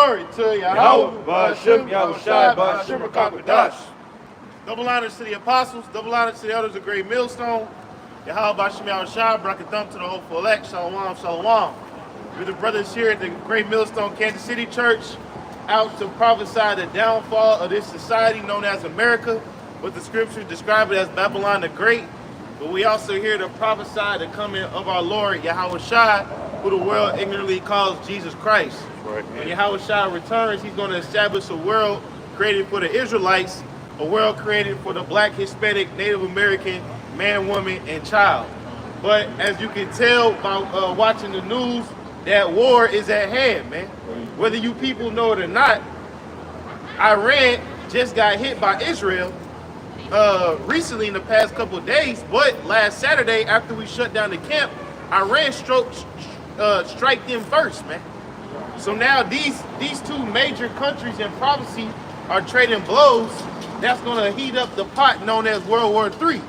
Glory to Yahweh, Ba'ashem, Yahushai, Ba'ashem, Rakakadash. Double honors to the apostles, double honors to the elders of Great Millstone. Yahweh, Ba'ashem, Yahushai, Brakathum to the hopeful elect, Shalom, Shalom. We're the brothers here at the Great Millstone Kansas City Church, out to prophesy the downfall of this society known as America, but the scriptures describe it as Babylon the Great. But we also here to prophesy the coming of our Lord, Yahweh Shai, who the world ignorantly calls Jesus Christ. Right. When Yahweh Shai returns, he's going to establish a world created for the Israelites, a world created for the black, Hispanic, Native American, man, woman, and child. But as you can tell by watching the news, that war is at hand, man. Whether you people know it or not, Iran just got hit by Israel recently in the past couple of days, but last Saturday after we shut down the camp, Iran strike them first, man. So now these two major countries in prophecy are trading blows. That's gonna heat up the pot known as World War III. Yeah.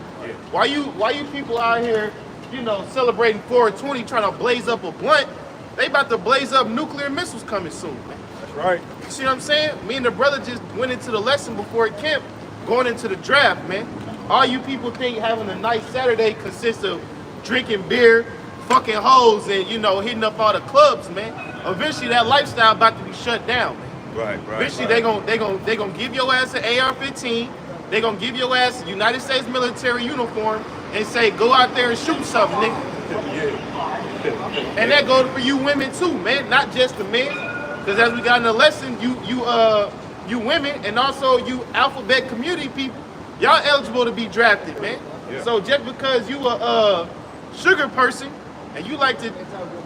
Why you people out here, you know, celebrating 420, trying to blaze up a blunt? They about to blaze up nuclear missiles coming soon, man. That's right. You see what I'm saying? Me and the brother just went into the lesson before camp, going into the draft, man. All you people think having a nice Saturday consists of drinking beer, fucking hoes, and, you know, hitting up all the clubs, man. Eventually that lifestyle about to be shut down, man. Right. Eventually they gonna give your ass an AR-15, they gonna give your ass a United States military uniform and say, go out there and shoot something, nigga. Yeah. And that goes for you women too, man, not just the men. Because as we got in the lesson, you women and also you alphabet community people, y'all eligible to be drafted, man. Yeah. So just because you a sugar person and you like to,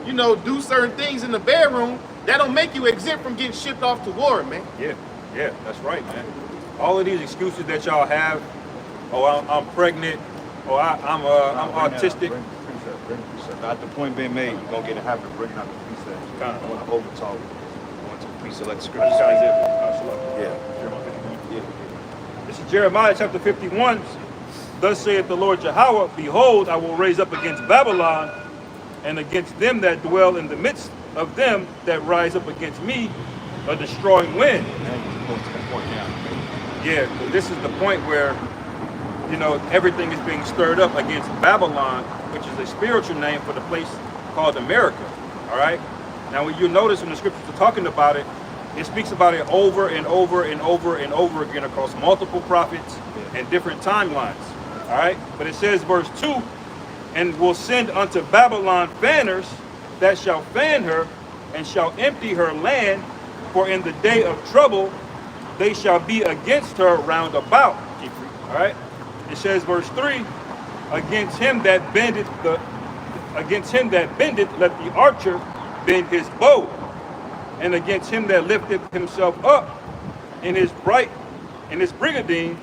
you know, do certain things in the bedroom, that don't make you exempt from getting shipped off to war, man. Yeah, that's right, man. All of these excuses that y'all have, oh, I'm pregnant, oh, I'm autistic. At the point being made, you're gonna get a habit of bringing out the precept. You kind of want to over talk, going to the precept, let the scripture say. Yeah. This is Jeremiah chapter 51. Thus saith the Lord Yahweh, behold, I will raise up against Babylon and against them that dwell in the midst of them that rise up against me a destroying wind. Yeah, this is the point where, you know, everything is being stirred up against Babylon, which is a spiritual name for the place called America. All right. Now, when you notice when the scriptures are talking about it, it speaks about it over and over and over and over again across multiple prophets and different timelines. All right. But it says, verse 2, and will send unto Babylon fanners that shall fan her and shall empty her land, for in the day of trouble they shall be against her round about. All right. It says, verse 3, against him that bendeth let the archer bend his bow, and against him that lifteth himself up in his brigadine,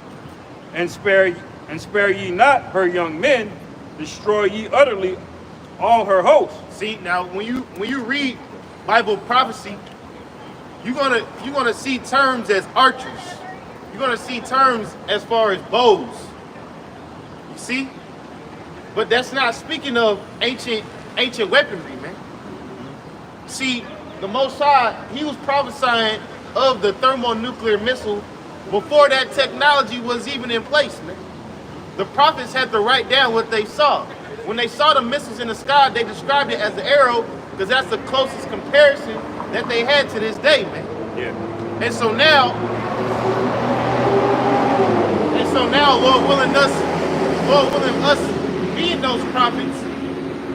and spare ye not her young men, destroy ye utterly all her hosts. See, now when you read Bible prophecy, you're gonna see terms as archers. You're gonna see terms as far as bows. You see? But that's not speaking of ancient weaponry, man. See, the Most High, he was prophesying of the thermonuclear missile before that technology was even in place, man. The prophets had to write down what they saw. When they saw the missiles in the sky, they described it as an arrow because that's the closest comparison that they had to this day, man. Yeah. And so now, Lord willing us being those prophets,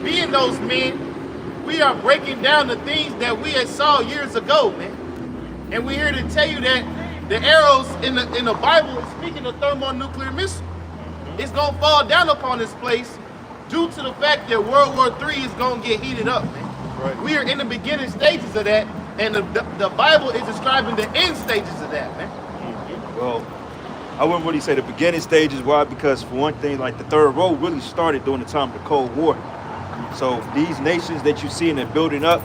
being those men, we are breaking down the things that we had saw years ago, man. And we're here to tell you that the arrows in the Bible is speaking of thermonuclear missile. It's gonna fall down upon this place due to the fact that World War III is gonna get heated up, man. Right. We are in the beginning stages of that, and the Bible is describing the end stages of that, man. Well, I wouldn't really say the beginning stages. Why? Because for one thing, like the Third Road really started during the time of the Cold War. So these nations that you see and they're building up,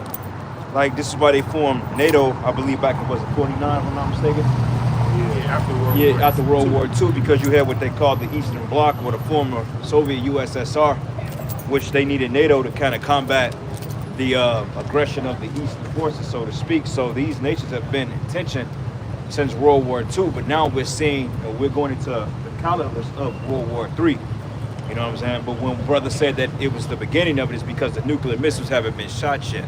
like this is why they formed NATO, I believe back in, was it 49, if I'm not mistaken? After World War II, because you had what they called the Eastern Bloc, or the former Soviet USSR, which they needed NATO to kind of combat the aggression of the Eastern forces, so to speak. So these nations have been in tension since World War II, but now we're seeing, we're going into the calibers of World War III. You know what I'm saying? But when brother said that it was the beginning of it, it's because the nuclear missiles haven't been shot yet.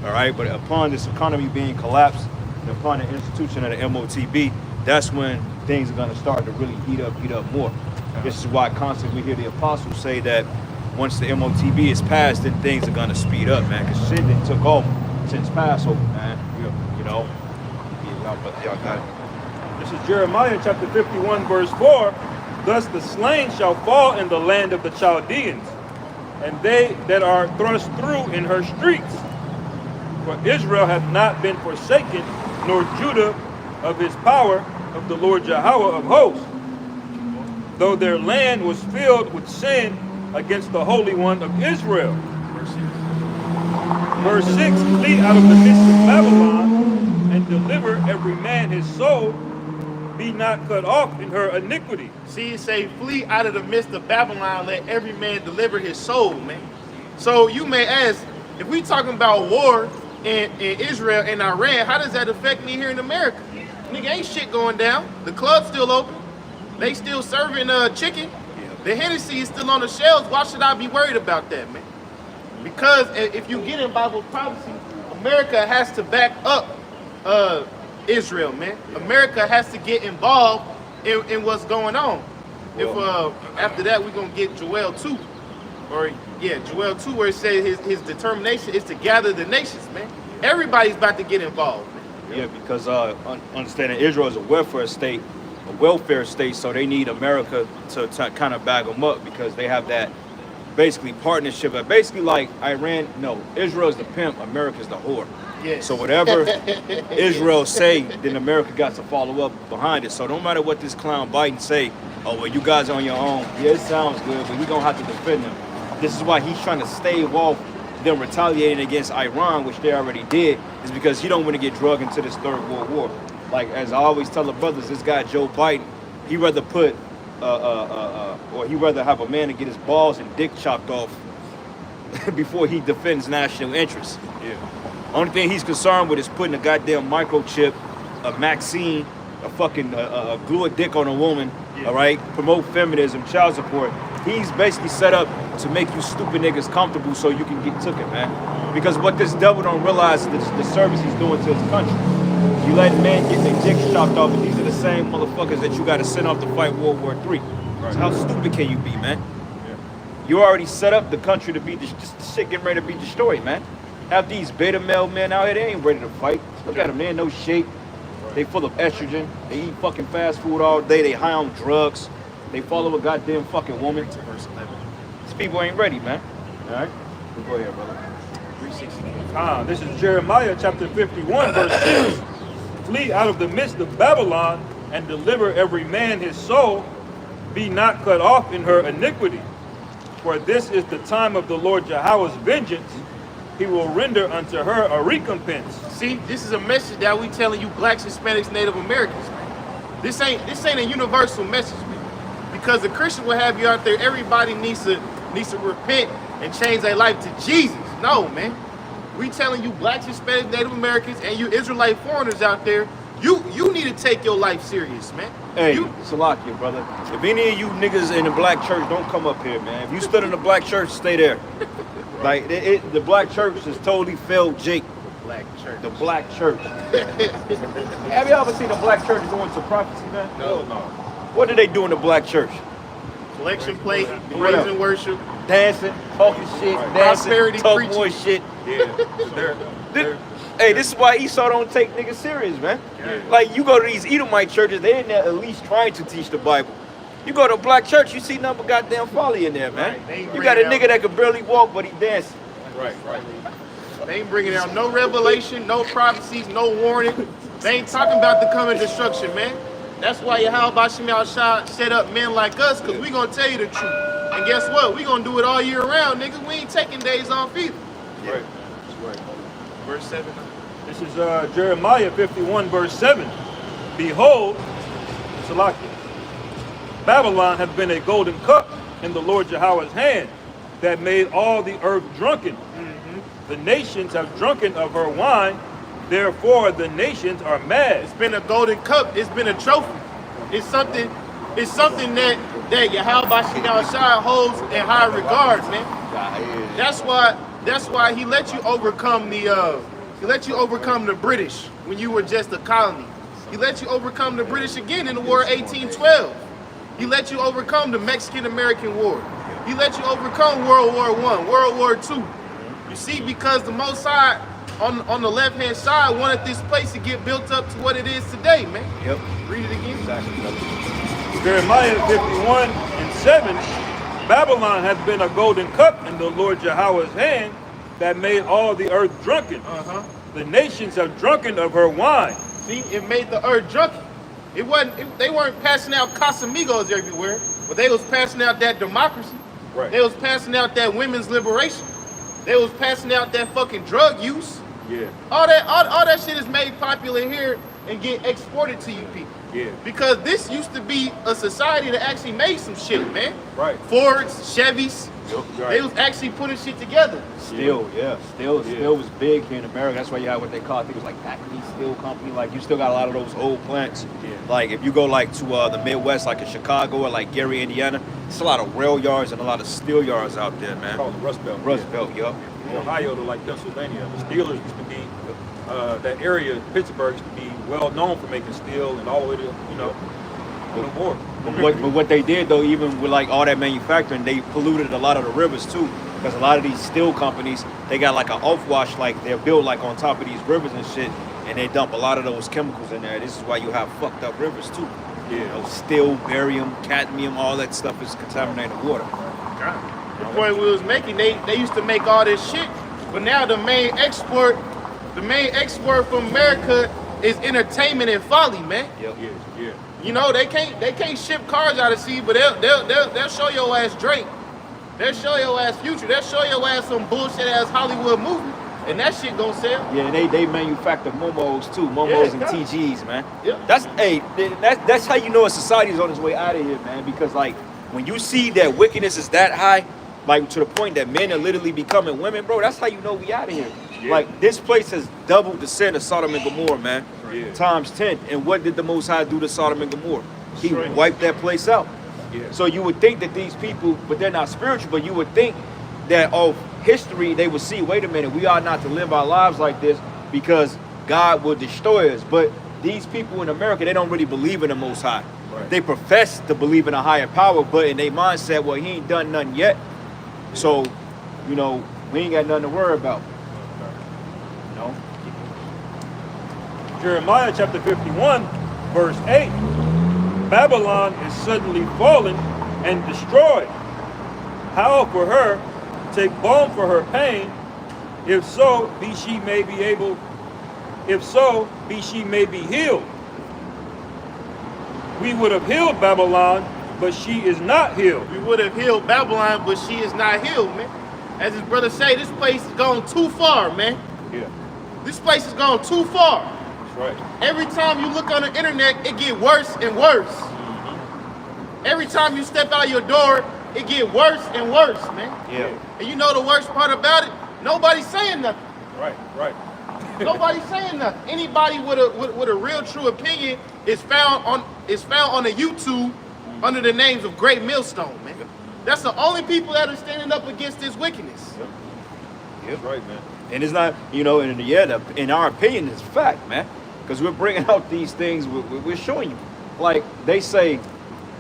All right, but upon this economy being collapsed, and upon the institution of the MOTB, that's when things are going to start to really heat up more. This is why constantly we hear the apostles say that once the MOTB is passed, then things are going to speed up, man. Because shit done took off since Passover, man. You know, y'all got it. This is Jeremiah chapter 51, verse 4. Thus the slain shall fall in the land of the Chaldeans, and they that are thrust through in her streets. For Israel hath not been forsaken, nor Judah of his power of the Lord Yahweh of hosts, though their land was filled with sin against the Holy One of Israel. Verse 6, flee out of the midst of Babylon, and deliver every man his soul, be not cut off in her iniquity. See, it say, flee out of the midst of Babylon, let every man deliver his soul, man. So you may ask, if we talking about war in Israel and Iran, how does that affect me here in America? Nigga, ain't shit going down. The club's still open. They still serving chicken. The Hennessy is still on the shelves. Why should I be worried about that, man? Because if you get in Bible prophecy, America has to back up Israel, man. America has to get involved in what's going on. If after that we're gonna get Joel 2, or Joel 2, where it says his determination is to gather the nations, man. Everybody's about to get involved, man. Yeah, because understanding Israel is a welfare state, so they need America to kind of bag them up, because they have that basically partnership. Basically like Iran, no, Israel's the pimp, America's the whore. Yes. So whatever Israel say, then America got to follow up behind it. So no matter what this clown Biden say, oh, well, you guys are on your own. Yeah, it sounds good, but we gonna have to defend them. This is why he's trying to stave off them retaliating against Iran, which they already did, is because he don't want to get drugged into this third world war. Like, as I always tell the brothers, this guy Joe Biden, he rather put, or he rather have a man to get his balls and dick chopped off before he defends national interests. Yeah. Only thing he's concerned with is putting a goddamn microchip, a vaccine, glue a dick on a woman, all right? Promote feminism, child support. He's basically set up to make you stupid niggas comfortable so you can get took it, man. Because what this devil don't realize is the service he's doing to his country. You let men get their dicks chopped off, and these are the same motherfuckers that you got to send off to fight World War III. Right. So how stupid can you be, man? Yeah. You already set up the country to be just shit getting ready to be destroyed, man. Have these beta male men out here, they ain't ready to fight. Look at them, they in no shape. They full of estrogen. They eat fucking fast food all day. They high on drugs. They follow a goddamn fucking woman. These people ain't ready, man. All right? Go ahead, brother. 360. This is Jeremiah chapter 51, verse 6. Flee out of the midst of Babylon, and deliver every man his soul. Be not cut off in her iniquity. For this is the time of the Lord Yahweh's vengeance. He will render unto her a recompense. See, this is a message that we telling you blacks, Hispanics, Native Americans, man. This ain't a universal message, man. Because the Christian will have you out there, everybody needs to repent and change their life to Jesus. No, man. We telling you blacks, Hispanics, Native Americans, and you Israelite foreigners out there, you need to take your life serious, man. Hey, Salakia, brother. If any of you niggas in the black church, don't come up here, man. If you stood in the black church, stay there. Like, the black church has totally failed Jake. Black church. The black church. Have you ever seen the black church going to prophecy, man? No. What do they do in the black church? Collection plate, praise and worship. Dancing, talking shit, dancing, prosperity talk preaching. more shit. Yeah. Hey, this is why Esau don't take niggas serious, man. Yeah. Like, you go to these Edomite churches, they in there at least trying to teach the Bible. You go to a black church, you see nothing but goddamn folly in there, man. Right. You got a nigga that can barely walk, but he dancing. Right. They ain't bringing out no revelation, no prophecies, no warning. They ain't talking about the coming destruction, man. That's why Yahweh Shem Yahshua set up men like us, because we going to tell you the truth. And guess what? We going to do it all year round, niggas. We ain't taking days off either. Right. Verse 7. This is Jeremiah 51, verse 7. Behold, Salakia, Babylon hath been a golden cup in the Lord Yahweh's hand, that made all the earth drunken. The nations have drunken of her wine, therefore the nations are mad. It's been a golden cup. It's been a trophy. It's something that Yahweh Shai holds in high regard, man. That's why he let you overcome the British when you were just a colony. He let you overcome the British again in the War of 1812. He let you overcome the Mexican-American War. He let you overcome World War I, World War II. You see, because the Most High on the left-hand side wanted this place to get built up to what it is today, man. Yep. Read it again. Exactly. Jeremiah 51:7, Babylon hath been a golden cup in the Lord Yahweh's hand that made all the earth drunken. The nations have drunken of her wine. See, it made the earth drunken. They weren't passing out Casamigos everywhere, but they was passing out that democracy. Right. They was passing out that women's liberation. They was passing out that fucking drug use. Yeah. All that shit is made popular here and get exported to you people. Yeah. Because this used to be a society that actually made some shit, man. Right. Fords, Chevys, Right. they was actually putting shit together. Steel was big here in America. That's why you have what they call, I think it was like Packard Steel Company. Like you still got a lot of those old plants. Yeah. Like if you go like to the Midwest, like in Chicago or like Gary, Indiana, it's a lot of rail yards and a lot of steel yards out there, man. Called the Rust Belt. Rust Belt, yup. In Ohio to like Pennsylvania. The Steelers used to be, that area, Pittsburgh used to be well known for making steel and all the way to, no more. But what they did though, even with like all that manufacturing, they polluted a lot of the rivers too. Because a lot of these steel companies, they got like an off-wash, like they're built like on top of these rivers and shit, and they dump a lot of those chemicals in there. This is why you have fucked up rivers too. Yeah. You know, steel, barium, cadmium, all that stuff is contaminating water. The point we was making, they used to make all this shit, but now the main export from America is entertainment and folly, man. Yep. Yeah. You know, they can't ship cars out of sea, but they'll show your ass Drake. They'll show your ass Future. They'll show your ass some bullshit ass Hollywood movie, and that shit gonna sell. Yeah, and they manufacture momos too, momos and Yeah. TGs, man. Yeah. That's how you know a society is on its way out of here, man. Because like when you see that wickedness is that high, like to the point that men are literally becoming women, bro, that's how you know we out of here. Yeah. Like this place has doubled the sin of Sodom and Gomorrah, man, Yeah. times 10. And what did the Most High do to Sodom and Gomorrah? He Straight. wiped that place out. Yeah. So you would think that these people, but they're not spiritual, but you would think that of history, they would see, wait a minute, we are not to live our lives like this because God will destroy us. But these people in America, they don't really believe in the Most High. Right. They profess to believe in a higher power, but in their mindset, well, he ain't done nothing yet. So, we ain't got nothing to worry about. You know? Jeremiah chapter 51, verse 8. Babylon is suddenly fallen and destroyed. Howl for her, take balm for her pain. If so, be she may be healed. We would have healed Babylon, but she is not healed. We would have healed Babylon, but she is not healed, man. As his brother say, this place is gone too far, man. Yeah, This place is gone too far. that's right. Every time you look on the internet, it get worse and worse. Every time you step out your door, it get worse and worse, man. Yeah. And you know the worst part about it? Nobody's saying nothing. Right. Nobody's saying nothing. Anybody with a real true opinion is found on the YouTube under the names of Great Millstone, man. That's the only people that are standing up against this wickedness. That's right, man. And it's not, in our opinion, it's fact, man. Because we're bringing out these things, we're showing you. Like, they say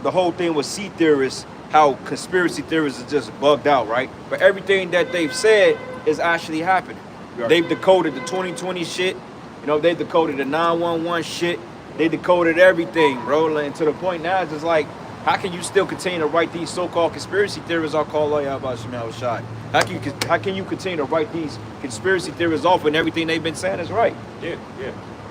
the whole thing with sea theorists, how conspiracy theorists are just bugged out, right? But everything that they've said is actually happening. Right. They've decoded the 2020 shit. They decoded the 911 shit. They decoded everything, bro. And to the point now, it's just like, how can you still continue to write these so-called conspiracy theories? I'll call about Shemal Shai. How can you continue to write these conspiracy theories off when everything they've been saying is right? Yeah.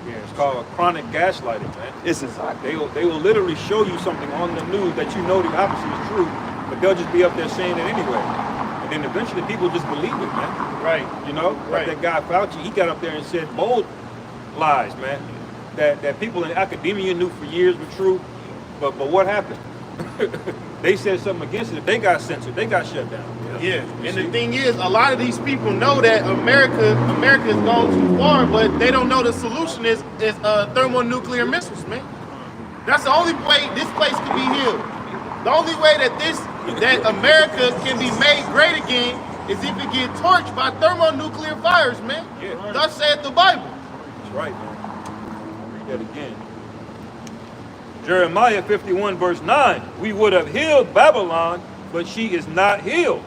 It's called chronic gaslighting, man. It's exactly. They will literally show you something on the news that you know the opposite is true, but they'll just be up there saying it anyway. And then eventually people just believe it, man. Right. Like that guy Fauci, he got up there and said bold lies, man, that people in academia knew for years were true, but what happened? They said something against it. They got censored. They got shut down. Yeah, and the thing is, a lot of these people know that America's gone too far, but they don't know the solution is thermonuclear missiles, man. That's the only way this place can be healed. The only way that America can be made great again is if it get torched by thermonuclear fires, man. Yeah. Thus saith the Bible. That's right, man. Read that again. Jeremiah 51 verse 9. We would have healed Babylon, but she is not healed.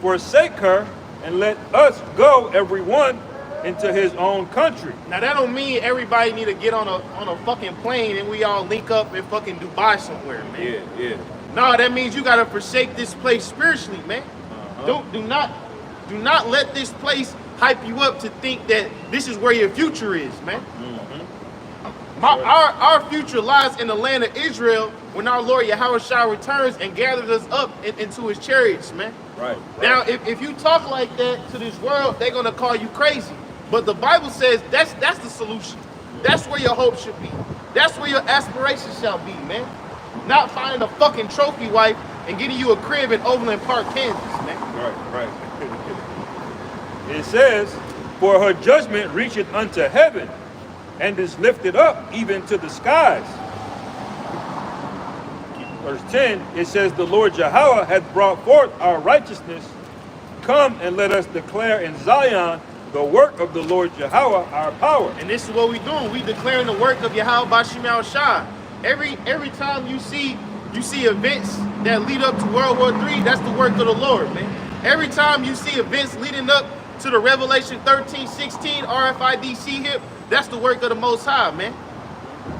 Forsake her and let us go, everyone, into his own country. Now that don't mean everybody need to get on a fucking plane and we all link up in fucking Dubai somewhere, man. Yeah. No, that means you gotta forsake this place spiritually, man. Do not let this place hype you up to think that this is where your future is, man. Our future lies in the land of Israel when our Lord Yahushua returns and gathers us up into his chariots, man. Right. Now, if you talk like that to this world, they're gonna call you crazy. But the Bible says that's the solution. That's where your hope should be. That's where your aspirations shall be, man. Not finding a fucking trophy wife and getting you a crib in Overland Park, Kansas, man. Right. It says, for her judgment reacheth unto heaven, and is lifted up even to the skies. Verse 10, it says, the Lord Yahweh hath brought forth our righteousness. Come and let us declare in Zion the work of the Lord Yahweh, our power. And this is what we doing. We declaring the work of Yahweh Bashim Shah. Every time you see events that lead up to World War III, that's the work of the Lord, man. Every time you see events leading up to the Revelation 13:16 RFID hip, that's the work of the Most High, man.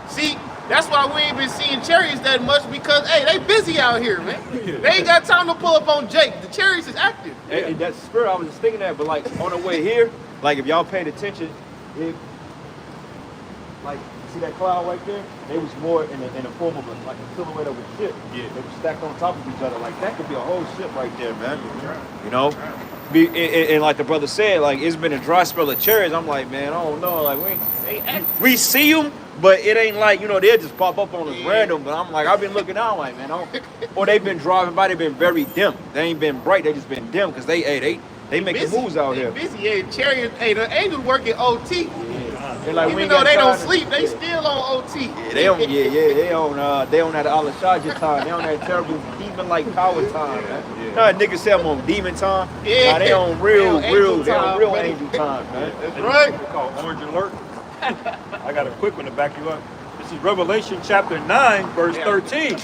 See, that's why we ain't been seeing Chariots that much because, hey, they busy out here, man. They ain't got time to pull up on Jake. The Chariots is active. And that's the spirit. I was just thinking that, but like on the way here, like if y'all paid attention, like see that cloud right there? They was more in the form of like a silhouette of a ship. Yeah. They were stacked on top of each other. Like that could be a whole ship right there, man. You know? And like the brother said, like it's been a dry spell of Chariots. I'm like, man, I don't know. Like we see them, but it ain't like, you know, they'll just pop up on us random. But I'm like, I've been looking out like, man, or they've been driving by, they've been very dim. They ain't been bright, they just been dim because they making moves out here. Busy, yeah. Chariots, hey, the angels working OT. Yeah. Like, even though they don't sleep, they still on OT. Yeah, they on that Al-Shaja time. They on that terrible demon like power time, man. You know how niggas say I'm on demon time? Yeah. Nah, they on real angel time, man. That's right. It's called Orange Alert. I got a quick one to back you up. This is Revelation chapter 9, verse 13.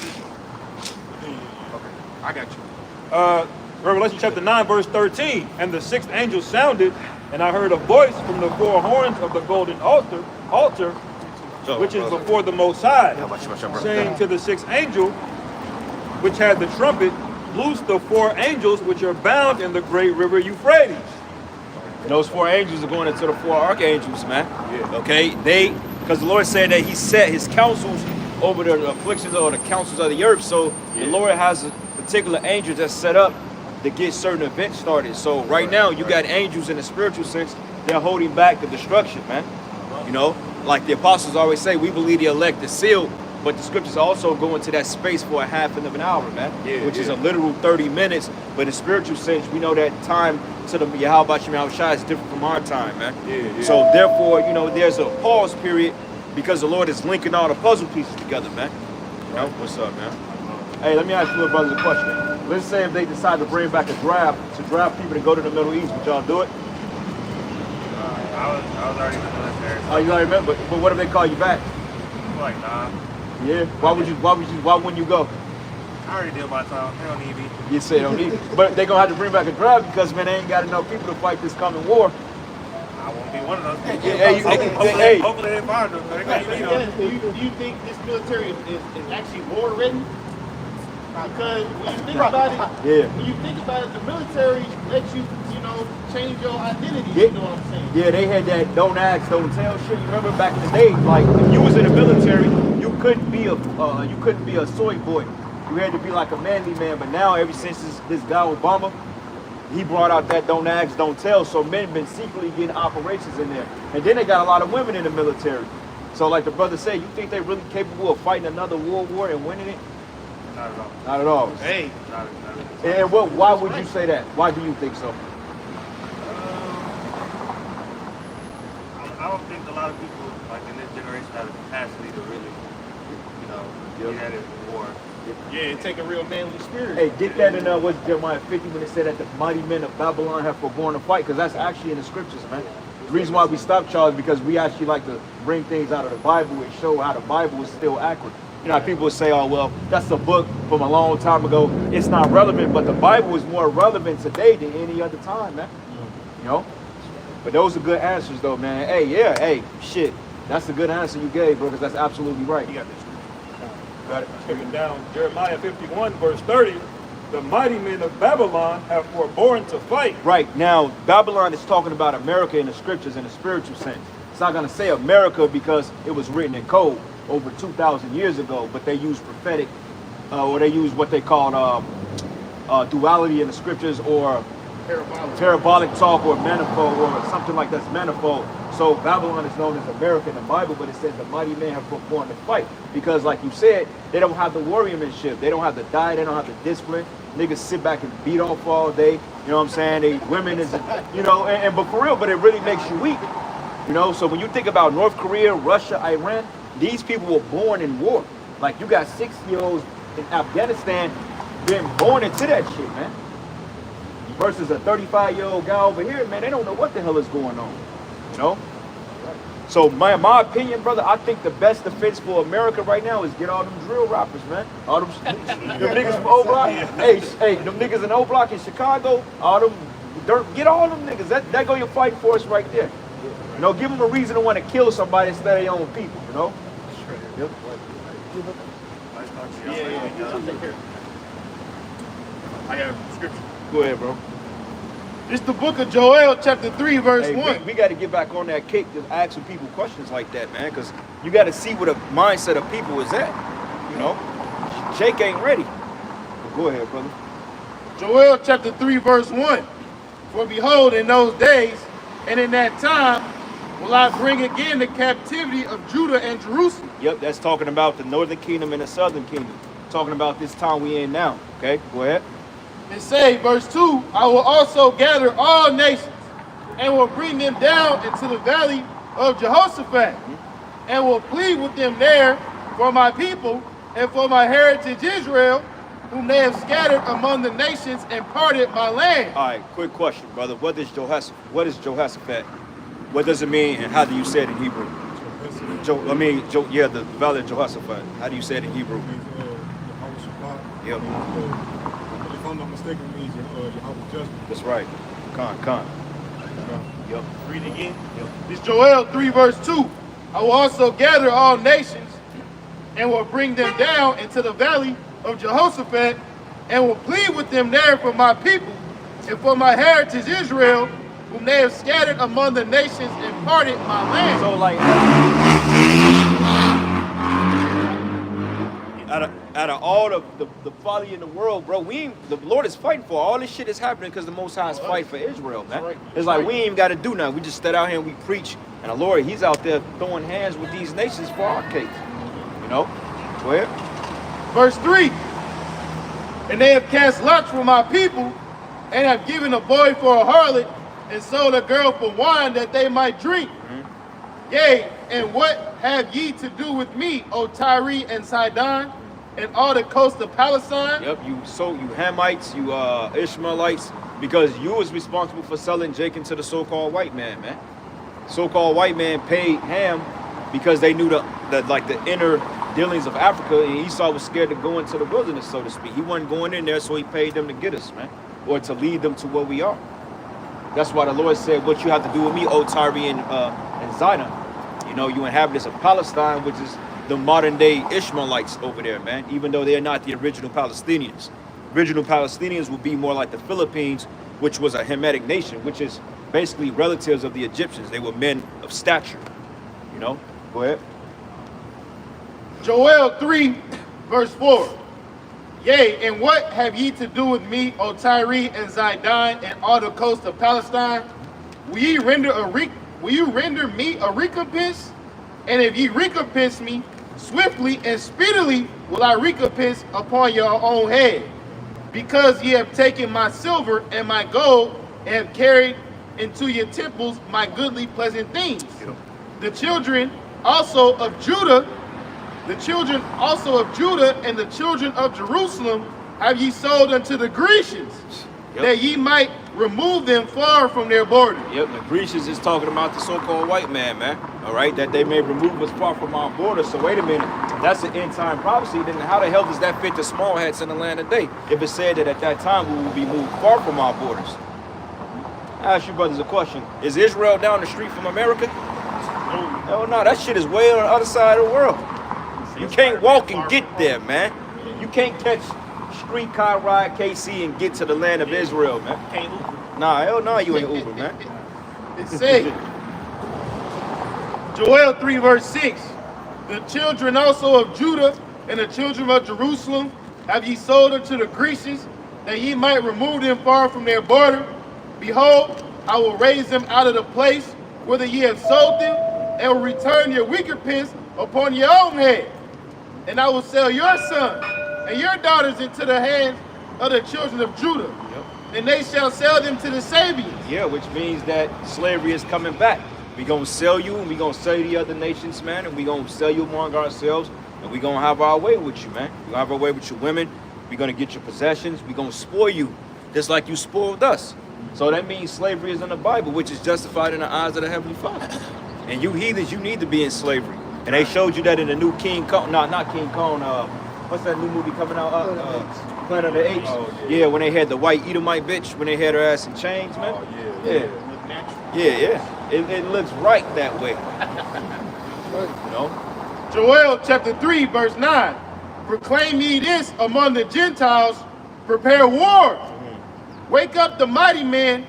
I got you. Revelation chapter 9, verse 13. And the sixth angel sounded, and I heard a voice from the four horns of the golden altar, which is before the Most High, saying to the sixth angel, which had the trumpet, loose the four angels which are bound in the great river Euphrates. And those four angels are going into the four archangels, man. Yeah. Okay? Because the Lord said that he set his counsels over the afflictions or the counsels of the earth. So the Lord has a particular angel that's set up to get certain events started. So right now you got angels in the spiritual sense, they're holding back the destruction, man. You know, like the apostles always say, we believe the elect is sealed, but the scriptures also go into that space for a half of an hour, man, which is a literal 30 minutes. But in spiritual sense, we know that time to the Yahweh Shai is different from our time, man. So therefore, you know, there's a pause period because the Lord is linking all the puzzle pieces together, man. You know, what's up, man? Hey, let me ask you little brothers a question. Let's say if they decide to bring back a draft to draft people to go to the Middle East, would y'all do it? I was already in the military. Oh, you already remember? But what if they call you back? Like, nah. Yeah. Why wouldn't you go? I already did my time. They don't need me. You say they don't need it. But they're gonna have to bring back a draft because, man, they ain't got enough people to fight this coming war. I won't be one of those people. Hopefully they find them. They ain't need them. Do you think this military is actually war ready? Because when you think about it, the military lets you, change your identity. You know what I'm saying? Yeah, they had that don't ask, don't tell shit. You remember back in the day, like if you was in the military, you couldn't be a soy boy. You had to be like a manly man. But now, ever since this guy Obama, he brought out that don't ask, don't tell. So men been secretly getting operations in there, and then they got a lot of women in the military. So like the brother said, you think they really capable of fighting another world war and winning it? not at all. Not at all. Hey, Not at all. And what? Why would you say that? Why do you think so? I don't think a lot of people, like in this generation, have the capacity to really, get at it in war. yeah, it take a real manly spirit. Hey, get that in what's Jeremiah 50 when it said that the mighty men of Babylon have forborne to fight, because that's actually in the scriptures, man. The reason why we stopped, Charles, because we actually like to bring things out of the Bible and show how the Bible is still accurate. You know, people would say, oh, well, that's a book from a long time ago. It's not relevant, but the Bible is more relevant today than any other time, man. You know? But those are good answers, though, man. Hey, shit. That's a good answer you gave, bro, because that's absolutely right. You got this. Got it. Skipping down, Jeremiah 51, verse 30. The mighty men of Babylon have forborne to fight. Right. Now, Babylon is talking about America in the scriptures in a spiritual sense. It's not going to say America because it was written in code over 2,000 years ago, but they use prophetic, or they use what they call duality in the scriptures, or parabolic talk, or manifold, or something like that's manifold. So Babylon is known as America in the Bible, but it says the mighty men have forborne to fight. Because like you said, they don't have the warriormanship. They don't have the diet. They don't have the discipline. Niggas sit back and beat off all day. You know what I'm saying? They women is, but for real, but it really makes you weak. You know, so when you think about North Korea, Russia, Iran, these people were born in war. Like you got 6-year-olds in Afghanistan being born into that shit, man. Versus a 35-year-old guy over here, man, they don't know what the hell is going on. You know? So my opinion, brother, I think the best defense for America right now is get all them drill rappers, man. All them niggas from O Block. Hey, them niggas in O Block in Chicago, all them get all them niggas. That go your fighting force right there. You know, give them a reason to want to kill somebody instead of their own people, you know? Yep. I got scripture. Go ahead, bro. It's the book of Joel, chapter 3, verse 1. We got to get back on that kick, just asking people questions like that, man, because you got to see what the mindset of people is at, you know? Jake ain't ready. But go ahead, brother. Joel chapter 3, verse 1. For behold, in those days and in that time will I bring again the captivity of Judah and Jerusalem. Yep, that's talking about the northern kingdom and the southern kingdom. Talking about this time we in now. Okay, go ahead. And say, verse 2, I will also gather all nations and will bring them down into the valley of Jehoshaphat and will plead with them there for my people and for my heritage Israel, whom they have scattered among the nations and parted my land. All right, quick question, brother. What is Jehoshaphat? What does it mean, and how do you say it in Hebrew? The valley of Jehoshaphat. How do you say it in Hebrew? Yep. If I'm not mistaken, it means Yahweh judgment. That's right. Con. Yep. Read it again. Yep. It's Joel 3, verse 2. I will also gather all nations and will bring them down into the valley of Jehoshaphat and will plead with them there for my people and for my heritage Israel, whom they have scattered among the nations and parted my land. So like, out of all the folly in the world, bro, the Lord is fighting for all this shit is happening because the Most High is fighting for Israel, man. Right. It's like we ain't even got to do nothing. We just stand out here and we preach, and the Lord, He's out there throwing hands with these nations for our case. You know? Go ahead. Verse 3. And they have cast lots for my people and have given a boy for a harlot and sold a girl for wine that they might drink. Yea, and what have ye to do with me, O Tyre and Sidon, and all the coast of Palestine? Yep, you Hamites, you Ishmaelites, because you was responsible for selling Jacob to the so-called white man, man. So-called white man paid Ham because they knew the inner dealings of Africa, and Esau was scared to go into the wilderness, so to speak. He wasn't going in there, so he paid them to get us, man, or to lead them to where we are. That's why the Lord said, what you have to do with me, O Tyre and Zidon. You know, you inhabitants of Palestine, which is the modern day Ishmaelites over there, man, even though they're not the original Palestinians. Original Palestinians would be more like the Philippines, which was a Hamitic nation, which is basically relatives of the Egyptians. They were men of stature, you know? Go ahead. Joel 3, verse 4. Yea, and what have ye to do with me, O Tyre and Zidon, and all the coast of Palestine? Will you render me a recompense? And if ye recompense me, Swiftly and speedily will I recompense upon your own head, because ye have taken my silver and my gold, and have carried into your temples my goodly pleasant things. The children also of Judah, and the children of Jerusalem have ye sold unto the Grecians, that ye might remove them far from their border. Yep, the Grecians is talking about the so-called white man, all right, that they may remove us far from our border. So wait a minute, that's an end-time prophecy. Then how the hell does that fit the small hats in the land today? If it said that at that time we will be moved far from our borders. I ask you brothers a question. Is Israel down the street from America? Hell no, that shit is way on the other side of the world. You can't walk and get there, man. You can't catch streetcar ride KC and get to the land of Israel, man. Can't Uber. Nah, hell no, you ain't Uber, man. It says, Joel 3 verse 6, the children also of Judah and the children of Jerusalem have ye sold unto the Grecians, that ye might remove them far from their border. Behold, I will raise them out of the place whither ye have sold them, and will return your recompense upon your own head. And I will sell your sons and your daughters into the hands of the children of Judah, and they shall sell them to the Sabians. Yeah, which means that slavery is coming back. We gonna sell you, and we gonna sell you to the other nations, man, and we gonna sell you among ourselves, and we gonna have our way with you, man. We gonna have our way with your women. We gonna get your possessions. We gonna spoil you, just like you spoiled us. So that means slavery is in the Bible, which is justified in the eyes of the Heavenly Father. And you heathens, you need to be in slavery. And they showed you that in the new King Kong, not King Kong, what's that new movie coming out? Planet of the Apes. Oh, yeah, when they had the white Edomite bitch, when they had her ass in chains, man. Oh, Yeah. Yeah. It looks right that way. You know? Joel chapter 3 verse 9, proclaim ye this among the Gentiles, prepare war. Wake up the mighty men,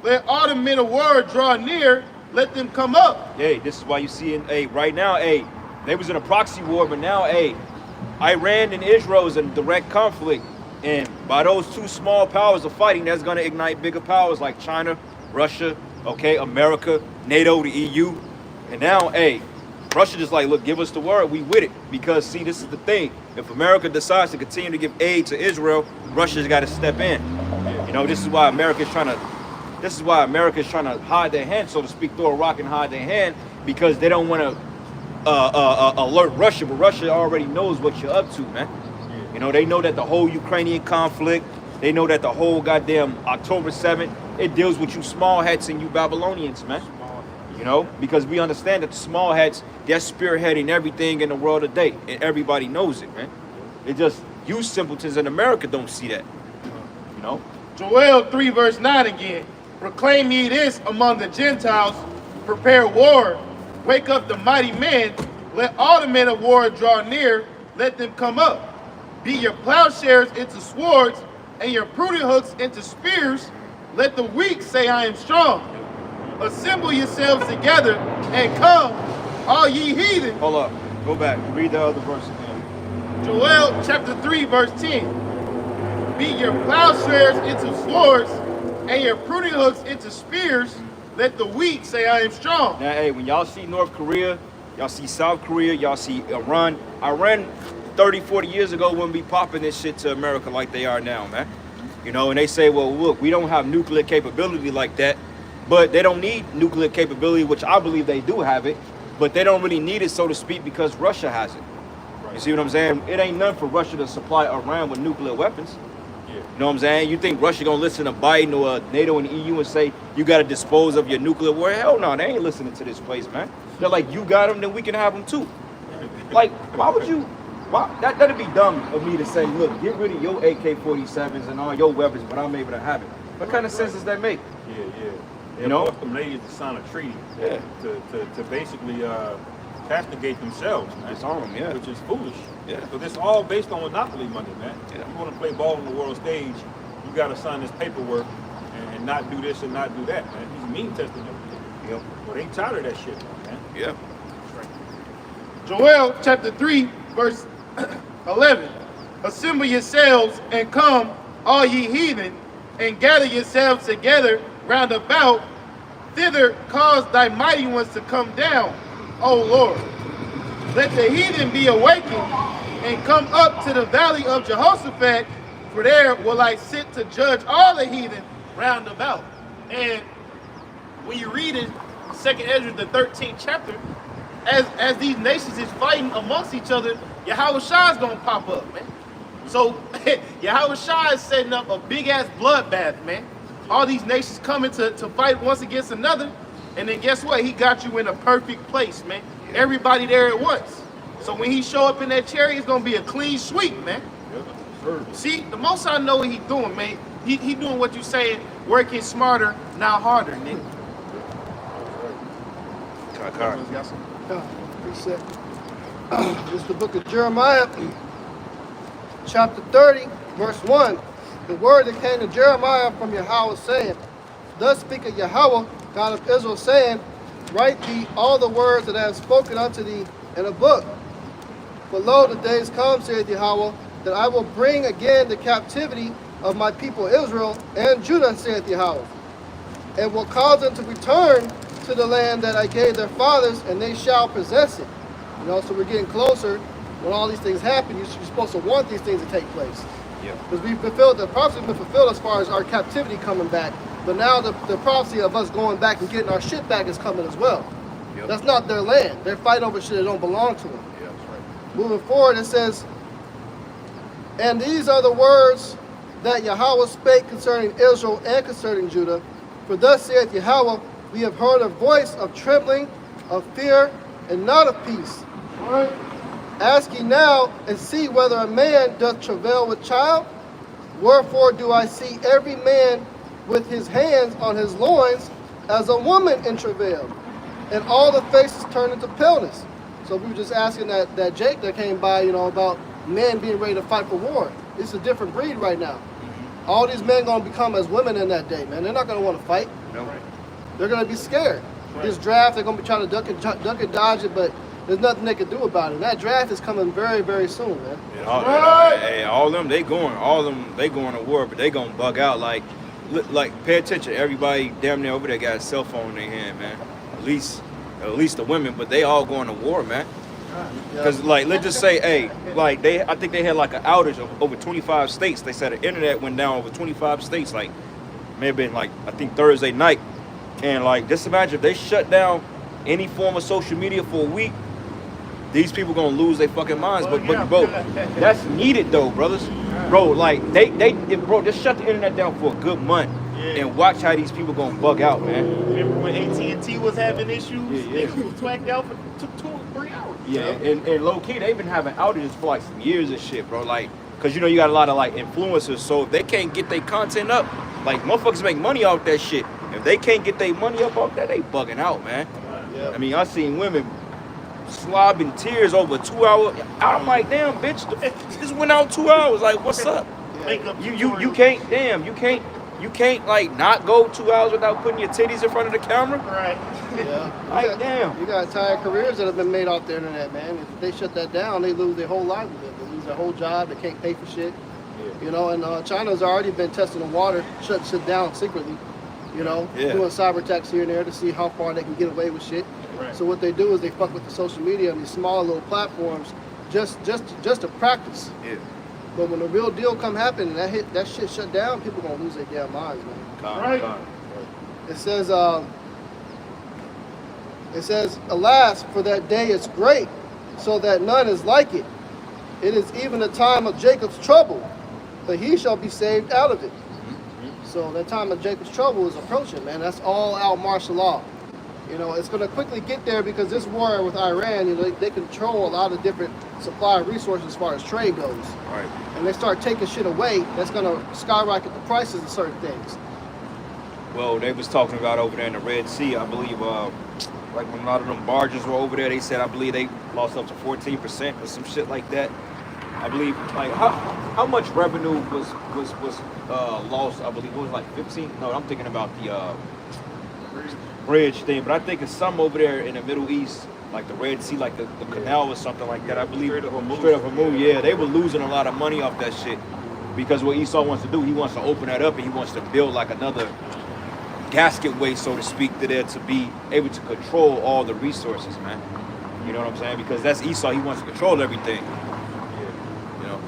let all the men of war draw near, let them come up. Hey, this is why you see right now, they was in a proxy war, but now, Iran and Israel is in direct conflict. And by those two small powers of fighting, that's gonna ignite bigger powers like China, Russia, America, NATO, the EU. And now, Russia just like, look, give us the word, we with it. Because see, this is the thing. If America decides to continue to give aid to Israel, Russia's gotta step in. You know, this is why America's trying to hide their hand, so to speak, throw a rock and hide their hand, because they don't want to alert Russia, but Russia already knows what you're up to, man. You know, they know that the whole Ukrainian conflict, they know that the whole goddamn October 7th, it deals with you small hats and you Babylonians, man. You know, because we understand that the small hats, they're spearheading everything in the world today, and everybody knows it, man. It just, you simpletons in America don't see that, you know? Joel 3 verse 9 again, proclaim ye this among the Gentiles, prepare war, wake up the mighty men, let all the men of war draw near, let them come up. Beat your plowshares into swords, and your pruning hooks into spears. Let the weak say, I am strong. Assemble yourselves together, and come, all ye heathen. Hold up, go back, read the other verse again. Joel chapter 3 verse 10. Beat your plowshares into swords, and your pruning hooks into spears. Let the weak say, I am strong. Now, when y'all see North Korea, y'all see South Korea, y'all see Iran. Iran 30, 40 years ago wouldn't be popping this shit to America like they are now, man. You know, and they say, well, look, we don't have nuclear capability like that, but they don't need nuclear capability, which I believe they do have it, but they don't really need it, so to speak, because Russia has it. You see what I'm saying? It ain't nothing for Russia to supply Iran with nuclear weapons. You know what I'm saying? You think Russia gonna listen to Biden or NATO and the EU and say, you gotta dispose of your nuclear war? Hell no, they ain't listening to this place, man. They're like, you got them, then we can have them too. Like, why would you, that'd be dumb of me to say, look, get rid of your AK-47s and all your weapons, but I'm able to have it. What kind of sense does that make? Yeah. You know? Forced them ladies to sign a treaty. Yeah. To basically castigate themselves, man. Disarm them, yeah. Which is foolish. Yeah. So this all based on monopoly money, man. Yeah. If you want to play ball on the world stage, you got to sign this paperwork and not do this and not do that, man. He's mean testing everything. Yep. Well, they tired of that shit, man. Yeah. Joel chapter 3 verse 11. Assemble yourselves and come, all ye heathen, and gather yourselves together round about. Thither cause thy mighty ones to come down, O Lord. let the heathen be awakened and come up to the valley of Jehoshaphat, for there will I sit to judge all the heathen round about. And when you read it, 2nd Ezra, the 13th chapter, as these nations is fighting amongst each other, Yahweh Shah is gonna pop up, man. So Yahweh Shah is setting up a big ass bloodbath, man. All these nations coming to fight once against another, and then guess what? He got you in a perfect place, man. Everybody there at once. So when he show up in that chariot, it's gonna be a clean sweep, man. See, the most I know what he doing, man. He doing what you saying, working smarter, not harder, nigga. Precept. This is the book of Jeremiah, chapter 30, verse 1. The word that came to Jeremiah from Yahweh saying, Thus speaketh Yahweh, God of Israel, saying, Write thee all the words that I have spoken unto thee in a book. For lo, the days come, saith Yahweh, that I will bring again the captivity of my people Israel and Judah, saith Yahweh, and will cause them to return to the land that I gave their fathers, and they shall possess it. You know, so we're getting closer. When all these things happen, you're supposed to want these things to take place. Yeah. Because we've fulfilled, the prophecy has been fulfilled as far as our captivity coming back. But now the prophecy of us going back and getting our shit back is coming as well. Yep. That's not their land. They're fighting over shit that don't belong to them. Yeah, that's right. Moving forward, it says, And these are the words that Yahweh spake concerning Israel and concerning Judah. For thus saith Yahweh, we have heard a voice of trembling, of fear, and not of peace. Ask ye now, and see whether a man doth travail with child? Wherefore do I see every man with his hands on his loins, as a woman in travail, and all the faces turned into paleness. So we were just asking that Jake that came by, you know, about men being ready to fight for war. It's a different breed right now. All these men gonna become as women in that day, man. They're not gonna want to fight. No. They're gonna be scared. This draft, they're gonna be trying to duck and dodge it, but there's nothing they can do about it. That draft is coming very, very soon, man. And all them, they going to war, but they gonna bug out. Like, pay attention. Everybody damn near over there got a cell phone in their hand, man. At least the women, but they all going to war, man. Because like, let's just say, hey, like I think they had like an outage of over 25 states. They said the internet went down over 25 states. Like, may have been like, I think Thursday night. And like, just imagine if they shut down any form of social media for a week, these people gonna lose their fucking minds. But bro, that's needed though, brothers. Bro, like bro, just shut the internet down for a good month and watch how these people gonna bug out, man. Remember when AT&T was having issues? Yeah. They was twacked out for 2 or 3 hours. Yeah, and low key, they've been having outages for like some years and shit, bro. Like, cause you know you got a lot of like influencers, so if they can't get their content up, like motherfuckers make money off that shit. If they can't get their money up off that, they bugging out, man. Yeah. I mean, I seen women slobbing tears over 2 hours. I'm like, damn, bitch, this went out 2 hours. Like, what's up? Makeup You can't like not go 2 hours without putting your titties in front of the camera. Right. Yeah. Like, damn. You got entire careers that have been made off the internet, man. If they shut that down, they lose their whole livelihood. They lose their whole job. They can't pay for shit. You know, and China's already been testing the water, shut shit down secretly. You know, doing cyber attacks here and there to see how far they can get away with shit. Right. So what they do is they fuck with the social media and these small little platforms just to practice. Yeah. But when the real deal come happen and that shit shut down, people gonna lose their damn minds, man. Right. It says, alas, for that day is great, so that none is like it. It is even the time of Jacob's trouble, but he shall be saved out of it. So that time of Jacob's trouble is approaching, man. That's all out martial law. You know, it's going to quickly get there because this war with Iran, you know, they control a lot of different supply resources as far as trade goes. Right. And they start taking shit away, that's going to skyrocket the prices of certain things. Well, they was talking about over there in the Red Sea, I believe, like when a lot of them barges were over there, they said, I believe they lost up to 14% or some shit like that. I believe, like, how much revenue was lost? I believe it was like 15. No, I'm thinking about the bridge thing, but I think it's some over there in the Middle East, like the Red Sea, like the canal or something like that. I believe Strait of Hormuz. Yeah, they were losing a lot of money off that shit because what Esau wants to do, he wants to open that up and he wants to build like another gasket way, so to speak, to there to be able to control all the resources, man. You know what I'm saying? Because that's Esau. He wants to control everything. Yeah. You know.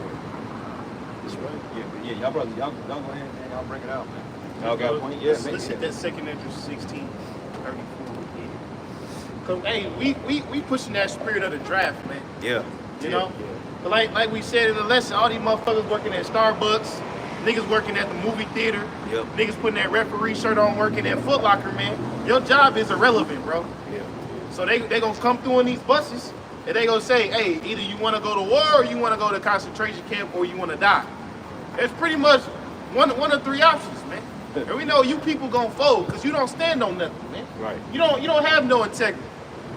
That's right. Yeah, but yeah, y'all brothers, y'all go ahead and y'all bring it out, man. Y'all got a point? Yeah, Let's hit that second Ezra 16:34. Cause hey, we pushing that spirit of the draft, man. Yeah. You know? But like we said in the lesson, all these motherfuckers working at Starbucks, niggas working at the movie theater, Yep. niggas putting that referee shirt on working at Foot Locker, man. Your job is irrelevant, bro. Yeah. So they gonna come through in these buses and they gonna say, hey, either you wanna go to war or you wanna go to concentration camp or you wanna die. It's pretty much one of three options, man. And we know you people gonna fold because you don't stand on nothing, man. Right. You don't have no integrity.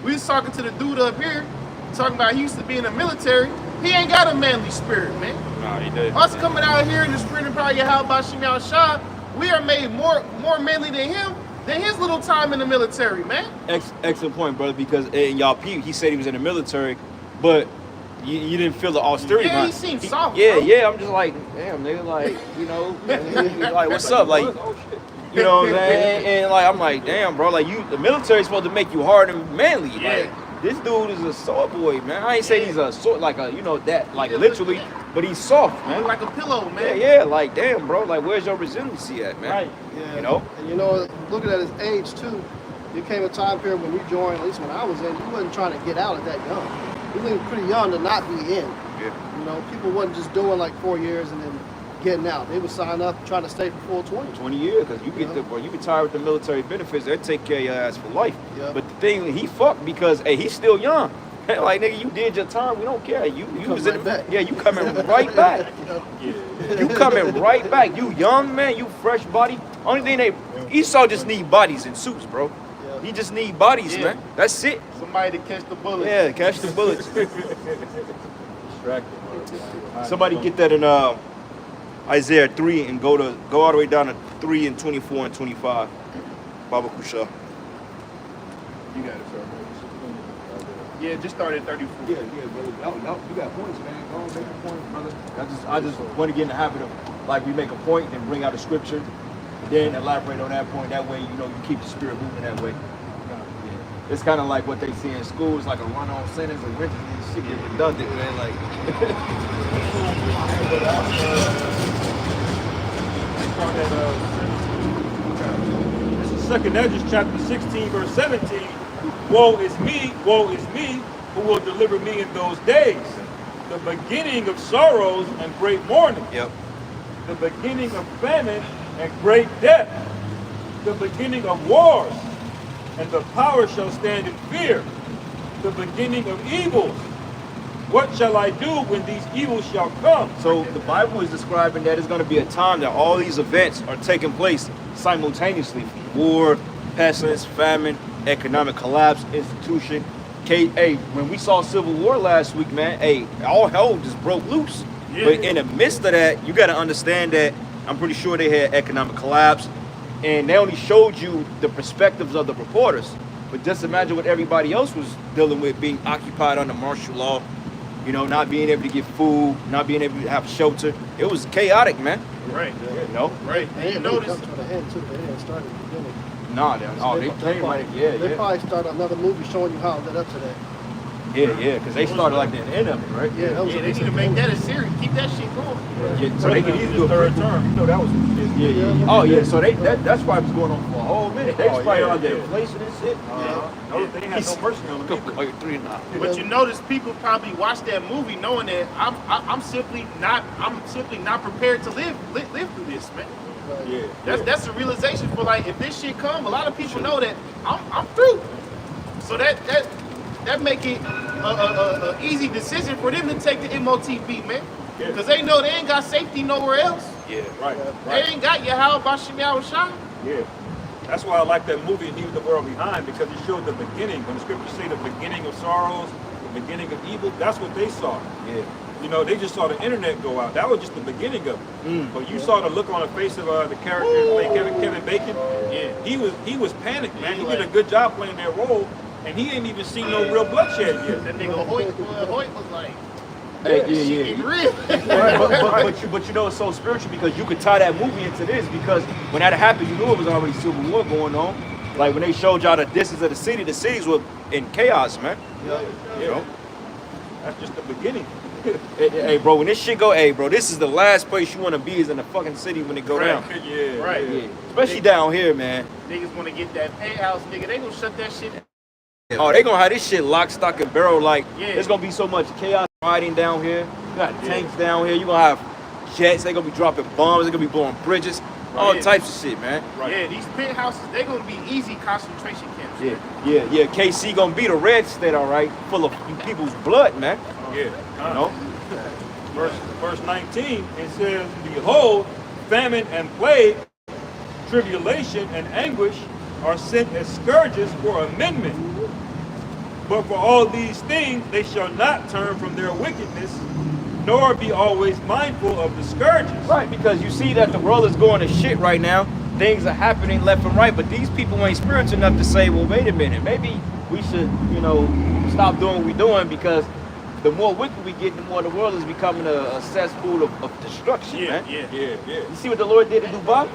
We was talking to the dude up here, talking about he used to be in the military. He ain't got a manly spirit, man. Nah, he did. Us coming out here in the spring and probably how about Shemal Shah, we are made more manly than him than his little time in the military, man. Excellent point, brother, because in y'all peep, he said he was in the military, but you didn't feel the austerity. Yeah, he behind- seemed soft, Yeah, bro. yeah, I'm just like, damn, nigga, like, you know, like, what's up? Like, you know what I'm saying? And like, I'm like, damn, bro, like, the military's supposed to make you hard and manly. Yeah. Like, this dude is a soft boy, man. I ain't say he's a sort, like a, you know, that, like, literally, but he's soft, You man. look like a pillow, man. Yeah, like, damn, bro, like, where's your resiliency at, man? Right. Yeah. You know? And you know, looking at his age too, there came a time period when we joined, at least when I was in, you wasn't trying to get out at that young. You were pretty young to not be in. Yeah. You know, people wasn't just doing like 4 years and then getting out. They would sign up trying to stay for full 20. 20 years, because you get you retire with the military benefits, they take care of your ass for life. Yeah. But the thing, he fucked because, hey, he's still young. Like, nigga, you did your time, we don't care. You Come was in right back. Yeah, you coming right back. You coming right back. You young, man, you fresh body. Only thing Esau just need bodies in suits, bro. Yeah. He just need bodies, Yeah. man. That's it. Somebody to catch the bullet. Yeah, catch the bullets. Distracted. Somebody get that in Isaiah 3 and go all the way down to 3 and 24 and 25. Baba Kusha. You got it, sir. Yeah, just started at 34. Yeah, brother. You got points, man. Go on, make a point, brother. I just want to get in the habit of, like, we make a point and bring out a scripture, and then elaborate on that point. That way, you know, you keep the spirit moving that way. Yeah. It's kind of like what they see in school. It's like a run-on sentence, and shit get redundant, man. Like, This is 2nd Ezra chapter 16, verse 17. Woe is me, who will deliver me in those days. The beginning of sorrows and great mourning. yep. The beginning of famine and great death. The beginning of wars, and the power shall stand in fear. The beginning of evils. What shall I do when these evils shall come? So the Bible is describing that it's going to be a time that all these events are taking place simultaneously. War, pestilence, famine, economic collapse, institution. Hey, when we saw Civil War last week, man, hey, all hell just broke loose. Yeah. But in the midst of that, you got to understand that I'm pretty sure they had economic collapse, and they only showed you the perspectives of the reporters. But just imagine what everybody else was dealing with, being occupied under martial law, you know, not being able to get food, not being able to have shelter. It was chaotic, man. Right. You know? Right. They And you didn't really notice, come to the end too. They didn't start at the beginning. Nah, they came right, They yeah. probably start another movie showing you how it led up to that. Yeah, because they started like the end of it, right? Yeah, that was yeah, a they need to make that a series. Keep that shit going. Yeah, so they could easily do a third prequel. term. You know that was Yeah. Oh yeah, so that's probably was going on for a whole minute. They was Oh, probably yeah, on the yeah. inflation and shit. no, they had no mercy on them people. Oh, 3.5. But you notice people probably watch that movie knowing that I'm simply not prepared to live through this, man. Yeah. That's the realization for, like, if this shit come, a lot of people know that I'm through. So that make it a easy decision for them to take the MOTB, man. Yeah. Because they know they ain't got safety nowhere else. Yeah. Right. They Right. ain't got Yahweh Bashim Shah. Yeah. That's why I like that movie, Leave the World Behind, because it showed the beginning. When the scriptures say the beginning of sorrows, the beginning of evil, that's what they saw. Yeah. You know, they just saw the internet go out. That was just the beginning of it. But you saw the look on the face of the character playing Kevin Bacon. Yeah. He was panicked, man. He did a good job playing that role, and he ain't even seen no real bloodshed yet. That nigga Hoyt was like, Hey, shit getting real. Right, but you know it's so spiritual because you could tie that movie into this because when that happened, you knew it was already civil war going on. Like when they showed y'all the distance of the cities were in chaos, man. You know. That's just the beginning. Hey, bro, when this shit go, hey, bro, this is the last place you want to be is in the fucking city when it go down. Yeah. Right. Yeah. Especially down here, man. Niggas want to get that penthouse, nigga. They gonna shut that shit down. Oh, they gonna have this shit lock, stock, and barrel. Like, Yeah. there's gonna be so much chaos riding down here. You got tanks down here. You gonna have jets. They gonna be dropping bombs. They gonna be blowing bridges. All Yeah. types of shit, man. Yeah, these penthouses, they gonna be easy concentration camps. Yeah. KC gonna be the red state, all right, full of people's blood, man. Yeah. You know? Verse 19, it says, behold, famine and plague, tribulation and anguish are sent as scourges for amendment. But for all these things they shall not turn from their wickedness, nor be always mindful of the scourges. Right, because you see that the world is going to shit right now. Things are happening left and right, but these people ain't spiritual enough to say, well, wait a minute, maybe we should, stop doing what we're doing, because the more wicked we get, the more the world is becoming a cesspool of destruction, man. Yeah. You see what the Lord did in Dubai?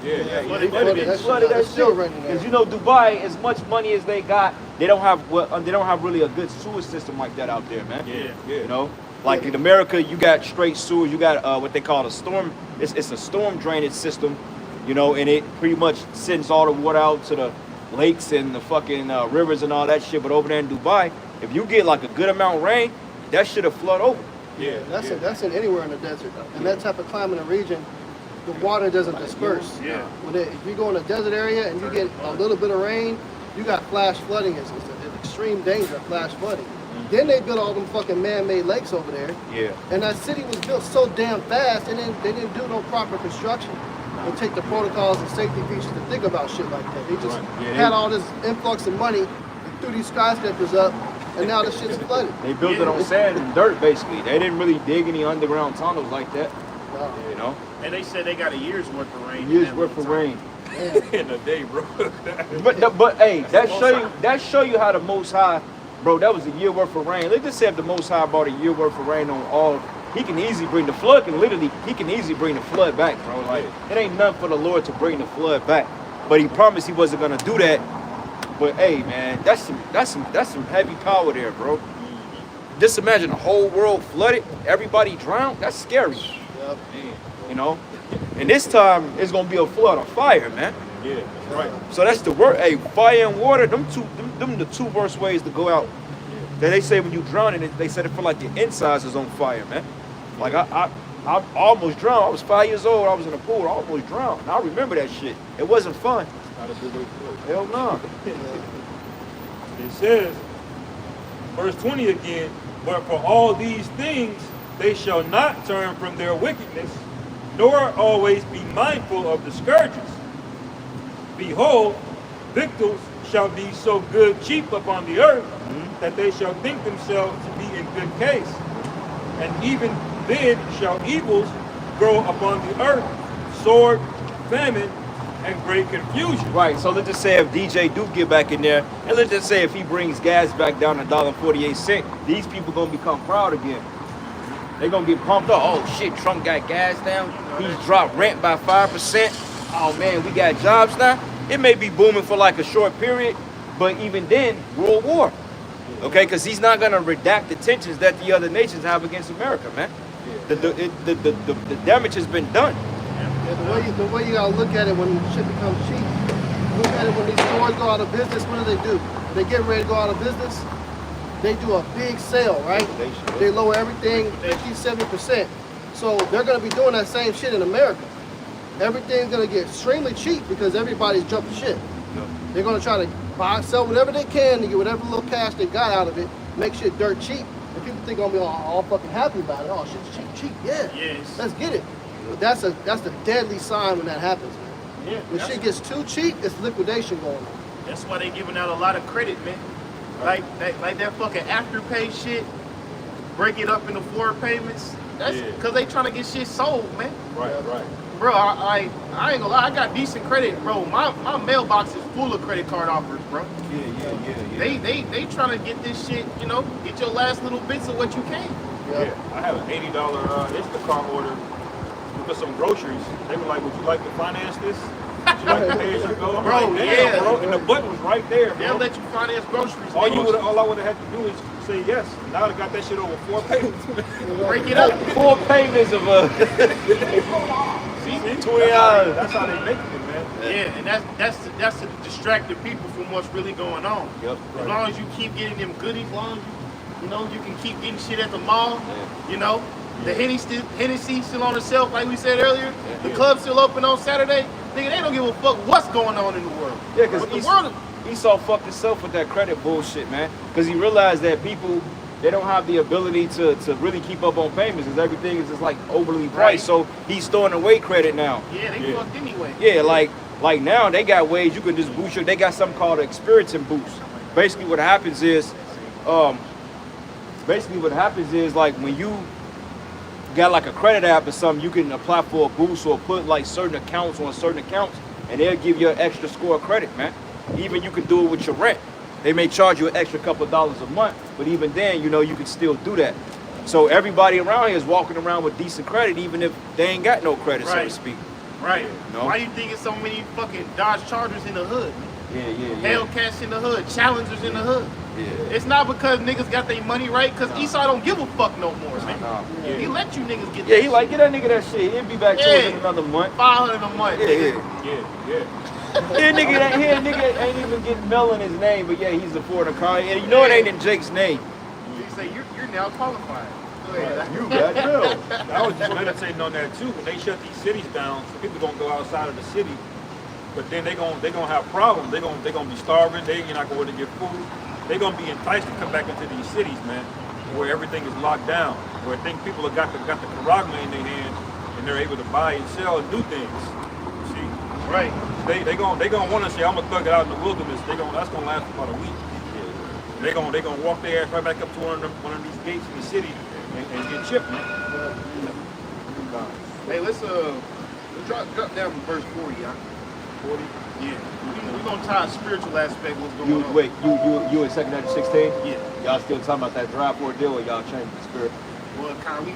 Yeah. They flooded that still shit. raining there. Because Dubai, as much money as they got, they don't have really a good sewer system like that out there, man. Yeah. You know, like in America, you got straight sewers. You got what they call a storm. It's a storm drainage system, and it pretty much sends all the water out to the lakes and the fucking rivers and all that shit. But over there in Dubai, if you get like a good amount of rain, that shit'll flood over. Yeah. That's in anywhere in the desert. In that type of climate and region, the water doesn't disperse. Yeah. If you go in a desert area and you get a little bit of rain, you got flash flooding. It's an extreme danger of flash flooding. Then they built all them fucking man-made lakes over there. Yeah. And that city was built so damn fast, and then they didn't do no proper construction and take the protocols and safety features to think about shit like that. They just had all this influx of money and threw these skyscrapers up, and now the shit's flooded. They built it on sand and dirt, basically. They didn't really dig any underground tunnels like that. Wow. And they said they got a year's worth of rain. Years worth of rain. In a day, bro. But hey, that show you how the Most High, bro. That was a year worth of rain. Let's just say if the Most High brought a year worth of rain on all, he can easily bring the flood. He can easily bring the flood back, bro. Like it ain't nothing for the Lord to bring the flood back. But he promised he wasn't gonna do that. But hey, man, that's some heavy power there, bro. Just imagine the whole world flooded, everybody drowned. That's scary. Yep. And this time it's gonna be a flood of fire, man. Yeah, right. So that's the word. Hey, fire and water, them the two worst ways to go out. That they say when you drown in it, they said it feel like your insides is on fire, man. Like I almost drowned. I was 5 years old. I was in the pool. I almost drowned. And I remember that shit. It wasn't fun. Not a good way to look. Hell no. It says, verse 20 again, but for all these things they shall not turn from their wickedness, nor always be mindful of the scourges. Behold, victuals shall be so good cheap upon the earth, that they shall think themselves to be in good case. And even then shall evils grow upon the earth, sword, famine, and great confusion. Right. So let's just say if DJ do get back in there, and let's just say if he brings gas back down to $1.48, these people gonna become proud again. They gonna get pumped up. Oh shit, Trump got gas down. He's dropped rent by 5%. Oh man, we got jobs now. It may be booming for like a short period, but even then, world war. Okay, because he's not gonna redact the tensions that the other nations have against America, man. The damage has been done. Yeah, the way you gotta look at it when shit becomes cheap. Look at it when these stores go out of business. What do? They get ready to go out of business. They do a big sale, right? They lower everything 50-70%. So they're gonna be doing that same shit in America. Everything's gonna get extremely cheap because everybody's jumping shit. They're gonna try to sell whatever they can to get whatever little cash they got out of it, make shit dirt cheap. And people think gonna be all fucking happy about it. Oh, shit's cheap, yeah. Yes. Let's get it. But that's a deadly sign when that happens, man. Yeah, When shit gets too cheap, it's liquidation going on. That's why they giving out a lot of credit, man. Like that fucking Afterpay shit. Break it up into 4 payments. That's because they trying to get shit sold, man. Right. Bro, I ain't gonna lie, I got decent credit, bro. My mailbox is full of credit card offers, bro. Yeah. They trying to get this shit, get your last little bits of what you can. Yeah, I have an $80 Instacart order for some groceries. They were like, would you like to finance this? pay as you go. Bro, Like, damn, yeah. bro. And the button was right there, They'll bro. let you finance groceries. All nigga. I would have had to do is say yes. Now I got that shit over 4 payments. Break it up. 4 payments of See? $20. That's how they make it, man. Yeah, and that's to distract the people from what's really going on. Yep. As long as you keep getting them goodies, as long as you know you can keep getting shit at the mall. You know, the Hennessy still on the shelf, like we said earlier. The club's still open on Saturday. Nigga, they don't give a fuck what's going on in the world. Yeah, because But the world, Esau fucked himself with that credit bullshit, man. Because he realized that people, they don't have the ability to really keep up on payments because everything is just like overly priced. Right. So he's throwing away credit now. yeah, they fucked anyway. Yeah, like now they got ways you can just boost your. They got something called an experiencing boost. Basically, what happens is, like when you got like a credit app or something, you can apply for a boost or put like certain accounts on certain accounts, and they'll give you an extra score of credit, man. Even you can do it with your rent. They may charge you an extra couple of dollars a month, but even then, you know, you can still do that. So everybody around here is walking around with decent credit, even if they ain't got no credit, so to Right. speak. Right. No. Why you thinking so many fucking Dodge Chargers in the hood? Yeah. Hellcats in the hood, Challengers in the hood. Yeah. It's not because niggas got their money right, because Esau don't give a fuck no more, man. Nah. He let you niggas get Yeah, that he like, get that nigga that shit. He'll be back to us in Yeah. another month. 500 a month. Yeah. Yeah. Here nigga ain't even getting Mel in his name, but yeah, he's affording a car. And you know it ain't in Jake's name. He say, you're now qualified. Go ahead. You got Mel. I was just meditating on that too. When they shut these cities down, so people gonna go outside of the city, but then they gonna have problems. They gonna be starving. You're not going to get food. They gonna be enticed to come back into these cities, man, where everything is locked down, where I think people have got the charagma in their hand and they're able to buy and sell and do things. See, Right. they gonna want to say, I'm gonna thug it out in the wilderness. That's gonna last for about a week. They gonna walk their ass right back up to one of these gates in the city and get chipped, man. Hey, let's drop down from verse 40, y'all. 40. Yeah. We're gonna tie a spiritual aspect what's going on. Wait, you in 2nd Ezra 16? Yeah. Y'all still talking about that drive for a deal, or y'all changed the spirit? Well, kind of,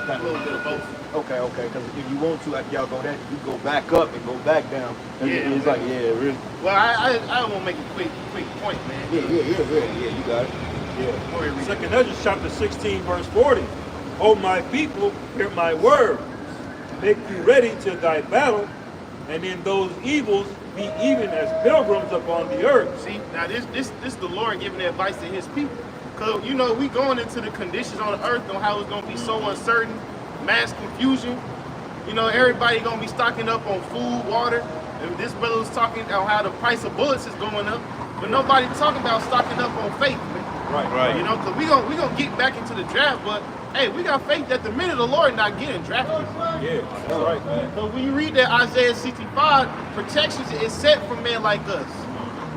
a little bit of both. Okay, because if you want to, after y'all go that, you go back up and go back down. Yeah. It's like, yeah, really. Well, I want to make a quick point, man. Yeah, you got it. Go ahead, read it. Second Ezra chapter 16, verse 40. O my people, hear my word. Make you ready to thy battle, and in those evils be even as pilgrims upon the earth. See, now this the Lord giving advice to his people. Because, you know, we going into the conditions on the earth on how it's going to be so uncertain, mass confusion. You know, everybody going to be stocking up on food, water. And this brother was talking about how the price of bullets is going up. But nobody talking about stocking up on faith, man. Right. You know, because we gonna get back into the draft, but hey, we got faith that the minute the Lord not getting drafted. Yeah, that's right, man. So when you read that Isaiah 65, protections is set for men like us.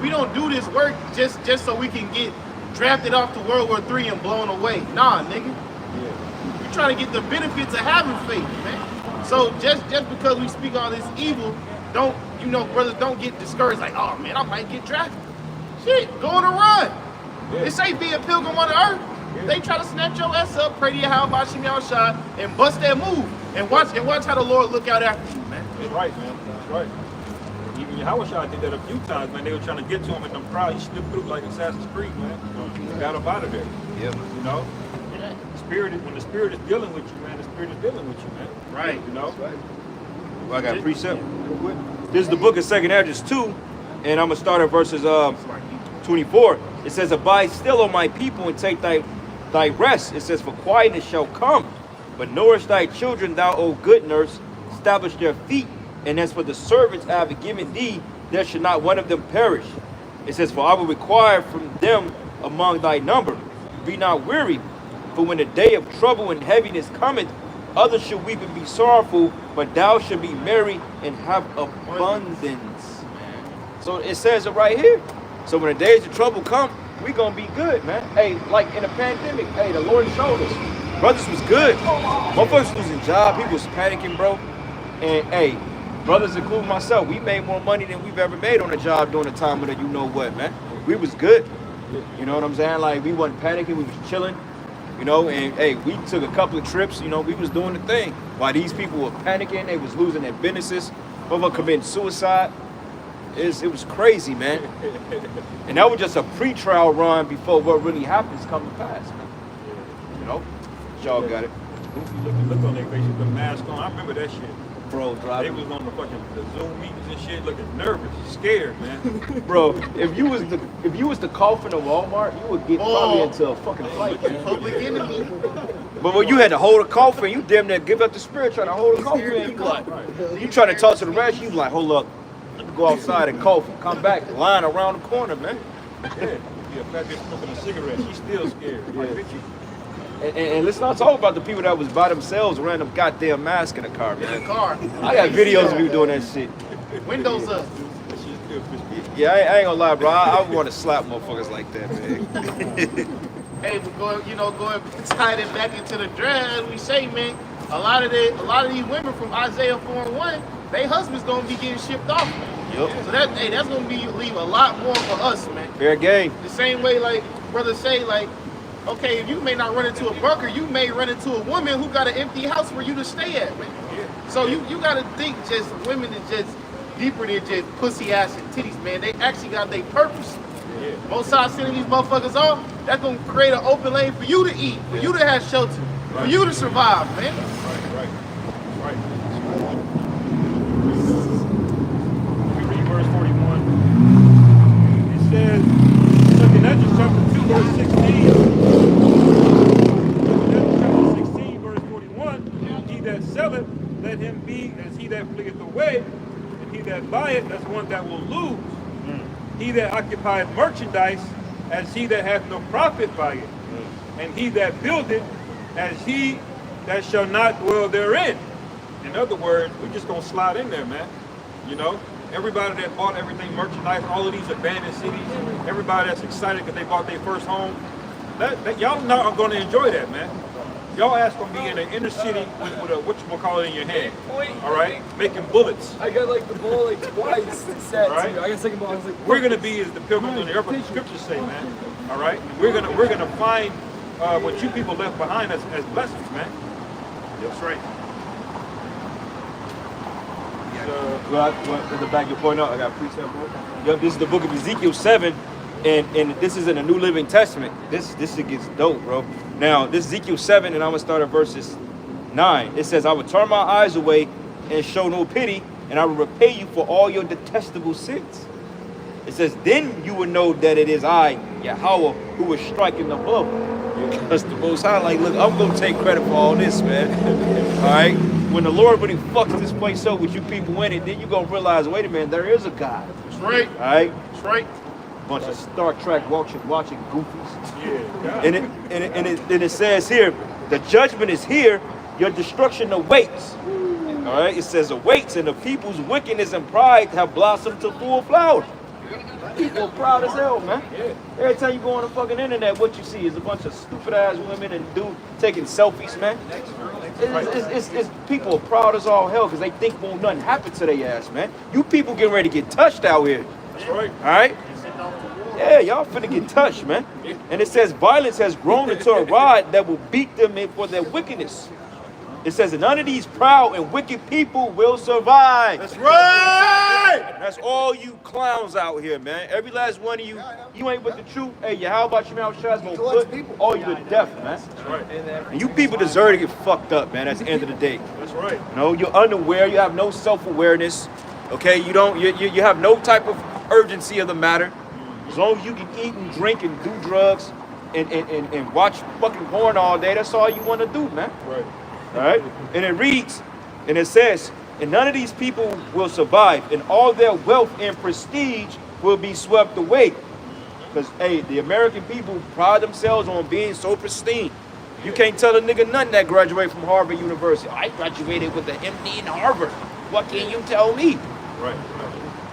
We don't do this work just so we can get drafted off to World War III and blown away. Nah, nigga. We're trying to get the benefits of having faith, man. So just because we speak all this evil, brothers don't get discouraged like, oh man, I might get drafted. Shit, go on a run. This ain't be a pilgrim on the earth. They try to snatch your ass up, pray to your how about Shimei shot, and bust that move. And watch how the Lord look out after you, man. That's right, man. That's right. Even Yahushua did that a few times, man. They were trying to get to him in them crowds. He slipped through like Assassin's Creed, man. He got up out of there. Yep. You know? When the spirit is dealing with you, man, the spirit is dealing with you, man. Right. You know? Well, I got a precept real quick. This is the book of 2nd Ezra 2, and I'm going to start at verses 24. It says, abide still, O my people, and take thy rest. It says, for quietness shall come. But nourish thy children, thou, O good nurse. Establish their feet. And as for the servants I have given thee, there should not one of them perish. It says, for I will require from them among thy number. Be not weary, for when the day of trouble and heaviness cometh, others shall weep and be sorrowful, but thou shalt be merry and have abundance. So it says it right here. So when the days of trouble come, we gonna be good, man. Hey, like in a pandemic, hey, the Lord showed us. Brothers was good. Motherfuckers losing job, people was panicking, bro. And hey, brothers including myself, we made more money than we've ever made on a job during the time of the you know what, man. We was good. You know what I'm saying? Like we wasn't panicking, we was chilling. You know, and hey, we took a couple of trips, you know, we was doing the thing. While these people were panicking, they was losing their businesses, motherfuckers committing suicide. It was crazy, man. And that was just a pre-trial run before what really happens come to pass, man. You know? Y'all got it. Goofy look on their face with the mask on. I remember that shit. Bro, They driving. was on the Zoom meetings and shit, looking nervous, scared, man. Bro, if you was the cough in a Walmart, you would get probably into a fucking fight, man. Public enemy. But when you had to hold a coffin, you damn near give up the spirit trying to hold a coffin. You like, you trying to talk to the rest, you like, hold up, let me go outside and cough and come back, line around the corner, man. Yeah, a fat bitch smoking a cigarette. She's still scared. Like, bitch, And let's not talk about the people that was by themselves wearing them goddamn mask in the car, In the man. car. I got videos of you doing that shit. Windows up. she's still crispy. Yeah, I ain't gonna lie, bro. I want to slap motherfuckers like that, man. Hey, we're going tying it back into the draft, as we say, man. A lot of these women from Isaiah 4:1, they husbands gonna be getting shipped off, man. Yep. So that's gonna leave a lot more for us, man. Fair game. The same way, like brothers say, like, okay, if you may not run into a bunker, you may run into a woman who got an empty house for you to stay at, man. So you gotta think just women is just deeper than just pussy ass and titties, man. They actually got their purpose. Both sides sending these motherfuckers off, that's gonna create an open lane for you to eat, for you to have shelter, for you to survive, man. Right. We read verse 41. It says, look in Ezra chapter 2, verse 16. Ezra chapter 16, verse 41. He that selleth, let him be as he that fleeth away, and he that buyeth, as one that will lose. He that occupieth merchandise, as he that hath no profit by it. And he that buildeth, as he that shall not dwell therein. In other words, we're just gonna slide in there, man. You know, everybody that bought everything, merchandise, all of these abandoned cities, everybody that's excited because they bought their first home, that y'all not gonna enjoy that, man. Y'all ass gonna be in an inner city with a whatchamacallit in your hand, all right, making bullets. I got like the ball like twice. It's sad Right. too. I got second ball. I was like, We're gonna be as the pilgrims on the earth, what the scriptures say, man. All right, we're gonna find what you people left behind as blessings, man. That's right. Well, the back you point out, I got precept, bro. Yep, this is the book of Ezekiel 7, and this is in the New Living Testament. This shit gets dope, bro. Now, this is Ezekiel 7, and I'm gonna start at verses 9. It says, I will turn my eyes away and show no pity, and I will repay you for all your detestable sins. It says, then you will know that it is I, Yahweh, who is striking the blow. Because the Most High, like, look, I'm gonna take credit for all this, man. All right? When the Lord really fucks this place up with you people in it, then you're gonna realize, wait a minute, there is a God. That's right. All right? That's right. Bunch of Star Trek watching goofies. Yeah. And it says here, the judgment is here, your destruction awaits. All right? It says awaits, and the people's wickedness and pride have blossomed to full flower. People are proud as hell, man. Every time you go on the fucking internet, what you see is a bunch of stupid ass women and dudes taking selfies, man. It's people are proud as all hell because they think won't nothing happen to their ass, man. You people getting ready to get touched out here. That's right. All right? Yeah, y'all finna get touched, man. And it says violence has grown into a rod that will beat them in for their wickedness. It says that none of these proud and wicked people will survive. That's right. That's all you clowns out here, man. Every last one of you, you ain't with the truth. Hey, yeah, how about you, man? Shaw's gonna put all you to death, man. That's right. And you people deserve to get fucked up, man, at the end of the day. That's right. No, you're unaware, you have no self-awareness. Okay, you have no type of urgency of the matter. As long as you can eat and drink and do drugs and watch fucking porn all day, that's all you want to do, man. Right. All right? And it reads, and it says, and none of these people will survive, and all their wealth and prestige will be swept away. Because, hey, the American people pride themselves on being so pristine. You can't tell a nigga nothing that graduated from Harvard University. I graduated with an MD in Harvard. What can you tell me? Right.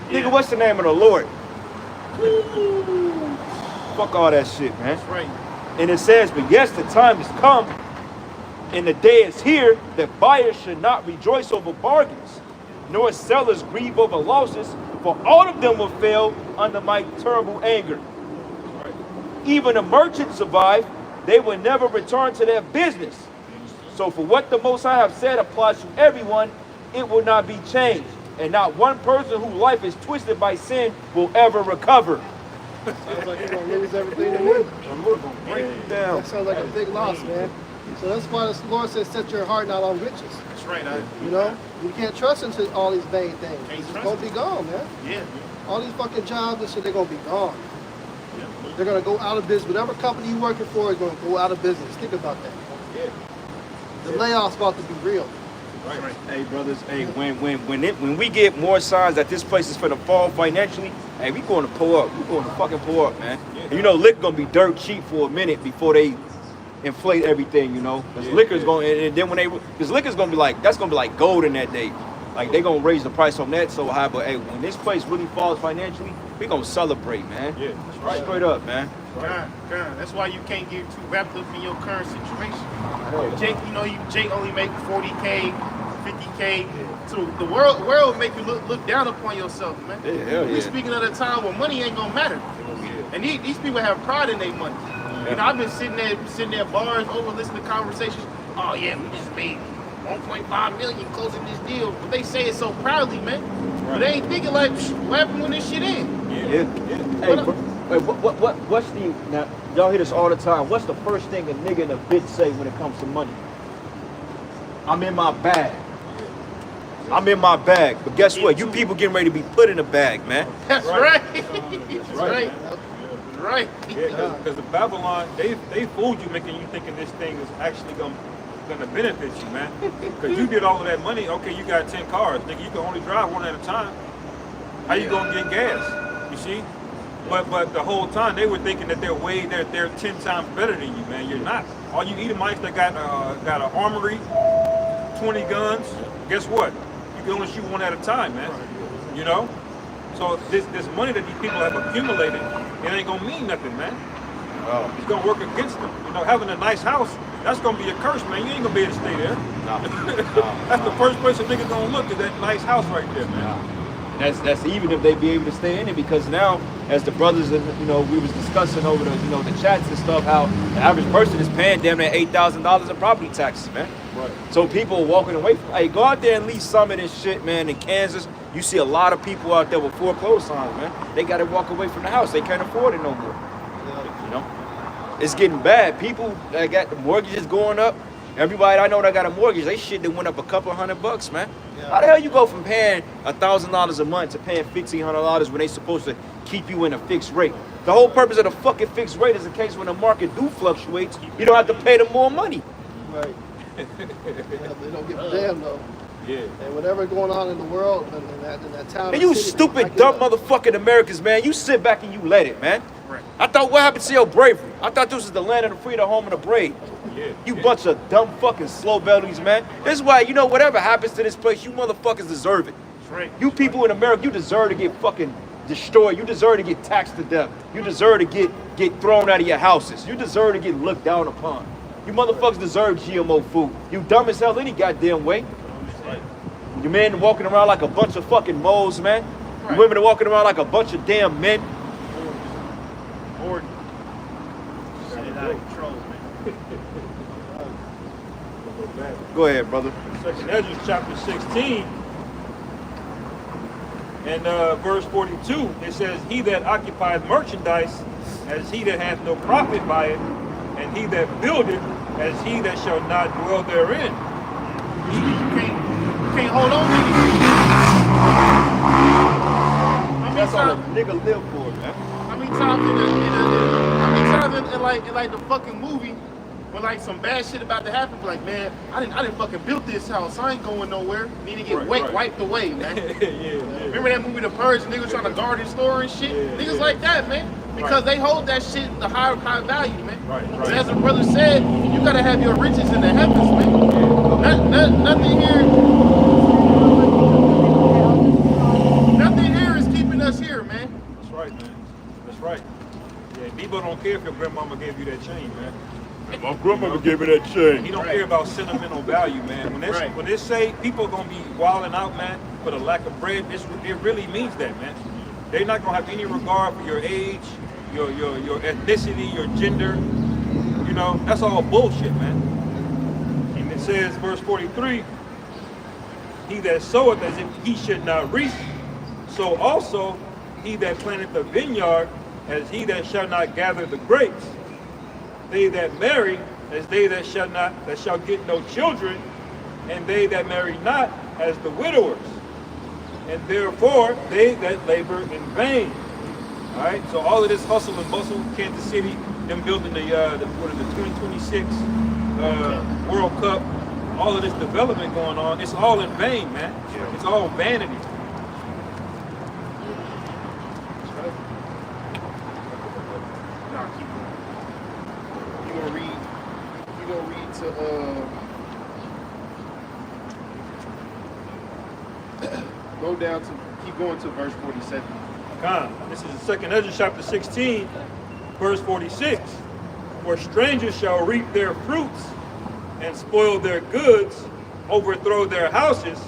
Nigga, what's the name of the Lord? Fuck all that shit, man. That's right. And it says, but yes, the time has come, and the day is here, that buyers should not rejoice over bargains, nor sellers grieve over losses, for all of them will fail under my terrible anger. Even the merchants survive, they will never return to their business. So for what the Most High have said applies to everyone, it will not be changed. and not one person whose life is twisted by sin will ever recover. Sounds like you're gonna lose everything to me. I'm gonna break you down. That sounds like a big loss, man. So that's why the Lord says, set your heart not on riches. That's right. You know, you can't trust into all these vain things. Can't It's trust gonna be gone, man. Yeah. All these fucking jobs and shit, they're gonna be gone. They're gonna go out of business. Whatever company you're working for is gonna go out of business. Think about that. The layoff's about to be real. Right. Hey brothers, hey, when we get more signs that this place is for the fall financially, hey, we going to pull up. We going to fucking pull up, man. And you know, liquor gonna be dirt cheap for a minute before they inflate everything. You know, because liquor's going, and then because liquor's gonna be like, that's gonna be like gold in that day. Like they gonna raise the price on that so high. But hey, when this place really falls financially, we gonna celebrate, man. Yeah, that's right. Straight up, man. God. That's why you can't get too wrapped up in your current situation. Jake, Jake only make 40K, 50K. So the world make you look down upon yourself, man. Yeah, hell We yeah. speaking at a time where money ain't gonna matter. And these people have pride in their money. You know, I've been sitting there bars over listening to conversations. Oh yeah, we just made 1.5 million closing this deal. But they say it so proudly, man. But they ain't thinking like, what happened when this shit in? Yeah. Hey, what's the, now, y'all hear this all the time. What's the first thing a nigga in a bitch say when it comes to money? I'm in my bag. I'm in my bag. But guess what? You people getting ready to be put in a bag, man. That's right. That's right. Right. Yeah, because the Babylon, they fooled you, making you thinking this thing is actually gonna benefit you, man. Because you did all of that money. Okay, you got 10 cars, nigga. You can only drive one at a time. How you gonna get gas? You see? But the whole time they were thinking that they're 10 times better than you, man. You're not. All you Edomites that got an armory, 20 guns. Guess what? You can only shoot one at a time, man. You know. So this money that these people have accumulated, it ain't gonna mean nothing, man. It's gonna work against them. You know, having a nice house, that's gonna be a curse, man. You ain't gonna be able to stay there. That's the first place a nigga gonna look at, that nice house right there, man. That's even if they be able to stay in it, because now, as the brothers, we was discussing over the chats and stuff, how the average person is paying damn near $8,000 in property taxes, man. Right. So people are walking away from. Hey, go out there and lease some of this shit, man. In Kansas, you see a lot of people out there with foreclosed signs, man. They got to walk away from the house. They can't afford it no more. You know, it's getting bad. People that got the mortgages going up. Everybody I know that got a mortgage, they shit that went up a couple $100, man. How the hell you go from paying $1,000 a month to paying $1,500 when they supposed to keep you in a fixed rate? The whole purpose of the fucking fixed rate is in case when the market do fluctuates, you don't have to pay them more money. Right. Yeah, they don't give a damn though. Yeah. And whatever going on in the world in that town. And you city, stupid, back it dumb up. motherfucking Americans, man. You sit back and you let it, man. Right. I thought, what happened to your bravery? I thought this was the land of the free, the home of the brave. Yeah. You bunch of dumb fucking slow bellies, man. This is why, whatever happens to this place, you motherfuckers deserve it. That's right. You people in America, you deserve to get fucking destroyed. You deserve to get taxed to death. You deserve to get thrown out of your houses. You deserve to get looked down upon. You motherfuckers deserve GMO food. You dumb as hell any goddamn way. You men walking around like a bunch of fucking moles, man. You women are walking around like a bunch of damn men. Or shit out of control, man. Go ahead, brother. Second Ezra chapter 16 and verse 42, it says, "He that occupieth merchandise as he that hath no profit by it, and he that buildeth as he that shall not dwell therein." You can't hold on to it. That's all a nigga live for, man. How many times in like the fucking movie when like some bad shit about to happen, like, man, I didn't fucking build this house. I ain't going nowhere. Need to get wiped away, man. Yeah. Remember that movie The Purge? Niggas trying to guard his store and shit. Niggas like that, man. Because they hold that shit the high value, man. Right. And as the brother said, you gotta have your riches in the heavens, man. Nothing here is keeping us here, man. That's right, man. That's right. Yeah, people don't care if your grandmama gave you that chain, man. My grandmother gave me that chain. He don't care about sentimental value, man. When they say people gonna be wilding out, man, for the lack of bread, it really means that, man. They're not gonna have any regard for your age, your ethnicity, your gender. You know, that's all bullshit, man. And it says, verse 43, he that soweth as if he should not reap, so also he that planteth the vineyard as he that shall not gather the grapes. They that marry as they that shall get no children, and they that marry not as the widowers. And therefore they that labor in vain. All right, so all of this hustle and bustle, Kansas City, them building the 2026 World Cup, all of this development going on, it's all in vain, man. Yeah. It's all vanity. Nah, keep going. You gonna read to go down to keep going to verse 47. This is the 2nd Ezra chapter 16, verse 46. For strangers shall reap their fruits and spoil their goods, overthrow their houses,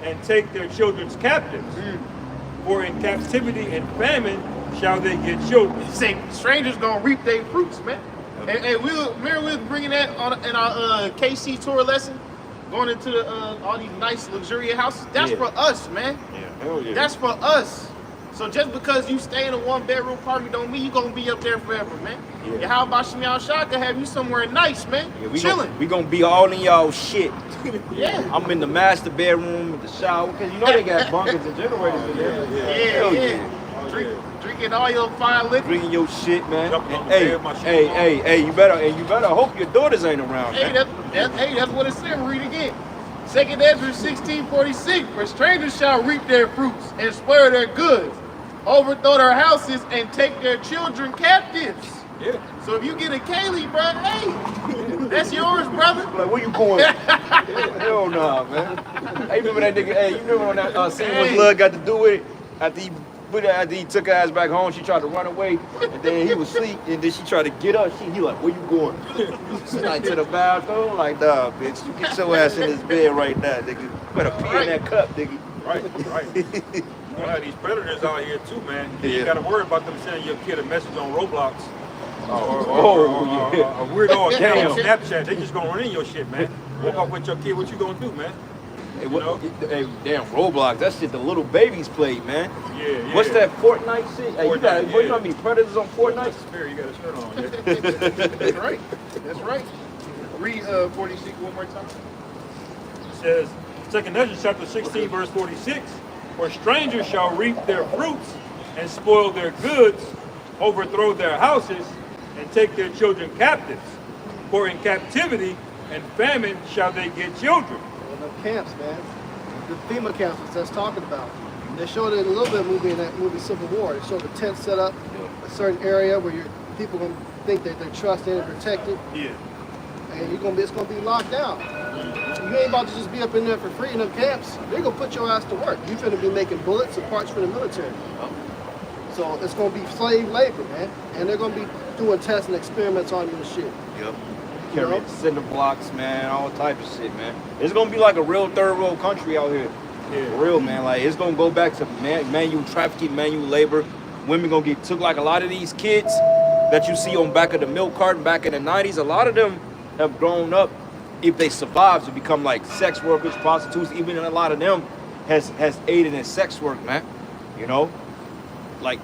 and take their children's captives. For in captivity and famine shall they get children. Say strangers gonna reap their fruits, man. Hey, remember we was bringing that in our KC tour lesson, going into the, all these nice luxurious houses. That's Yeah. for us, man. Yeah, hell yeah. That's for us. So just because you stay in a 1-bedroom apartment don't mean you gonna be up there forever, man. Yeah. Yeah, how about Shemiel Shah could have you somewhere nice, man? Yeah, we chilling. we gonna be all in y'all shit. Yeah. I'm in the master bedroom with the shower, because you know they got bunkers and generators in there. Hell yeah. Drinking all your fine liquor. Drinking your shit, man. Jumping on And the hey, bed, my shoes hey, on. hey, you better hope your daughters ain't around, Hey, man. that's what it said. Read again. 2nd Ezra 16:46. For strangers shall reap their fruits and spoil their goods, overthrow their houses, and take their children captives. Yeah. So if you get a Kaylee, bro, hey, that's yours, brother. Like, where you going? Hell nah, man. Hey, remember that nigga? Hey, you remember when that scene Hey. when Lud got to do it? After he took her ass back home, she tried to run away, and then he was asleep, and then she tried to get up. He like, where you going? She's like, to the bathroom. Like, nah, bitch, you get your ass in this bed right now, nigga. You better pee in that cup, nigga. Right. You have these predators out here too, man. You Yeah. ain't gotta worry about them sending your kid a message on Roblox. Oh, yeah. A weirdo account Damn. on Snapchat. They just gonna run in your shit, man. Walk up with your kid, what you gonna do, man? Hey, hey, damn, Roblox, that shit the little babies play, man. Yeah. What's that Fortnite shit? Hey, Fortnite, you know how many predators on Fortnite? That's the spirit, you got a shirt on. Yeah. That's right. That's right. Read 46 one more time. It says, 2nd Ezra chapter 16, verse 46, for strangers shall reap their fruits and spoil their goods, overthrow their houses, and take their children captives. For in captivity and famine shall they get children. Well, the camps, man. The FEMA camps that's talking about. They showed it in a little bit of movie in that movie Civil War. They showed the tent set up, a certain area where your people gonna think that they're trusted and protected, Yeah. and it's gonna be locked down. You ain't about to just be up in there for free in them camps. They're gonna put your ass to work. You're gonna be making bullets and parts for the military. So it's gonna be slave labor, man. And they're gonna be doing tests and experiments on you and shit. Yep. You know? Carrying cinder blocks, man, all type of shit, man. It's gonna be like a real third world country out here. Yeah. For real, man. Like, it's gonna go back to manual trafficking, manual labor. Women gonna get took. Like a lot of these kids that you see on back of the milk carton back in the 90s, a lot of them have grown up, if they survive, to become like sex workers, prostitutes. Even a lot of them has aided in sex work, man. You know, like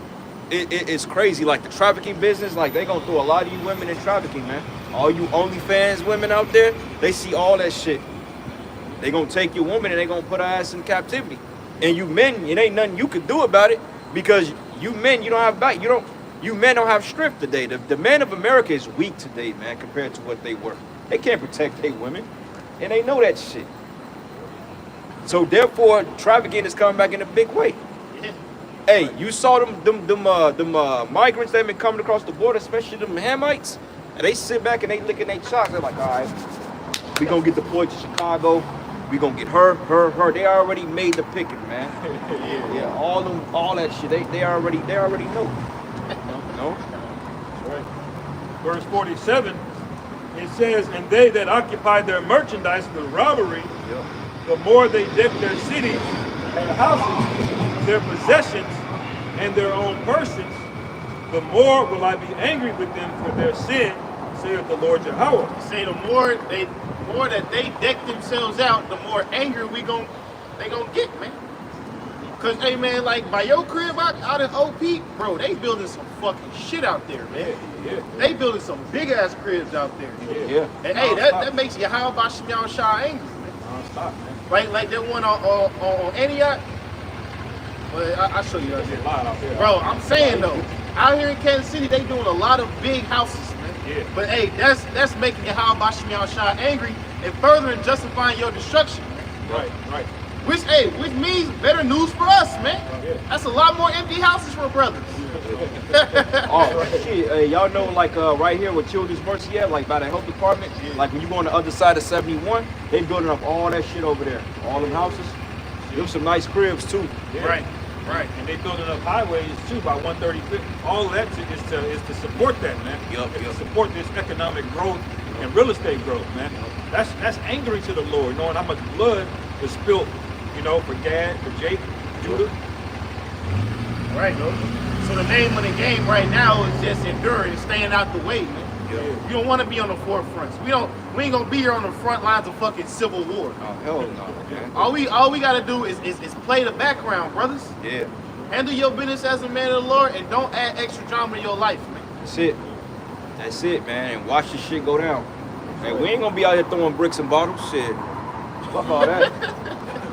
it's crazy. Like the trafficking business, like they gonna throw a lot of you women in trafficking, man. All you OnlyFans women out there, they see all that shit. They gonna take your woman and they gonna put her ass in captivity. And you men, it ain't nothing you can do about it, because you men, you don't have back. You men don't have strength today. The man of America is weak today, man, compared to what they were. They can't protect their women, and they know that shit. So therefore, trafficking is coming back in a big way. Hey, you saw them migrants that been coming across the border, especially them Hamites, and they sit back and they licking their chops. They're like, all right, we gonna get deployed to Chicago. We gonna get her. They already made the picking, man. Yeah, all that shit. They already know. No. Verse 47, it says, and they that occupy their merchandise with robbery, the more they deck their cities and houses, their possessions, and their own persons, the more will I be angry with them for their sin, saith the Lord Yahweh. Say the more that they deck themselves out, the more angry we gonna they gonna get, man. Cause hey man, like by your crib out in OP, bro, they building some fucking shit out there, man. Yeah. They building some big ass cribs out there. Yeah. And hey, that makes you how about Shimon Shah angry, man. Non-stop, man. Like that one on Antioch. Well, I'll show you that There's shit. a lot out there. Bro, I'm saying though, out here in Kansas City, they doing a lot of big houses, man. Yeah. But hey, that's making you how about Shimon Shah angry and further justifying your destruction, man. Right. Which means better news for us, man. Yeah. That's a lot more empty houses for brothers. Oh shit! Y'all know like right here with Children's Mercy at, like by the health department, like when you go on the other side of 71, they building up all that shit over there, all them houses. Them some nice cribs too. Yeah. Right. And they building up highways too by 135. All of that is to support that, man. To support this economic growth and real estate growth, man. That's angering to the Lord, knowing how much blood is spilled, you know, for Gad, for Jake, Judah. Right, bro. So the name of the game right now is just enduring and staying out the way, man. Yeah. You don't want to be on the forefronts. We ain't gonna be here on the front lines of fucking civil war. Oh hell no, man. All we gotta do is play the background, brothers. Yeah, Handle your business as a man of the Lord and don't add extra drama to your life, man. that's it, man. And watch this shit go down. Man, we ain't gonna be out here throwing bricks and bottles, shit. Fuck all that.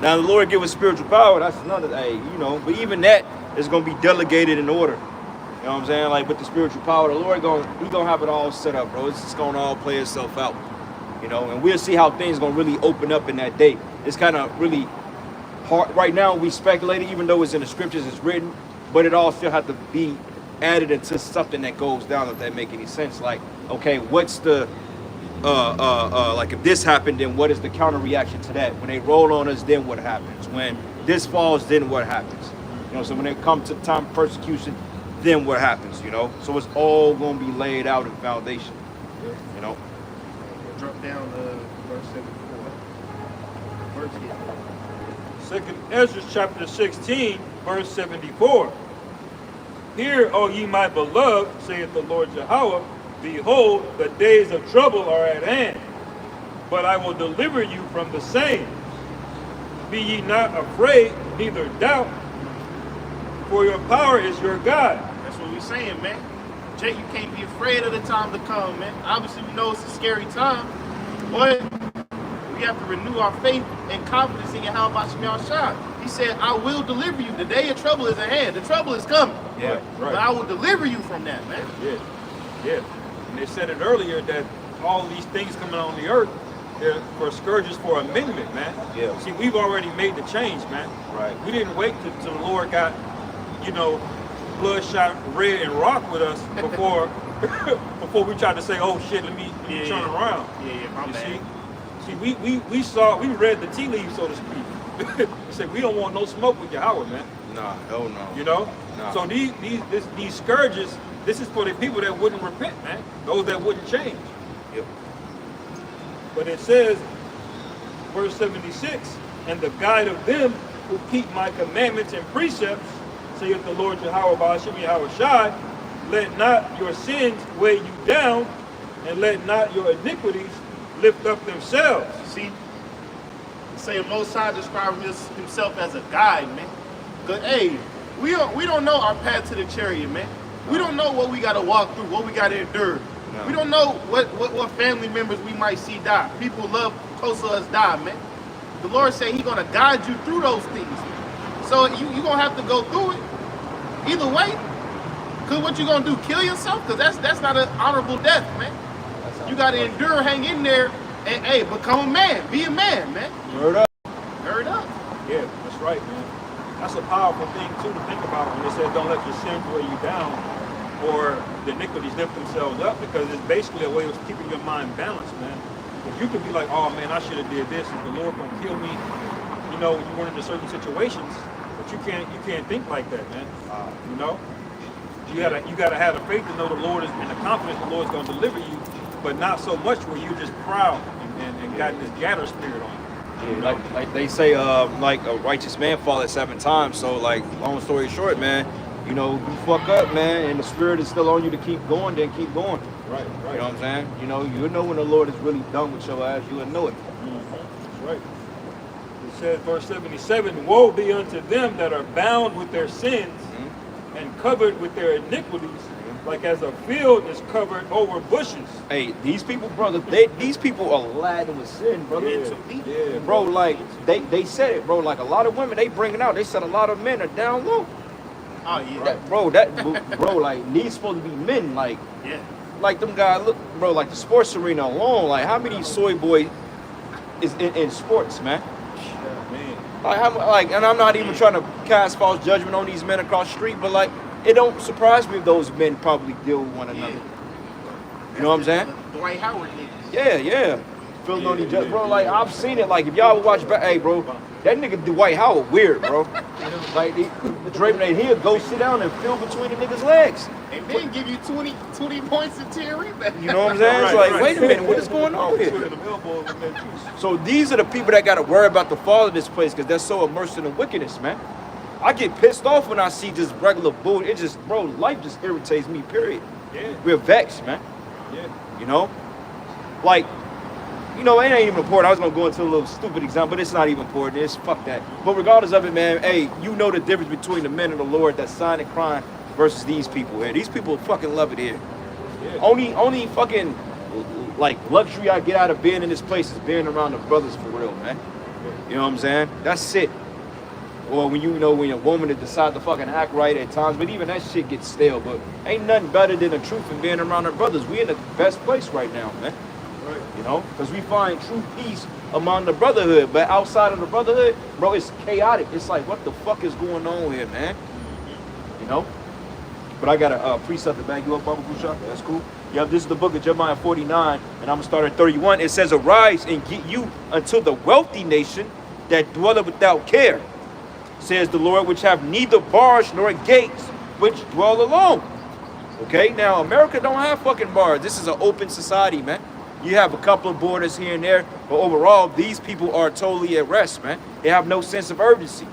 Now the Lord give us spiritual power. That's another, hey, you know. But even that is gonna be delegated in order. You know what I'm saying? Like with the spiritual power, the Lord he gonna have it all set up, bro. It's just gonna all play itself out. You know, and we'll see how things gonna really open up in that day. It's kind of really hard right now. We speculating, even though it's in the scriptures, it's written, but it all still have to be added into something that goes down. If that make any sense? Like, okay, what's the like if this happened, then what is the counter reaction to that? When they roll on us, then what happens? When this falls, then what happens? You know, so when it comes to the time of persecution, then what happens, you know? So it's all going to be laid out in foundation, you know? Drop down to verse 74. Verse 8. Second Ezra chapter 16, verse 74. Hear, O ye my beloved, saith the Lord Yahweh, behold, the days of trouble are at hand, but I will deliver you from the same. Be ye not afraid, neither doubt, for your power is your God. That's what we saying, man. Jake, you can't be afraid of the time to come, man. Obviously, we know it's a scary time, but we have to renew our faith and confidence in Yahweh Shemel Shah. He said, I will deliver you. The day of trouble is at hand. The trouble is coming. Yeah, But I will deliver you from that, man. Yeah. And they said it earlier that all these things coming on the earth, they're for scourges for amendment, man. Yeah. See, we've already made the change, man. Right. We didn't wait till the Lord got, you know, bloodshot red and rock with us before before we tried to say, oh shit, let me turn around. Yeah, my You bad. see, we read the tea leaves, so to speak. We said we don't want no smoke with Yahweh, man. Nah, hell no. You know? Nah. So these scourges, this is for the people that wouldn't repent, man. Those that wouldn't change. Yep. But it says, verse 76, and the guide of them who keep my commandments and precepts, saith the Lord Yahweh Ba'ashem Yahweh Shai, let not your sins weigh you down, and let not your iniquities lift up themselves. See, say Most High describing himself as a guide, man. Cause hey, we don't know our path to the chariot, man. We don't know what we gotta walk through, what we gotta endure. No. We don't know what family members we might see die. People love close to us die, man. The Lord said He's gonna guide you through those things, man. So you gonna have to go through it. Either way, cause what you gonna do? Kill yourself? Cause that's not an honorable death, man. You gotta endure, hang in there, and hey, become a man. Be a man, man. Word up. Hurry up. Yeah, that's right, man. That's a powerful thing, too, to think about when it says don't let your sins weigh you down or the iniquities lift themselves up, because it's basically a way of keeping your mind balanced, man. If you could be like, oh, man, I should have did this, and the Lord gonna kill me, you know, you run into certain situations, but you can't think like that, man. You know? You gotta have the faith to know the Lord is, and the confidence the Lord's gonna deliver you, but not so much where you're just proud and got this gather spirit on you. Yeah, like they say, like a righteous man falleth 7 times. So, like, long story short, man, you know, you fuck up, man, and the spirit is still on you to keep going, then keep going. Right. You know what I'm saying? You know, you'll know when the Lord is really done with your ass. You'll know it. That's right. It says, verse 77, woe be unto them that are bound with their sins and covered with their iniquities, like as a field is covered over bushes. Hey, these people, brother, these people are laden with sin, brother. Yeah, Bro, like they said it, bro. Like a lot of women, they bring it out. They said a lot of men are down low. Oh yeah. Bro, like these supposed to be men, like Yeah. like them guys. Look, bro, like the sports arena alone. Like how many soy boy is in sports, man? Like, and I'm not even trying to cast false judgment on these men across the street, but like it don't surprise me if those men probably deal with one another. You know what I'm saying? Dwight Howard niggas. Yeah. Feeling on each other, bro. Like I've seen it. Like if y'all would watch, hey, bro, that nigga Dwight Howard weird, bro. Like the Draymond, he'll go sit down and feel between the nigga's legs. And then give you 20 points and 10 rebounds. You know what I'm saying? It's like, wait a minute, what is going on here? So these are the people that got to worry about the fall of this place because they're so immersed in the wickedness, man. I get pissed off when I see just regular bull. It just, bro, life just irritates me, period. Yeah. We're vexed, man. Yeah. You know? Like, you know, it ain't even important. I was going to go into a little stupid example, but it's not even important. It's fuck that. But regardless of it, man, hey, you know the difference between the men of the Lord that sign and crying versus these people here. These people fucking love it here. Yeah. Only fucking, like, luxury I get out of being in this place is being around the brothers for real, man. You know what I'm saying? That's it. Or when you know when a woman to decide to fucking act right at times, but even that shit gets stale. But ain't nothing better than the truth and being around our brothers. We in the best place right now, man. Right. You know, because we find true peace among the brotherhood. But outside of the brotherhood, bro, it's chaotic. It's like, what the fuck is going on here, man? You know? But I got a precept to back you up, Baba Kusha. That's cool. Yep, this is the book of Jeremiah 49, and I'm going to start at 31. It says, arise and get you unto the wealthy nation that dwelleth without care, says the Lord, which have neither bars nor gates, which dwell alone. Okay, now America don't have fucking bars. This is an open society, man. You have a couple of borders here and there, but overall, these people are totally at rest, man. They have no sense of urgency.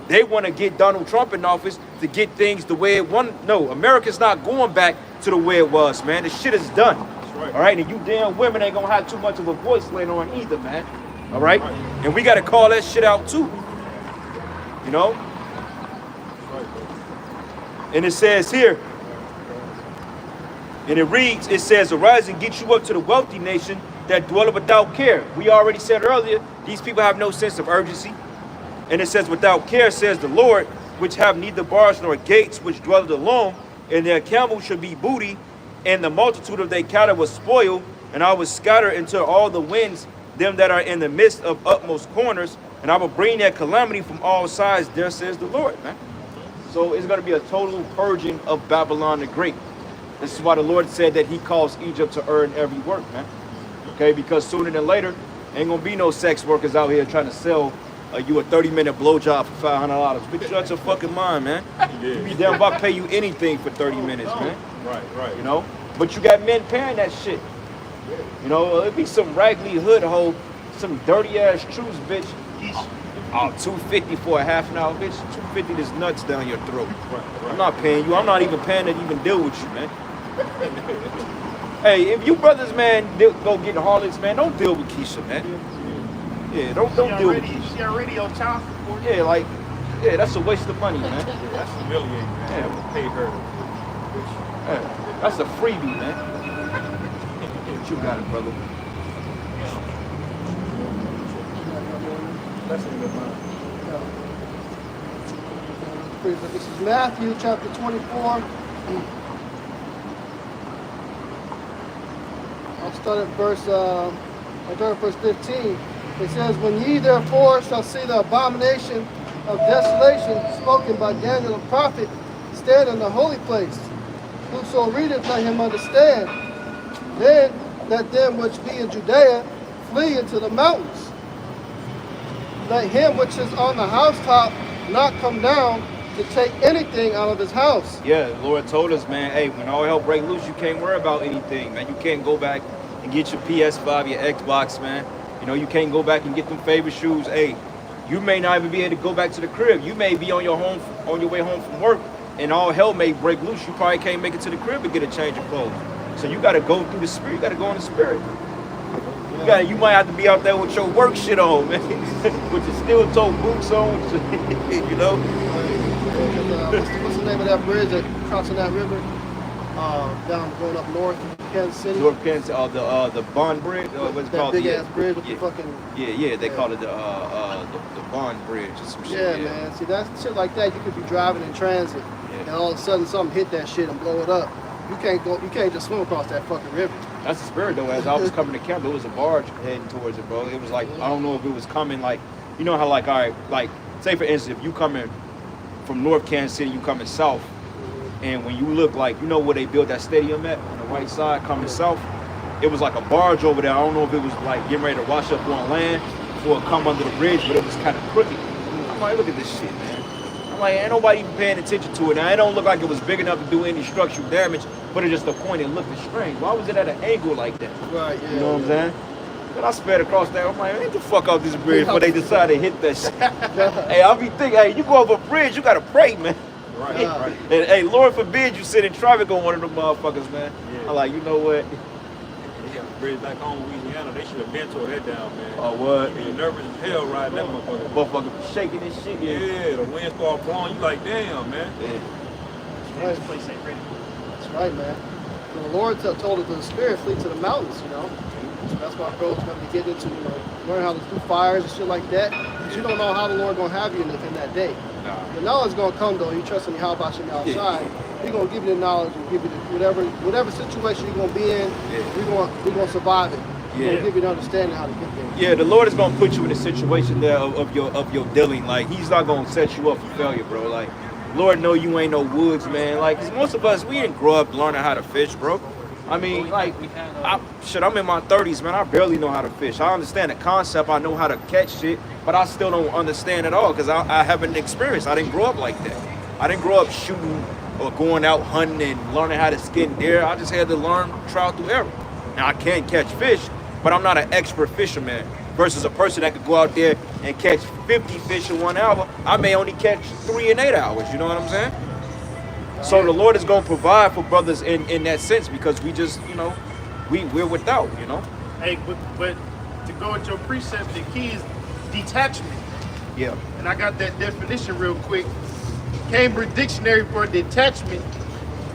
They want to get Donald Trump in office to get things the way it wanted. No, America's not going back to the way it was, man. The shit is done. That's right. All right, and you damn women ain't gonna have too much of a voice later on either, man. All right, and we got to call that shit out too. You know? And it says here, and it reads, it says, arise and get you up to the wealthy nation that dwelleth without care. We already said earlier, these people have no sense of urgency. And it says, without care, says the Lord, which have neither bars nor gates, which dwelleth alone, and their camels should be booty, and the multitude of their cattle was spoiled, and I will scatter into all the winds them that are in the midst of utmost corners, and I will bring their calamity from all sides, there says the Lord, man. So it's going to be a total purging of Babylon the Great. This is why the Lord said that he calls Egypt to earn every work, man. Okay, because sooner than later, ain't going to be no sex workers out here trying to sell you a 30-minute blowjob for $500. Bitch, shut your fucking mind, man. You be damn about pay you anything for 30 minutes, man. Right. You know? But you got men paying that shit. You know, it'd be some raggedy hood hoe, some dirty-ass truths, bitch. Oh, $250 for a half an hour, bitch. $250 this nuts down your throat. I'm not paying you. I'm not even paying to even deal with you, man. Hey, if you brothers, man, go get harlots, man, don't deal with Keisha, man. Yeah, don't deal with Keisha. She already on child support. Yeah, like, yeah, that's a waste of money, man. That's humiliating, man. Yeah. Pay her. Yeah, that's a freebie, man. You got it, brother. This is Matthew chapter 24. I'll start at verse 15. It says, when ye therefore shall see the abomination of desolation spoken by Daniel the prophet stand in the holy place, whoso readeth, let him understand. Then let them which be in Judea flee into the mountains. Let him which is on the housetop not come down to take anything out of his house. Yeah, the Lord told us, man, hey, when all hell break loose, you can't worry about anything, man. You can't go back and get your PS5, your Xbox, man. You know, you can't go back and get them favorite shoes. Hey, you may not even be able to go back to the crib. You may be on your way home from work, and all hell may break loose. You probably can't make it to the crib and get a change of clothes. So you got to go through the spirit. You got to go in the spirit. You might have to be out there with your work shit on, man, with your steel toe boots on, you know. What's the name of that bridge that crossing that river? Down going up north, Kansas City. North Kansas, the Bond Bridge, what's it that called? big ass bridge with yeah. the fucking. Yeah, they call it the Bond Bridge or some shit. Yeah, man. See, that's shit like that. You could be driving in transit, and all of a sudden something hit that shit and blow it up. You can't go. You can't just swim across that fucking river. That's the spirit though. As I was coming to camp, there was a barge heading towards it, bro. It was like, I don't know if it was coming like, you know how like, all right, like say for instance, if you coming from North Kansas City, you coming south, and when you look like, you know where they built that stadium at on the right side coming south, it was like a barge over there. I don't know if it was like getting ready to wash up on land or come under the bridge, but it was kind of crooked. I'm like, look at this shit, man. I'm like, ain't nobody even paying attention to it. Now, it don't look like it was big enough to do any structural damage, but it just a point and looked strange. Why was it at an angle like that? Right. Yeah. You know what I'm saying? Then I sped across there. I'm like, get the fuck off this bridge before they decide to hit that shit. Hey, I'll be thinking, hey, you go over a bridge, you gotta pray, man. Right, right. And hey, Lord forbid you sit in traffic on one of them motherfuckers, man. Yeah. I'm like, you know what? They got the bridge back home in Louisiana. They should have been tore that down, man. Oh, what? You're nervous as hell riding that motherfucker. Motherfucker shaking this shit. Yeah, the wind start blowing. You like, damn, man. Yeah. This place ain't ready. That's right, man. So the Lord told us the Spirit flee to the mountains, you know. So that's why bros want to get into, you know, learn how to do fires and shit like that. But you don't know how the Lord gonna have you in that day. Nah. The knowledge gonna come though. You trust in how about you outside. He's gonna give you the knowledge and give you the, whatever situation you're gonna be in. We're gonna survive it. He's gonna give you the understanding how to get there. Yeah, the Lord is gonna put you in a situation there of your dealing. Like He's not gonna set you up for failure, bro. Like Lord know you ain't no woods, man. Like 'cause most of us we didn't grow up learning how to fish, bro. I mean, like, I'm in my 30s, man. I barely know how to fish. I understand the concept. I know how to catch shit, but I still don't understand it all because I haven't experienced. I didn't grow up like that. I didn't grow up shooting or going out hunting and learning how to skin deer. I just had to learn trial through error. Now, I can catch fish, but I'm not an expert fisherman versus a person that could go out there and catch 50 fish in 1 hour. I may only catch 3 in 8 hours. You know what I'm saying? So the Lord is going to provide for brothers in that sense because we just, you know, we're without, you know? Hey, but to go with your precept, the key is detachment. Yeah. And I got that definition real quick. Cambridge Dictionary for detachment.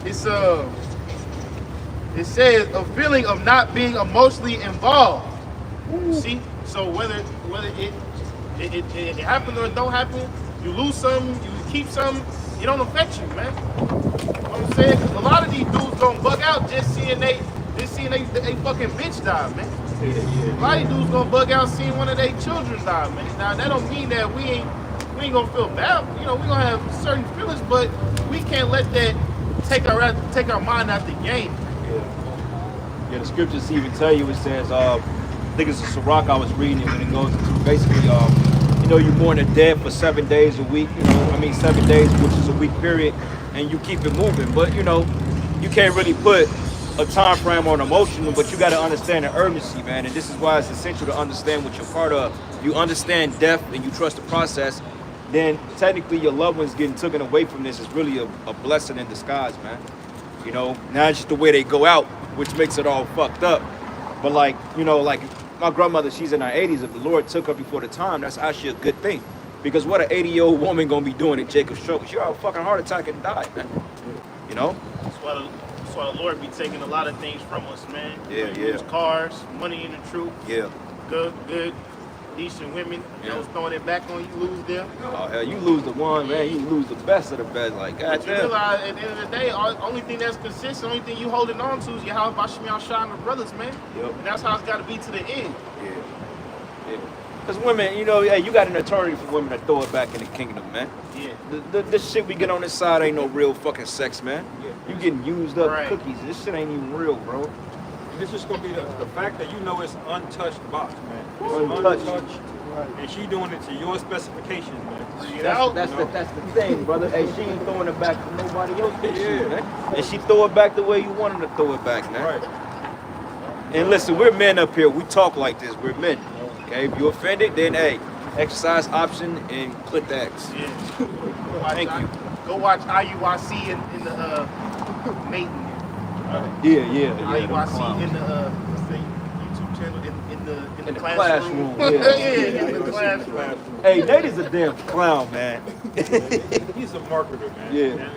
It says a feeling of not being emotionally involved. See? So whether it happens or it don't happen, you lose some, you keep some, it don't affect you, man. You know what I'm saying? 'Cause a lot of these dudes gonna bug out just seeing they fucking bitch die, man. A lot of these dudes gonna bug out seeing one of their children die, man. Now that don't mean that we ain't gonna feel bad. You know, we gonna have certain feelings, but we can't let that take our mind out the game. Yeah, the scriptures even tell you, it says, I think it's a Sirach I was reading it when it goes into basically, you know, you mourn the dead for 7 days a week, 7 days, which is a week period, and you keep it moving. But, you know, you can't really put a time frame on emotional, but you got to understand the urgency, man. And this is why it's essential to understand what you're part of. You understand death and you trust the process, then technically your loved ones getting taken away from this is really a blessing in disguise, man. You know, now it's just the way they go out, which makes it all fucked up. But like, you know, like my grandmother, she's in her 80s. If the Lord took her before the time, that's actually a good thing. Because what an 80-year-old woman gonna be doing at Jacob's Trouble? She got a fucking heart attack and died, man. You know? That's why the Lord be taking a lot of things from us, man. Yeah, You lose cars, money in the truth, Yeah. good, decent women. Yeah. Those throwing it back on you, lose them. Oh hell, you lose the one, man. You lose the best of the best. Like, But you goddamn. realize at the end of the day, only thing that's consistent, only thing you holding on to is your house by Shemiah Shine the brothers, man. Yep. And that's how it's got to be to the end. Yeah. Because women, you know, hey, you got an eternity for women to throw it back in the kingdom, man. Yeah. The shit we get on this side ain't no real fucking sex, man. You getting used up Right. cookies. This shit ain't even real, bro. And it's just gonna be the fact that you know it's untouched box, man. It's Untouched. and she doing it to your specifications, man. Get out. That's the thing, brother. Hey, she ain't throwing it back to nobody else but you, Yeah. man. And she throw it back the way you want her to throw it back, man. Right. And listen, we're men up here. We talk like this. We're men. Okay, if you're offended, then hey, exercise option and click the X. Yeah. Thank you. Go watch IUIC in the mating. Yeah. IUIC in the what's the YouTube channel in in the classroom, classroom. yeah. Yeah, in the classroom. Hey, Nate is a damn clown, man. He's a marketer, man. Yeah. And,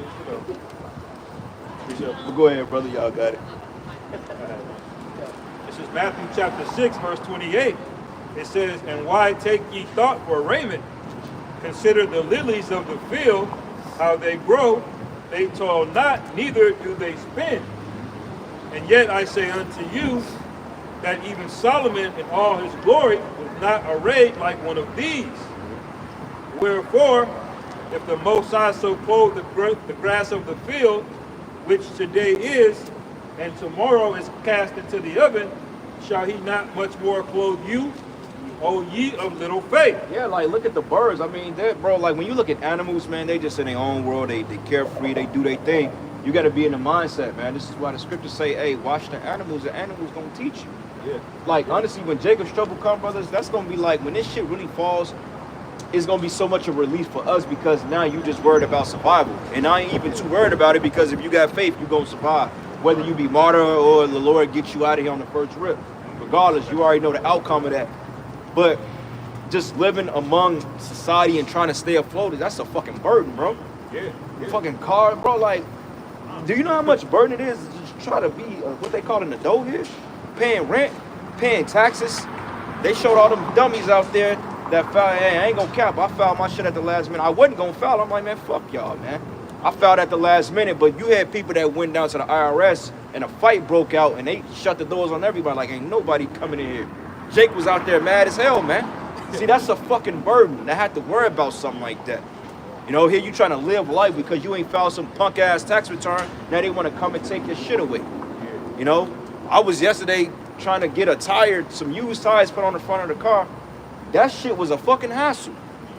you know, Well, go ahead, brother. Y'all got it. this is Matthew chapter 6, verse 28. It says, "And why take ye thought for raiment? Consider the lilies of the field, how they grow. They toil not, neither do they spin. And yet I say unto you, that even Solomon in all his glory was not arrayed like one of these. Wherefore, if the Most High so clothe the grass of the field, which today is, and tomorrow is cast into the oven, shall he not much more clothe you, O ye of little faith?" Yeah, like look at the birds. I mean, bro, like when you look at animals, man, they just in their own world. They carefree. They do their thing. You got to be in the mindset, man. This is why the scriptures say, "Hey, watch the animals. The animals gonna teach you." Yeah. Like honestly, when Jacob's trouble come, brothers, that's gonna be like when this shit really falls. It's gonna be so much of a relief for us because now you just worried about survival, and I ain't even too worried about it because if you got faith, you gonna survive. Whether you be martyr or the Lord gets you out of here on the first rip, regardless, you already know the outcome of that. But just living among society and trying to stay afloat, that's a fucking burden, bro. Yeah. Fucking car, bro. Like, do you know how much burden it is to just try to be what they call an adult here? Paying rent, paying taxes. They showed all them dummies out there that foul. Hey, I ain't gonna cap. I fouled my shit at the last minute. I wasn't gonna foul. I'm like, man, fuck y'all, man. I fouled at the last minute, but you had people that went down to the IRS and a fight broke out and they shut the doors on everybody. Like, ain't nobody coming in here. Jake was out there mad as hell, man. See, that's a fucking burden. I had to worry about something like that. You know, here you trying to live life because you ain't filed some punk ass tax return. Now they want to come and take your shit away. You know, I was yesterday trying to get a tire, some used tires put on the front of the car. That shit was a fucking hassle,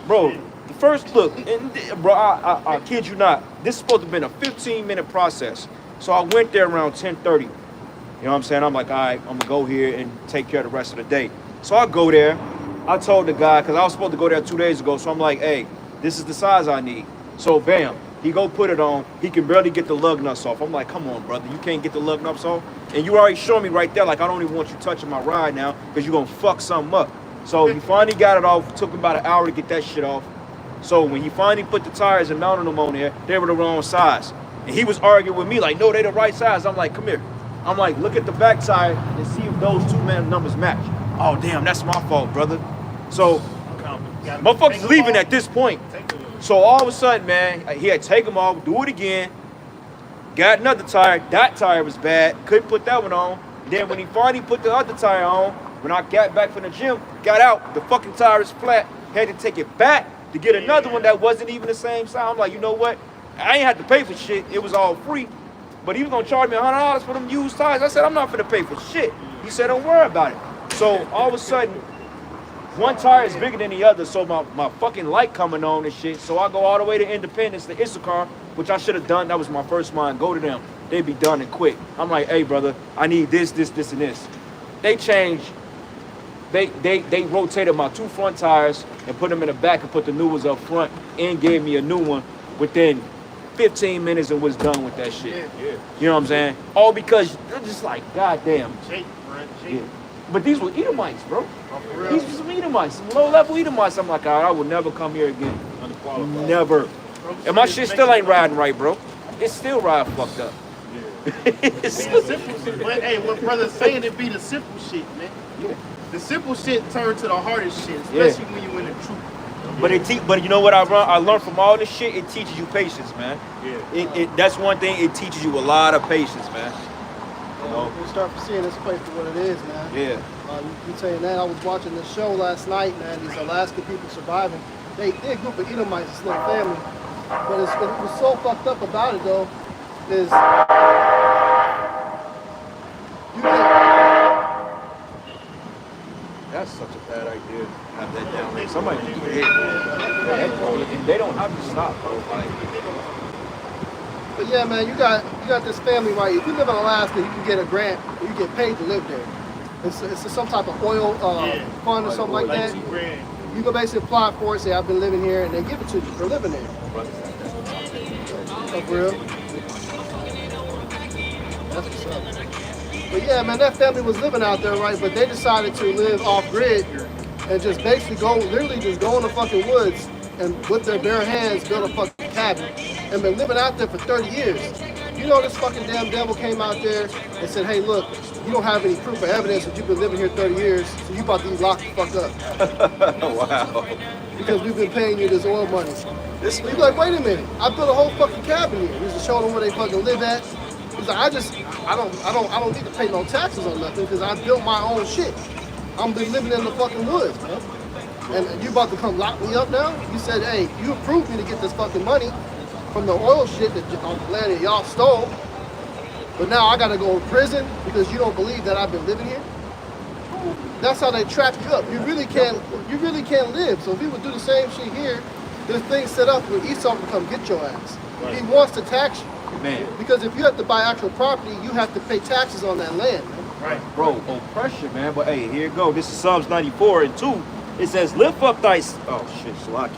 bro. The first look, and bro, I kid you not. This is supposed to have been a 15-minute process. So I went there around 10:30. You know what I'm saying? I'm like, all right, I'm gonna go here and take care of the rest of the day. So I go there. I told the guy, because I was supposed to go there 2 days ago. So I'm like, hey, this is the size I need. So bam, he go put it on. He can barely get the lug nuts off. I'm like, come on, brother, you can't get the lug nuts off? And you already showed me right there, like, I don't even want you touching my ride now because you're gonna fuck something up. So he finally got it off. Took him about an hour to get that shit off. So when he finally put the tires and mounted them on there, they were the wrong size. And he was arguing with me like, no, they the right size. I'm like, come here. I'm like, look at the back tire and see if those two numbers match. Oh, damn, that's my fault, brother. So motherfuckers leaving at this point. So all of a sudden, man, he had to take them off, do it again. Got another tire. That tire was bad. Couldn't put that one on. Then when he finally put the other tire on, when I got back from the gym, got out, the fucking tire is flat. Had to take it back to get another one that wasn't even the same size. I'm like, you know what? I ain't had to pay for shit. It was all free. But he was gonna charge me $100 for them used tires. I said, I'm not gonna pay for shit. He said, don't worry about it. So all of a sudden, one tire is bigger than the other, so my fucking light coming on and shit. So I go all the way to Independence, to Issachar, which I should have done. That was my first mind. Go to them. They'd be done and quick. I'm like, hey, brother, I need this, this, this, and this. They changed. They rotated my two front tires and put them in the back and put the new ones up front and gave me a new one within 15 minutes and was done with that shit. Yeah. You know what I'm saying? All because they're just like, goddamn. Jake, man, Jake. Yeah. But these were Edomites, bro. Oh, for real? These were some Edomites, some low-level Edomites. I'm like, all right, I will never come here again. Underqualified. Never. And my shit still ain't riding right, bro. It's still riding fucked up. It's the simple shit. But hey, what brother's saying, it be the simple shit, man. Yeah. The simple shit turn to the hardest shit, especially when you in the truth. But you know what I learned from all this shit? It teaches you patience, man. Yeah. That's one thing. It teaches you a lot of patience, man. You know? We start seeing this place for what it is, man. Yeah. You saying that? I was watching this show last night, man. These Alaskan people surviving. They're a group of Edomites, this little family. But it was so fucked up about it, though, is you get. That's such a bad idea. Have that down there. Somebody need to hit. And they don't have to stop, bro. Like, But yeah, man, you got this family, right? If you live in Alaska, you can get a grant, or you get paid to live there. It's some type of oil fund or something like that. $2 grand. You can basically apply for it, say I've been living here, and they give it to you for living there. Oh, for real? That's what's up. But yeah, man, that family was living out there, right? But they decided to live off grid and just basically literally just go in the fucking woods and with their bare hands build a fucking cabin and been living out there for 30 years. You know, this fucking damn devil came out there and said, hey, look, you don't have any proof or evidence that you've been living here 30 years, so you about to be locked the fuck up. Wow. Because we've been paying you this oil money. He's like, wait a minute, I built a whole fucking cabin here. He's just showing them where they fucking live at. He's like, I don't need to pay no taxes on nothing because I built my own shit. I'm been living in the fucking woods, man. And you about to come lock me up now? You said, hey, you approved me to get this fucking money from the oil shit that on the land that y'all stole. But now I gotta go to prison because you don't believe that I've been living here? That's how they trap you up. You really can't live. So if we would do the same shit here, there's things set up where Esau can come get your ass. Right. He wants to tax you. Man. Because if you have to buy actual property, you have to pay taxes on that land. Right. Bro, oppression, man. But hey, here you go. This is Psalms 94 and 2. It says, lift up thy... Oh, shit, Salaki.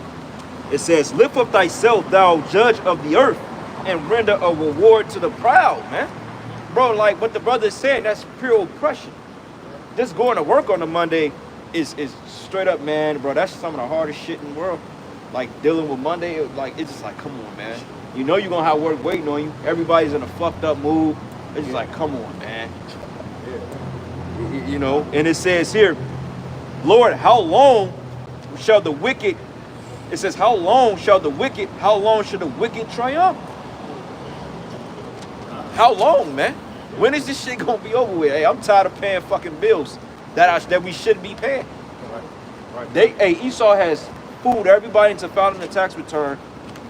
It says, lift up thyself, thou judge of the earth, and render a reward to the proud, man. Bro, like what the brother is saying, that's pure oppression. Just going to work on a Monday is straight up, man, bro. That's some of the hardest shit in the world. Like dealing with Monday, like it's just like, come on, man. You know you're gonna have work waiting on you. Everybody's in a fucked up mood. It's just like, come on, man. You know, and it says here, Lord, how long shall the wicked, it says, how long shall the wicked triumph? How long, man? When is this shit gonna be over with? Hey, I'm tired of paying fucking bills that we shouldn't be paying. Right. Esau has fooled everybody into filing a tax return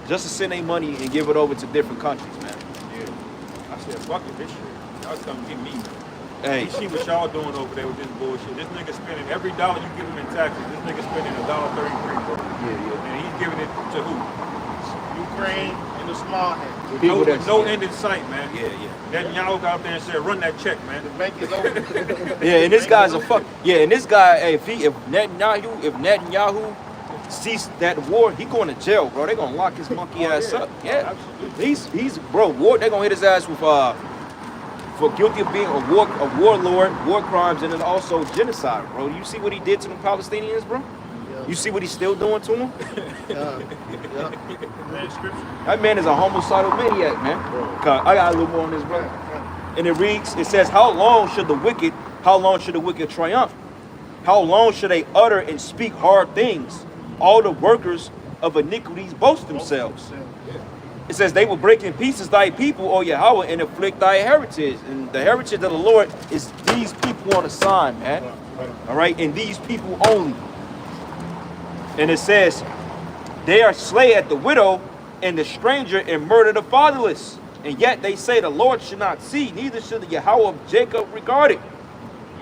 just to send their money and give it over to different countries, man. Yeah. I said, fuck it, this shit. Y'all come get me. Hey. You see what y'all doing over there with this bullshit. This nigga spending every dollar you give him in taxes. This nigga spending $1.33, bro. Yeah. And he's giving it to who? Ukraine and the small hand. With no end in sight, man. Yeah. Netanyahu got out there and said, run that check, man. The bank is over. Yeah, and this guy's a fuck. Yeah, and this guy, hey, if Netanyahu cease that war, he going to jail, bro. They gonna lock his monkey ass up. Yeah, absolutely. He's bro. War. They gonna hit his ass with for guilty of being a warlord, war crimes, and then also genocide, bro. You see what he did to the Palestinians, bro? Yeah. You see what he's still doing to them? Yeah. That man is a homicidal maniac, man. I got a little more on this, bro. And it reads, it says, how long should the wicked triumph? How long should they utter and speak hard things? All the workers of iniquities boast themselves. It says, they will break in pieces thy people, O Yahweh, and afflict thy heritage. And the heritage of the Lord is these people on a sign, man. All right, and these people only. And it says, they are slay at the widow and the stranger and murder the fatherless. And yet they say the Lord should not see, neither should the Yahweh of Jacob regard it.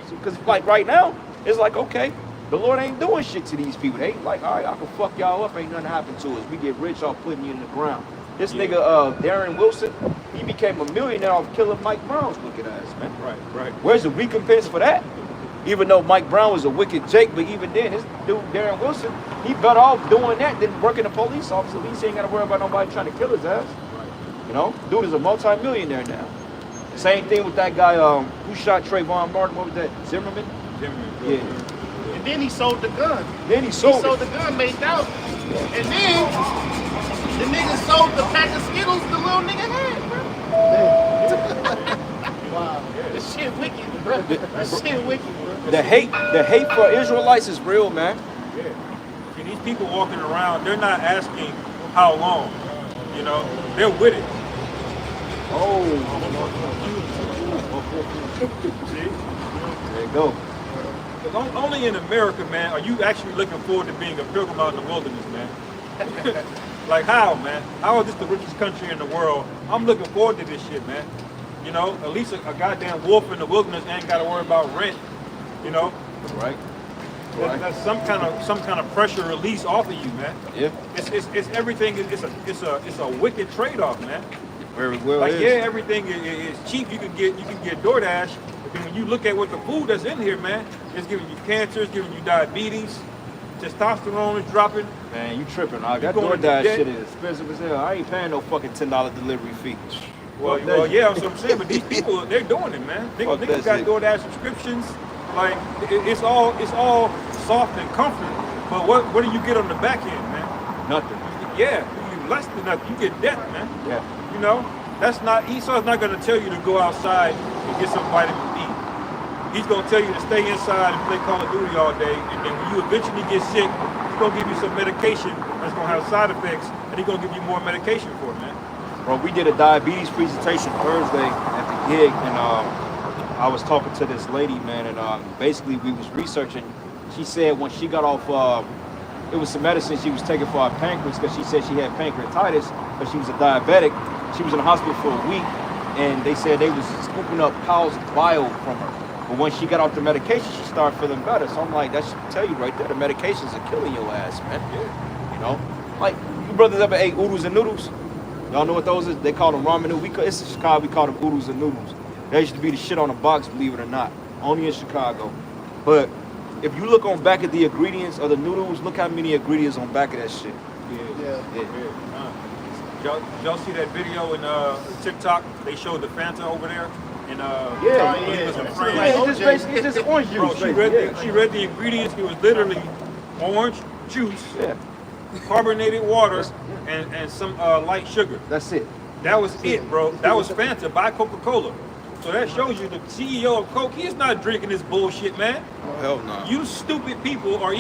Because like right now, it's like, okay, the Lord ain't doing shit to these people. They ain't like, all right, I can fuck y'all up, ain't nothing happened to us. We get rich off putting you in the ground. This nigga, Darren Wilson, he became a millionaire off killing Mike Brown's wicked ass, man. Right. Where's the recompense for that? Even though Mike Brown was a wicked Jake, but even then, this dude, Darren Wilson, he better off doing that than working a police officer. At least he ain't got to worry about nobody trying to kill his ass. You know? Dude is a multi-millionaire now. Same thing with that guy who shot Trayvon Martin. What was that? Zimmerman? Yeah. And then he sold the gun. Then sold the gun, made thousands. And then the nigga sold the pack of Skittles the little nigga had, bro. Wow. This shit wicked, bro. This shit wicked, bro. The hate for Israelites is real, man. Yeah. See, these people walking around, they're not asking how long. You know, they're with it. Oh. See? There you go. Because only in America, man, are you actually looking forward to being a pilgrim out in the wilderness, man. Like how, man? How is this the richest country in the world? I'm looking forward to this shit, man. You know, at least a goddamn wolf in the wilderness ain't got to worry about rent. You know, Right. that's some kind of pressure release off of you, man. Yeah. It's everything. It's a wicked trade-off, man. Very well. Like is. yeah, everything is cheap. You can get DoorDash, but then when you look at what the food that's in here, man, it's giving you cancer, it's giving you diabetes, testosterone is dropping. Man, you tripping. That going to DoorDash debt. shit is expensive as hell. I ain't paying no fucking $10 delivery fee. Well, yeah, that's what I'm saying. But these people, they're doing it, man. Fuck Niggas that got shit. DoorDash subscriptions. Like it's all soft and comfort. But what do you get on the back end, man? Nothing. Yeah, you less than nothing. You get death, man. Yeah. You know, that's not Esau's not gonna tell you to go outside and get some vitamin D. He's gonna tell you to stay inside and play Call of Duty all day, and then when you eventually get sick, he's gonna give you some medication that's gonna have side effects, and he's gonna give you more medication for it, man. Bro, we did a diabetes presentation Thursday at the gig, and I was talking to this lady, man, and basically we was researching. She said when she got off, it was some medicine she was taking for her pancreas because she said she had pancreatitis, but she was a diabetic. She was in the hospital for a week, and they said they was scooping up piles of bile from her. But when she got off the medication, she started feeling better. So I'm like, that should tell you right there, the medications are killing your ass, man. You know, like you brothers ever ate oodles and noodles? Y'all know what those is? They call them ramen noodles. It's in Chicago. We call them oodles and noodles. They used to be the shit on the box, believe it or not. Only in Chicago. But if you look on back at the ingredients of the noodles, look how many ingredients on back of that shit. Y'all see that video in TikTok? They showed the Fanta over there, and Yeah. was in Yeah. France. Yeah, it's just basically it's just orange juice. Bro, she read the ingredients. It was literally orange juice, Yeah, carbonated water, and some light sugar. that's it. That was it, bro. That was Fanta by Coca-Cola. So that shows you the CEO of Coke, he's not drinking this bullshit, man. Hell no. You stupid people are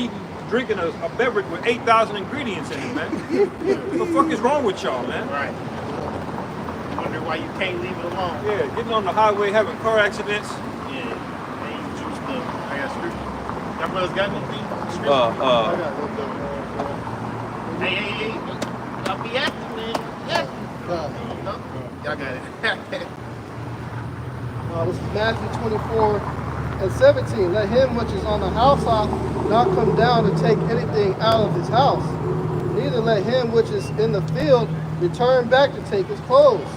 drinking a beverage with 8,000 ingredients in it, man. What the fuck is wrong with y'all, man? Right. Wonder why you can't leave it alone. Yeah, getting on the highway, having car accidents. Yeah. And you juice stuff. I got scripture. Y'all brothers got anything? Scripture? I got it. Hey. Y'all be active, man. Yeah. No? Y'all got it. This is Matthew 24 and 17. Let him which is on the housetop not come down to take anything out of his house. Neither let him which is in the field return back to take his clothes.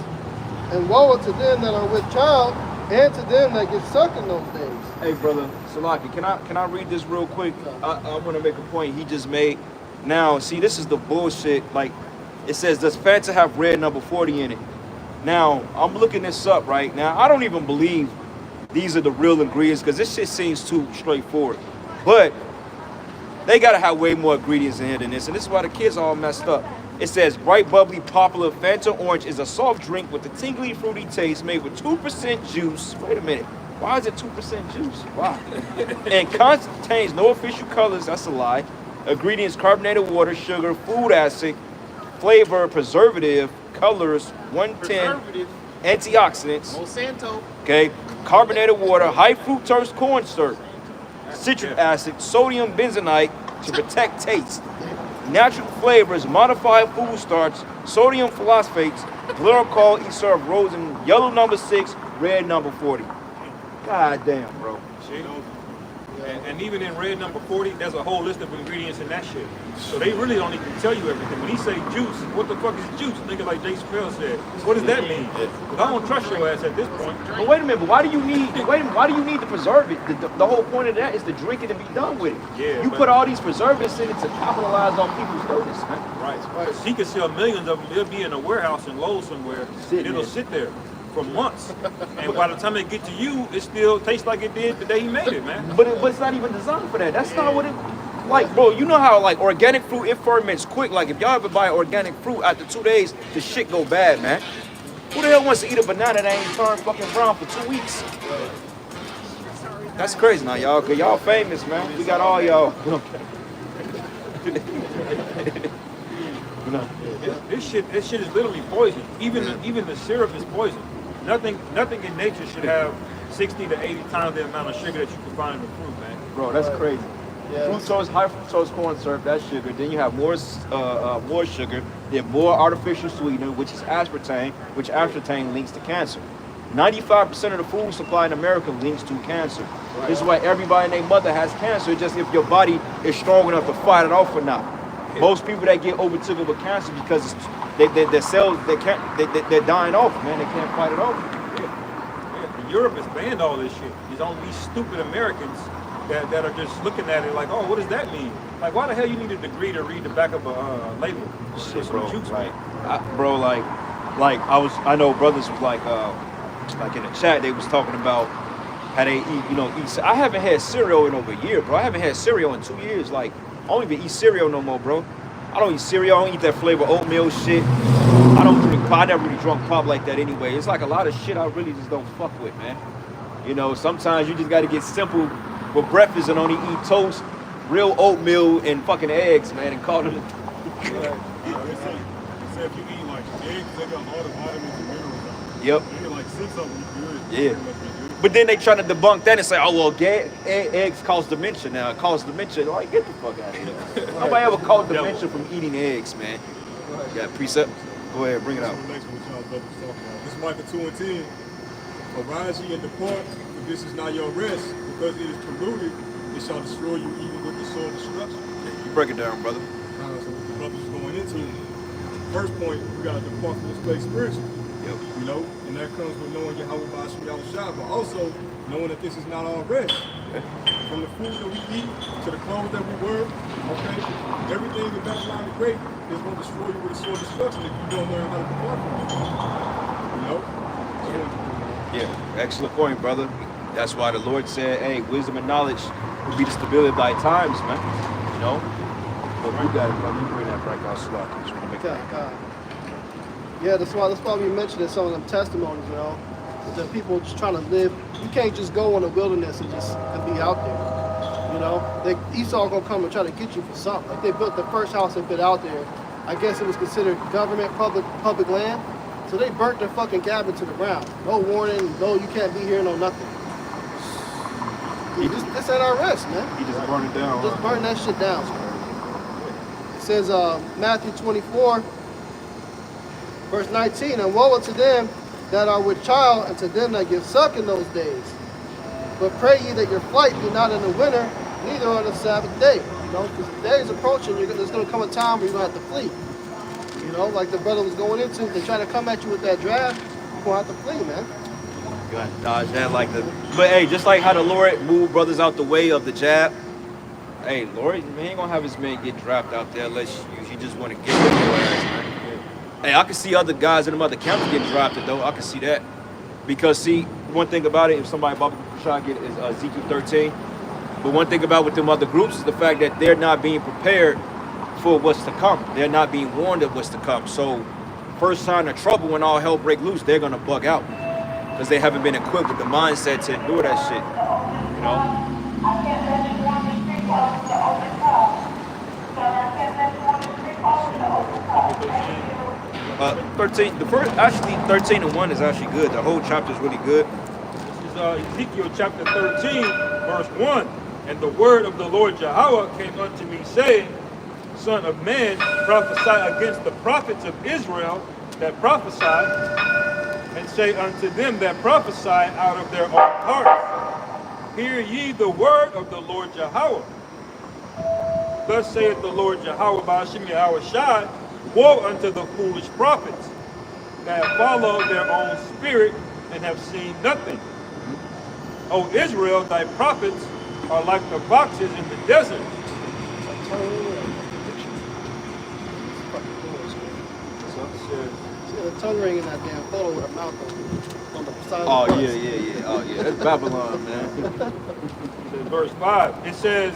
And woe to them that are with child, and to them that give suck in those days. Hey, brother Salaki, can I read this real quick? I want to make a point he just made. Now, see, this is the bullshit. Like, it says, does Fanta have red number 40 in it? Now, I'm looking this up right now. I don't even believe these are the real ingredients because this shit seems too straightforward. But they got to have way more ingredients in here than this. And this is why the kids are all messed up. It says, bright, bubbly, popular Fanta Orange is a soft drink with a tingly, fruity taste made with 2% juice. Wait a minute. Why is it 2% juice? Why? And contains no official colors. That's a lie. Ingredients, carbonated water, sugar, food acid, flavor, preservative, colors, 110, Preservative. antioxidants, Monsanto. okay, carbonated water, high fructose corn syrup, citric acid, sodium benzoate to protect taste, natural flavors, modified food starch, sodium phosphates, glycol, eserve, rosin, yellow number 6, red number 40. God damn, bro. See? And even in red number 40, there's a whole list of ingredients in that shit. So they really don't even tell you everything. When he say juice, what the fuck is juice? Nigga like Jay Chappelle said. What does that mean? 'Cause I don't trust your ass at this point. But wait a minute, but why do you need to preserve it? The whole point of that is to drink it and be done with it. Yeah, you but- put all these preservatives in it to capitalize on people's notice, man. Right. He could sell millions of them. They'll be in a warehouse in Lowe's somewhere. Sitting It'll there. sit there for months. And by the time they get to you, it still tastes like it did the day he made it, man. But it's not even designed for that. That's not what it. Like, bro, you know how like organic fruit it ferments quick. Like if y'all ever buy organic fruit after 2 days, the shit go bad, man. Who the hell wants to eat a banana that ain't turned fucking brown for 2 weeks? That's crazy now, y'all. Cause y'all famous, man. We got all y'all. This shit is literally poison. Even the syrup is poison. Nothing in nature should have 60 to 80 times the amount of sugar that you can find in the fruit, man. Bro, that's crazy. Yeah. Fructose, high fructose corn syrup, that's sugar. Then you have more sugar, then more artificial sweetener, which is aspartame, which aspartame links to cancer. 95% of the food supply in America links to cancer. This is why everybody and their mother has cancer, just if your body is strong enough to fight it off or not. Most people that get overtaken with cancer because their cells, they're dying off, man. They can't fight it off. Yeah. Europe has banned all this shit. These stupid Americans that are just looking at it like, oh, what does that mean? Like, why the hell you need a degree to read the back of a label? Shit, Some bro. juice, Like, man. bro, like, like I know brothers was like in the chat they was talking about how they eat. I haven't had cereal in over a year, bro. I haven't had cereal in 2 years. Like, I don't even eat cereal no more, bro. I don't eat cereal. I don't eat that flavor oatmeal shit. I don't drink pop. I never really drunk pop like that anyway. It's like a lot of shit I really just don't fuck with, man. You know, sometimes you just got to get simple with breakfast and only eat toast, real oatmeal, and fucking eggs, man, and call it. They say if you eat like eggs, they got all the vitamins and minerals on it. Yep. You get like 6 of them, you good. Yeah. Pretty much be good. But then they try to debunk that and say, oh, well, eggs cause dementia now. It causes dementia. Like, get the fuck out of here. Nobody ever caught dementia from eating eggs, man. You got a precept? Go ahead, bring it out. This is what y'all brothers talking about. This is Micah 2:10. Arise ye and depart, for this is not your rest, because it is polluted, it shall destroy you even with the sword of destruction. You break it down, brother. So what the brothers is going into, first point, we got to depart from this place spiritually. Yep. You know, and that comes with knowing Yahweh Ba'ashim Yahushua, but also knowing that this is not our rest. From the food that we eat to the clothes that we wear, okay, everything in Babylon the Great is going to destroy you with a sword of destruction if you don't learn how to depart from it. You know? Yeah, excellent point, brother. That's why the Lord said, hey, wisdom and knowledge will be the stability of thy times, man. You know? But you got it, brother. You bring that back out slow. Just want to make God. Yeah, that's why we mentioned in some of them testimonies, you know, is that people just trying to live. You can't just go in the wilderness and be out there. You know, Esau gonna come and try to get you for something. Like they built the first house and been out there. I guess it was considered government public land. So they burnt their fucking cabin to the ground. No warning, no you can't be here, no nothing. Dude, this ain't our rest, man. He just burned it down. Just burn that shit down. It says Matthew 24, verse 19, and woe unto them that are with child, and to them that give suck in those days. But pray ye that your flight be not in the winter, neither on the Sabbath day. You know, because the day is approaching, there's going to come a time where you're going to have to flee. You know, like the brother was going into, they try to come at you with that draft, you're going to have to flee, man. You got to dodge that like the... But hey, just like how the Lord moved brothers out the way of the jab, hey, Lord, man, ain't going to have his men get dropped out there unless he just want to get rid of your ass, man. Hey, I can see other guys in the other counties getting drafted, though. I can see that. Because, see, one thing about it, if somebody try to get is Ezekiel 13, but one thing about with them other groups is the fact that they're not being prepared for what's to come. They're not being warned of what's to come. So, first sign of trouble when all hell break loose, they're going to bug out. Because they haven't been equipped with the mindset to endure that shit. You know? 13, the first, actually 13 and 1 is actually good. The whole chapter is really good. This is Ezekiel chapter 13, verse 1. And the word of the Lord Yahweh came unto me, saying, Son of man, prophesy against the prophets of Israel that prophesy, and say unto them that prophesy out of their own hearts, Hear ye the word of the Lord Yahweh. Thus saith the Lord Yahweh Ba'ashim Yahushai, Woe unto the foolish prophets that have followed their own spirit and have seen nothing. O Israel, thy prophets are like the foxes in the desert. See the tongue ring in that damn photo with a mouth on the side Oh, of the bus. yeah. Oh, yeah. That's Babylon, man. Verse 5, it says,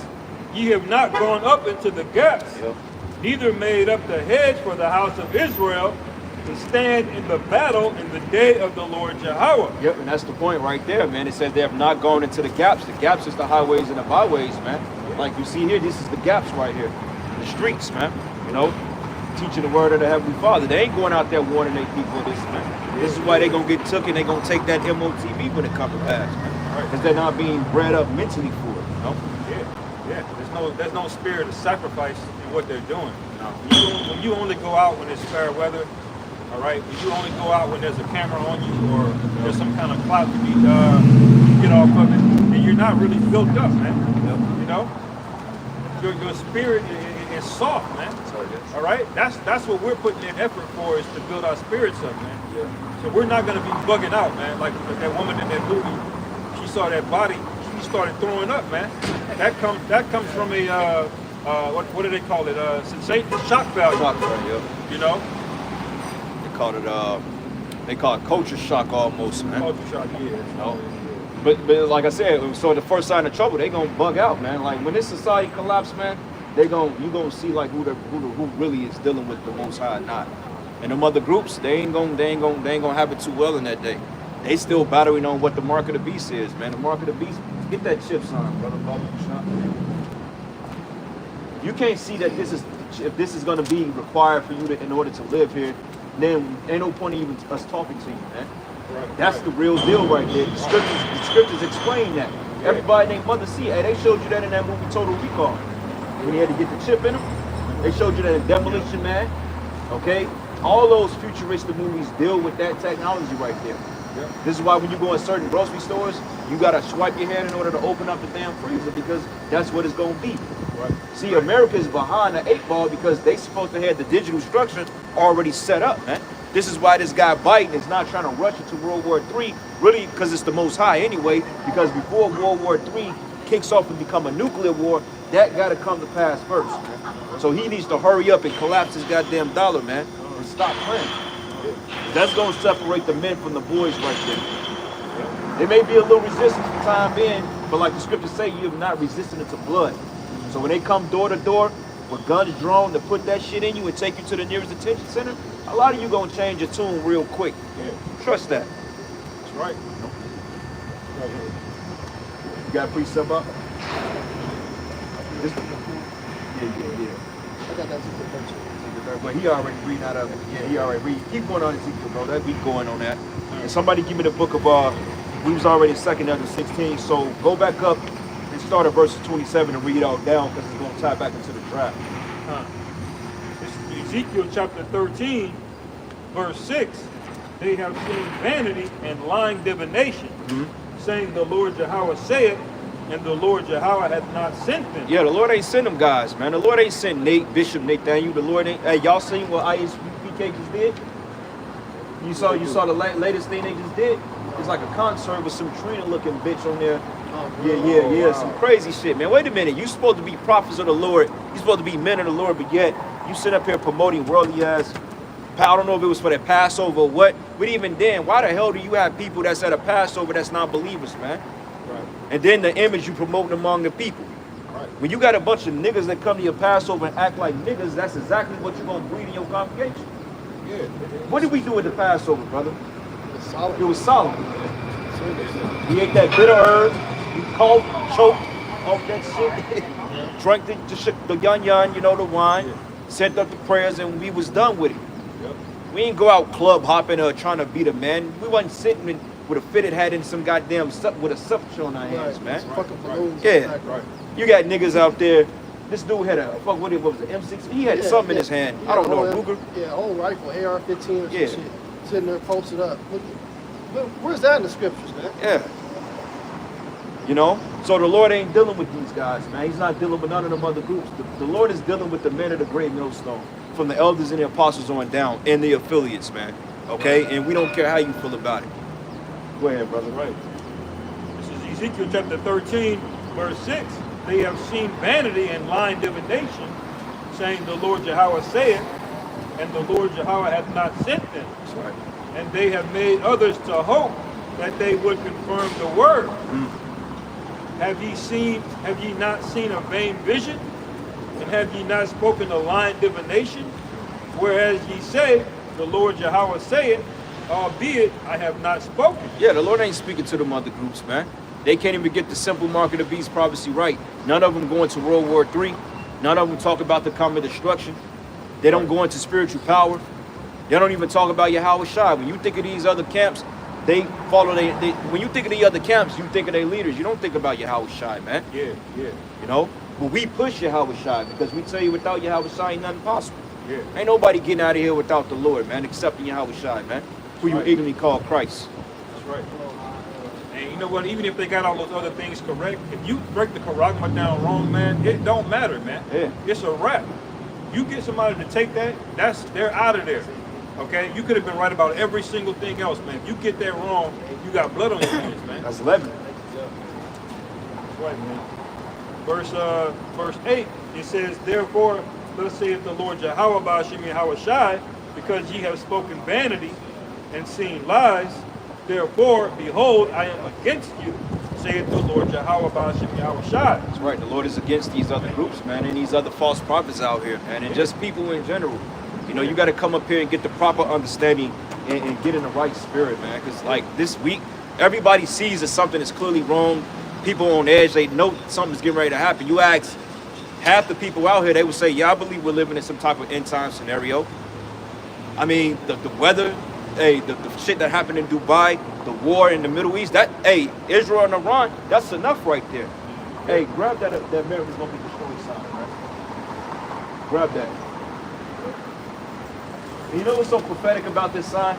Ye have not gone up into the gaps, Yep. neither made up the hedge for the house of Israel to stand in the battle in the day of the Lord Yahweh. Yep, and that's the point right there, man. It says they have not gone into the gaps. The gaps is the highways and the byways, man. Like you see here, this is the gaps right here. The streets, man. You know, teaching the word of the Heavenly Father. They ain't going out there warning their people this, man. This is why they gonna get took and they gonna take that MOTB when it comes to pass, man. Because they're not being bred up mentally for it, you know? Yeah. There's no spirit of sacrifice in what they're doing. When you only go out when it's fair weather, all right. When you only go out when there's a camera on you or there's some kind of clout to be get off of it, and you're not really built up, man. Yep. You know, your spirit is soft, man. All right. That's what we're putting in effort for, is to build our spirits up, man. Yeah. So we're not gonna be bugging out, man. Like that woman in that movie, she saw that body, she started throwing up, man. That comes from a what do they call it? Sensation, shock value. Shock value, yep. You know, they call it culture shock almost, man. Culture shock, yeah. No. But like I said, so the first sign of trouble, they gonna bug out, man. Like when this society collapse, man, you gonna see like who really is dealing with the Most High, not. And them other groups, they ain't gonna have it too well in that day. They still battering on what the mark of the beast is, man. The mark of the beast. Get that chip sign, brother. You can't see that if this is gonna be required for you in order to live here, then ain't no point in even us talking to you, man. Right. That's the real deal right there. The scriptures explain that. Everybody named Mother C, hey, they showed you that in that movie Total Recall. When he had to get the chip in him, they showed you that in Demolition Man. Okay? All those futuristic movies deal with that technology right there. Yep. This is why when you go in certain grocery stores, you gotta swipe your hand in order to open up the damn freezer because that's what it's gonna be. Right. See, America is behind the 8 ball because they supposed to have the digital structure already set up, man. This is why this guy Biden is not trying to rush into World War III, really because it's the Most High anyway, because before World War III kicks off and become a nuclear war, that gotta come to pass first, man. So he needs to hurry up and collapse his goddamn dollar, man, and stop playing. That's gonna separate the men from the boys right there. There may be a little resistance for time being, but like the scriptures say, you have not resisted it to blood. So when they come door to door with guns drawn to put that shit in you and take you to the nearest detention center, a lot of you gonna change your tune real quick. Yeah. Trust that. That's right. Right here. You got a precept up? Yeah. I got that to the picture. But he already reading out of it. Yeah, he already read. Keep going on Ezekiel, bro. That be going on that. And somebody give me the book of we was already in 2nd Ezra 16. So go back up and start at verse 27 and read all down because it's gonna tie back into the draft. It's Ezekiel chapter 13, verse 6. They have seen vanity and lying divination, saying the Lord Yahweh saith, and the Lord Yahweh hath not sent them. Yeah, the Lord ain't sent them guys, man. The Lord ain't sent Nate, Bishop Nathaniel. The Lord ain't. Hey, y'all seen what ISPK just did? You saw the latest thing they just did? It's like a concert with some Trina-looking bitch on there. Yeah. Some crazy shit, man. Wait a minute. You supposed to be prophets of the Lord. You supposed to be men of the Lord, but yet you sit up here promoting worldly ass. I don't know if it was for the Passover or what. But even then, why the hell do you have people that's at a Passover that's not believers, man? Right. And then the image you promoting among the people. Right. When you got a bunch of niggas that come to your Passover and act like niggas, that's exactly what you're gonna breed in your congregation. Yeah. What did we do at the Passover, brother? It's solid. It was Solomon. We ate that bitter herb, we coughed, choked off that shit, drank the yun, the wine, sent up the prayers, and we was done with it. Yep. We ain't go out club hopping or trying to be the man. We wasn't sitting with a fitted hat and some goddamn with a suction on our hands, man. Fucking balloons. Yeah. Right. You got niggas out there. This dude had what was it, M6? He had something in his hand. I don't know, a Ruger. Yeah, old rifle, AR-15 or some Yeah. shit. Sitting there posted up. Where's that in the scriptures, man? Yeah. So the Lord ain't dealing with these guys, man. He's not dealing with none of them other groups. The Lord is dealing with the men of the great millstone, from the elders and the apostles on down, and the affiliates, man. Okay? And we don't care how you feel about it. Go ahead, brother. Right. This is Ezekiel chapter 13, verse 6. They have seen vanity and lying divination, saying the Lord Yahweh saith, and the Lord Yahweh hath not sent them. That's right. And they have made others to hope that they would confirm the word. Have ye not seen a vain vision? And have ye not spoken a lying divination? Whereas ye say, the Lord Yahweh saith, albeit I have not spoken. Yeah, the Lord ain't speaking to them other groups, man. They can't even get the simple mark of the beast prophecy right. None of them go into World War III. None of them talk about the coming destruction. They don't go into spiritual power. They don't even talk about Yahweh Shai. When you think of these other camps, they follow when you think of the other camps, you think of their leaders. You don't think about Yahweh Shai, man. Yeah. But we push Yahweh Shai because we tell you without Yahweh Shai ain't nothing possible. Yeah. Ain't nobody getting out of here without the Lord, man, excepting Yahweh Shai, man, who you Right. ignorantly call Christ. That's right. And you know what? Even if they got all those other things correct, if you break the Charagma down wrong, man, it don't matter, man. Yeah. It's a wrap. You get somebody to take that, they're out of there. Okay? You could have been right about every single thing else, man. If you get that wrong, you got blood on your hands, man. That's 11. That's right, man. Verse 8, it says, therefore, thus saith the Lord Yahweh Ba'ashim Yahweh Shai, because ye have spoken vanity and seen lies. Therefore, behold, I am against you, saith the Lord Yahweh Ba'ashem Yahweh Shai. That's right. The Lord is against these other groups, man, and these other false prophets out here, man, and just people in general. You know, you got to come up here and get the proper understanding and get in the right spirit, man. Because like this week, everybody sees that something is clearly wrong. People on edge, they know something's getting ready to happen. You ask half the people out here, they would say, yeah, I believe we're living in some type of end time scenario. I mean, the weather, hey, the shit that happened in Dubai, the war in the Middle East, that, hey, Israel and Iran, that's enough right there. Hey, grab that America's gonna be destroyed sign, right? Grab that. And you know what's so prophetic about this sign?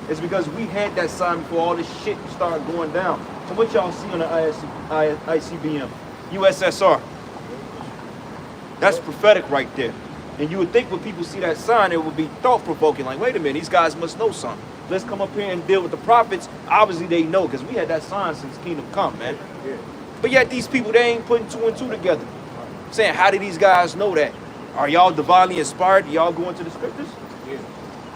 It's because we had that sign before all this shit started going down. So what y'all see on the ICBM? USSR. That's prophetic right there. And you would think when people see that sign, it would be thought-provoking. Like, wait a minute, these guys must know something. Let's come up here and deal with the prophets. Obviously, they know, because we had that sign since Kingdom Come, man. But yet these people, they ain't putting two and two together. Saying, how do these guys know that? Are y'all divinely inspired? Do y'all go into the scriptures?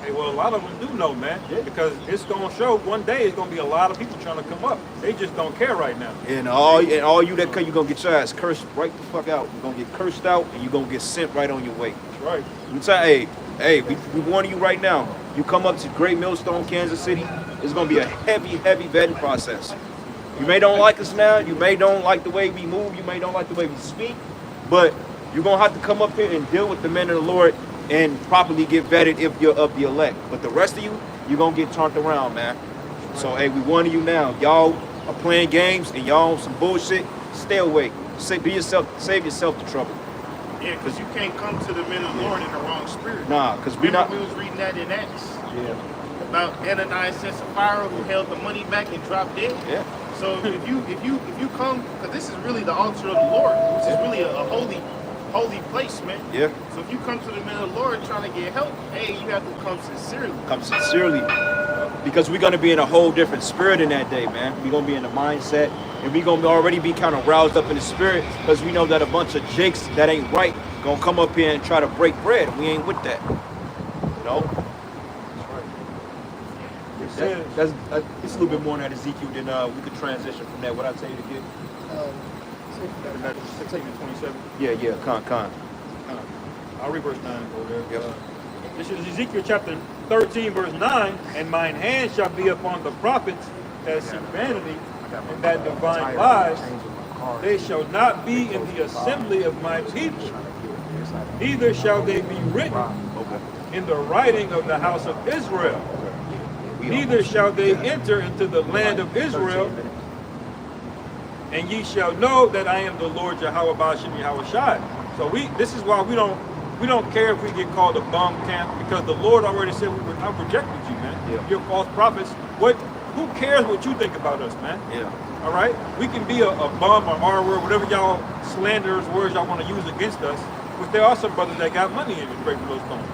Hey, well, a lot of them do know, man, Yeah. because it's going to show one day it's going to be a lot of people trying to come up. They just don't care right now. And all you that come, you're going to get your ass cursed right the fuck out. You're going to get cursed out, and you're going to get sent right on your way. That's right. You tell, hey, we warning you right now. You come up to Great Millstone, Kansas City, it's going to be a heavy vetting process. You may don't like us now. You may don't like the way we move. You may don't like the way we speak. But you're going to have to come up here and deal with the men of the Lord and properly get vetted if you're of the elect. But the rest of you, you're going to get turned around, man. So, hey, we warning you now. Y'all are playing games and y'all on some bullshit. Stay away. Save yourself the trouble. Yeah, because you can't come to the men of the Lord in the wrong spirit. Nah, because we Remember not. we was reading that in Acts Yeah. about Ananias and Sapphira who held the money back and dropped dead. Yeah. So if you come, because this is really the altar of the Lord, which is really a holy place, man. Yeah. So if you come to the men of the Lord trying to get help, hey, you have to come sincerely. Come sincerely. Because we're going to be in a whole different spirit in that day, man. We're going to be in the mindset. And we're going to already be kind of roused up in the spirit. Because we know that a bunch of jakes that ain't right going to come up here and try to break bread. We ain't with that. You know? That's it's a little bit more on that Ezekiel than we could transition from that. What I tell you to get? Ezekiel 27. Yeah, con. I'll read verse 9 over there. Yep. This is Ezekiel chapter 13, verse 9. And mine hand shall be upon the prophets that see vanity and that divine lies. They shall not be in the assembly of my people, neither shall they be written in the writing of the house of Israel. Neither shall they enter into the land of Israel. And ye shall know that I am the Lord Yahweh Ba'ashem Yahweh Shai. So this is why we don't care if we get called a bum camp, because the Lord already said I've rejected you, man. Yeah. You're false prophets. Who cares what you think about us, man? Yeah. All right? We can be a bum or R word, whatever y'all slanderous words y'all want to use against us, but there are some brothers that got money in the Great Millstone.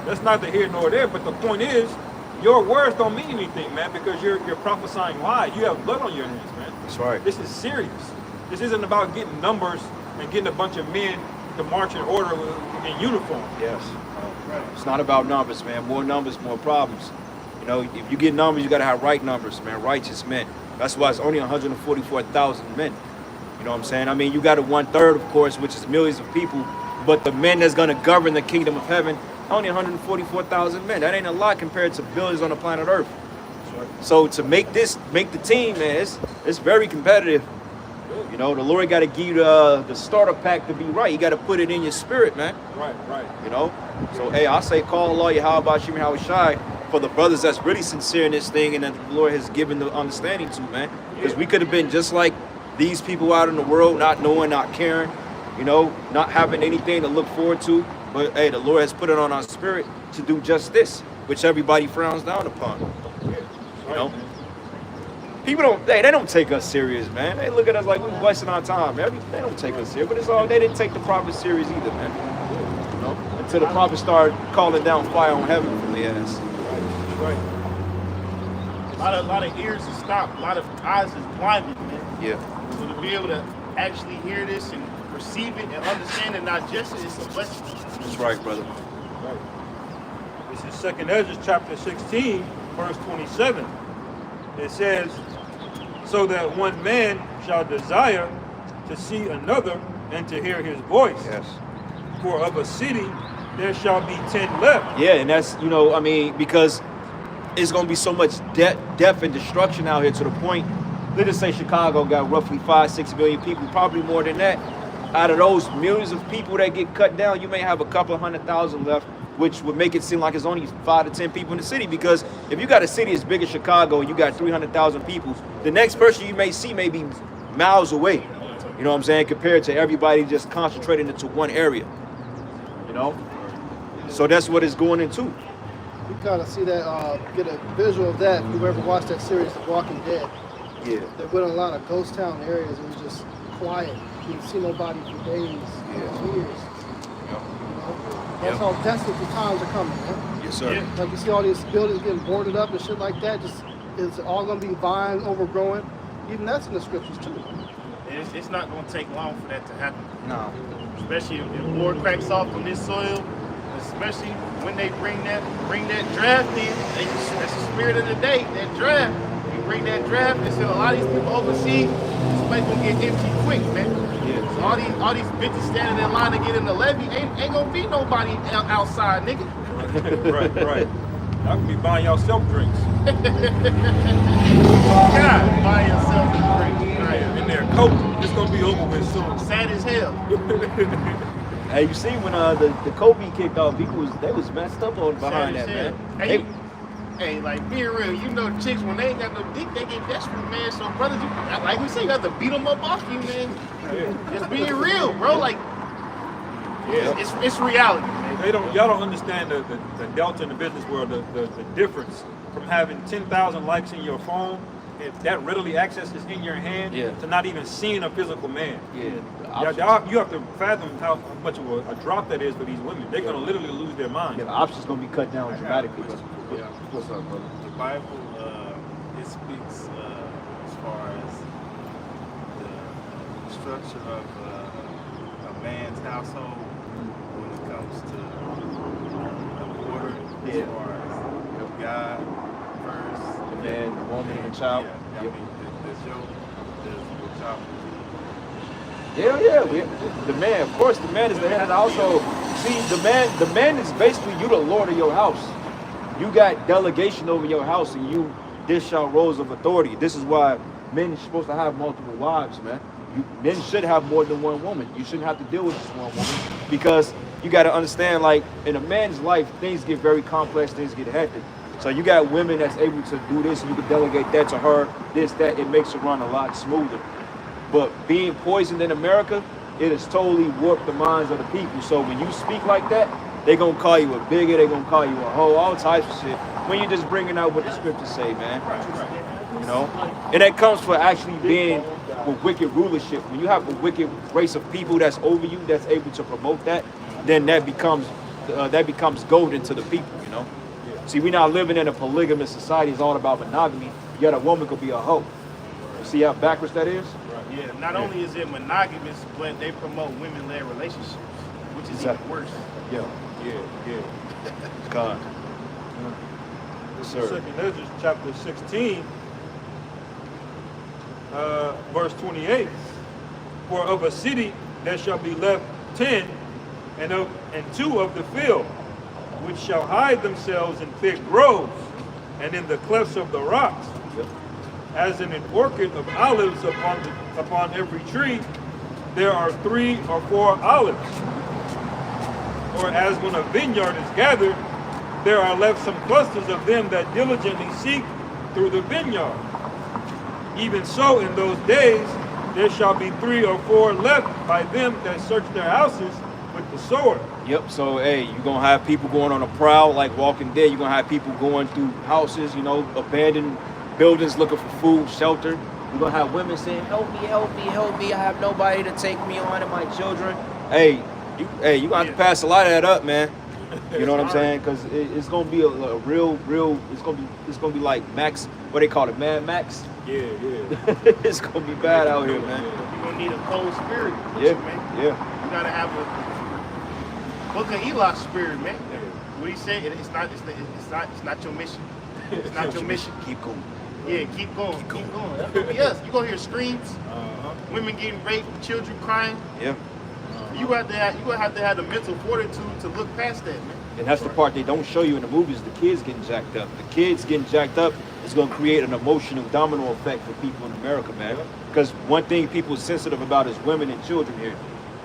That's neither here nor there, but the point is, your words don't mean anything, man, because you're prophesying lies. You have blood on your hands, man. That's right. This is serious. This isn't about getting numbers and getting a bunch of men to march in order in uniform. Yes. It's not about numbers, man. More numbers, more problems. You know, if you get numbers, you got to have right numbers, man. Righteous men. That's why it's only 144,000 men. You know what I'm saying? I mean, you got a 1/3, of course, which is millions of people. But the men that's going to govern the kingdom of heaven, only 144,000 men. That ain't a lot compared to billions on the planet Earth. So to make the team, man, it's very competitive. You know, the Lord got to give you the starter pack to be right. You got to put it in your spirit, man. Right. You know? So, hey, I say call Allah Yahweh Ba'ashem Yahweh Shai for the brothers that's really sincere in this thing and that the Lord has given the understanding to, man. Because we could have been just like these people out in the world, not knowing, not caring, you know, not having anything to look forward to. But, hey, the Lord has put it on our spirit to do just this, which everybody frowns down upon. You know? People they don't take us serious, man. They look at us like we're wasting our time. They don't take us serious, but they didn't take the prophet serious either, man. You know? Until the prophet started calling down fire on heaven from the ass. Right. A lot of ears are stopped. A lot of eyes is blinded, man. Yeah. So to be able to actually hear this and perceive it and understand and digest it, it's a blessing. That's right, brother. This is 2nd Ezra chapter 16, verse 27. It says, so that one man shall desire to see another and to hear his voice. Yes. For of a city there shall be 10 left. Yeah, and that's, you know, I mean, because it's gonna be so much death and destruction out here to the point. Let's just say Chicago got roughly 5-6 million people, probably more than that. Out of those millions of people that get cut down, you may have a couple of 100,000 left, which would make it seem like it's only 5 to 10 people in the city. Because if you got a city as big as Chicago and you got 300,000 people, the next person you may see may be miles away. You know what I'm saying? Compared to everybody just concentrating into one area. You know? So that's what it's going into. We kind of see that, get a visual of that. If you've ever watched that series, The Walking Dead, Yeah. they went in a lot of ghost town areas. It was just quiet. You didn't see nobody for days, years. That's how desperate the times are coming, man. Yes, sir. Like you see all these buildings getting boarded up and shit like that. Just it's all gonna be vine overgrowing. Even that's in the scriptures too. It's not going to take long for that to happen. No. Especially if war cracks off on this soil, especially when they bring that draft in. That's the spirit of the day, that draft. You bring that draft and send a lot of these people overseas, this place gonna get empty quick, man. Yeah. So all these bitches standing in line to get in the levy, ain't gonna be nobody outside, nigga. Right. I could be buying y'all self drinks. God, buy yourself a drink. Right. In their coat. It's gonna be over with soon. Sad as hell. Hey, you see when the Kobe kicked off, people was messed up on behind that, Sad as man. hell. Hey, like being real, you know, chicks when they ain't got no dick, they get desperate, man. So brothers, like we say, you have to beat them up off you, man. Just being real, bro. Like, it's reality, man. Y'all don't understand the delta in the business world, the difference from having 10,000 likes in your phone, if that readily access is in your hand, to not even seeing a physical man. You have to fathom how much of a drop that is for these women. They're gonna literally lose their mind. Yeah, the options gonna be cut down dramatically. What's up, brother? The Bible, it speaks as far as the structure of a man's household when it comes to the order, as far as God first, The man, the woman, and the child. Yeah, I mean, there's your child. Yeah. The man, of course, the man is the head of the household. See, the man is basically you, the Lord of your house. You got delegation over your house, and you dish out roles of authority. This is why men are supposed to have multiple wives, man. Men should have more than one woman. You shouldn't have to deal with just one woman, because you got to understand, like, in a man's life, things get very complex, things get hectic. So you got women that's able to do this, and you can delegate that to her, this, that. It makes it run a lot smoother. But being poisoned in America, it has totally warped the minds of the people. So when you speak like that, they gonna call you a bigot, they gonna call you a hoe, all types of shit. When you're just bringing out what the scriptures say, man. You know? And that comes for actually being with wicked rulership. When you have a wicked race of people that's over you, that's able to promote that, then that becomes golden to the people, you know? See, we're not living in a polygamous society. It's all about monogamy. Yet a woman could be a hoe. You see how backwards that is? Yeah, not only is it monogamous, but they promote women-led relationships, which is even worse. Yeah. God. Yes, sir. 2nd Ezra chapter 16, verse 28. For of a city there shall be left 10, and 2 of the field, which shall hide themselves in thick groves, and in the clefts of the rocks, as in an orchard of olives upon every tree, there are 3 or 4 olives. Or as when a vineyard is gathered, there are left some clusters of them that diligently seek through the vineyard. Even so, in those days, there shall be 3 or 4 left by them that search their houses with the sword. Yep, so hey, you're gonna have people going on a prowl like Walking Dead. You're gonna have people going through houses, you know, abandoned buildings looking for food, shelter. You're gonna have women saying, help me, help me, help me. I have nobody to take me on and my children. Hey, you gonna have to pass a lot of that up, man. You know what I'm saying? Because it's gonna be a real. It's gonna be like Max. What they call it, Mad Max. Yeah. It's gonna be bad out here, man. You're gonna need a cold spirit. Yeah, Man. yeah. You gotta have Book of Enoch's spirit, man. What he said, it's not your mission. It's not your mission. Keep going. Yeah, keep going. Keep going. That's gonna be us. You gonna hear screams, women getting raped, children crying. Yeah. You gonna have to have the mental fortitude to look past that, man. And that's the part they don't show you in the movies. The kids getting jacked up. The kids getting jacked up is going to create an emotional domino effect for people in America, man. Because one thing people are sensitive about is women and children here.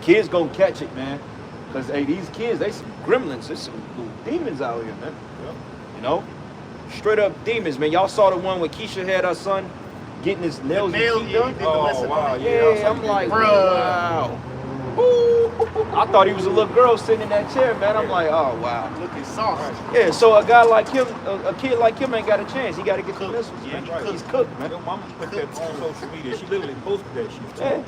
Kids going to catch it, man. Because hey, these kids, they some gremlins. There's some little demons out here, man. You know? Straight up demons, man. Y'all saw the one where Keisha had her son getting his nails and feet done? Oh, wow. Yeah, I'm like, wow. Ooh. I thought he was a little girl sitting in that chair, man. I'm like, oh, wow. Looking sauce. Yeah, so a guy like him, a kid like him ain't got a chance. He got to get the missiles. Yeah, Man. He's cooked, man. Your mama put that on social media. She literally posted that shit. Yeah,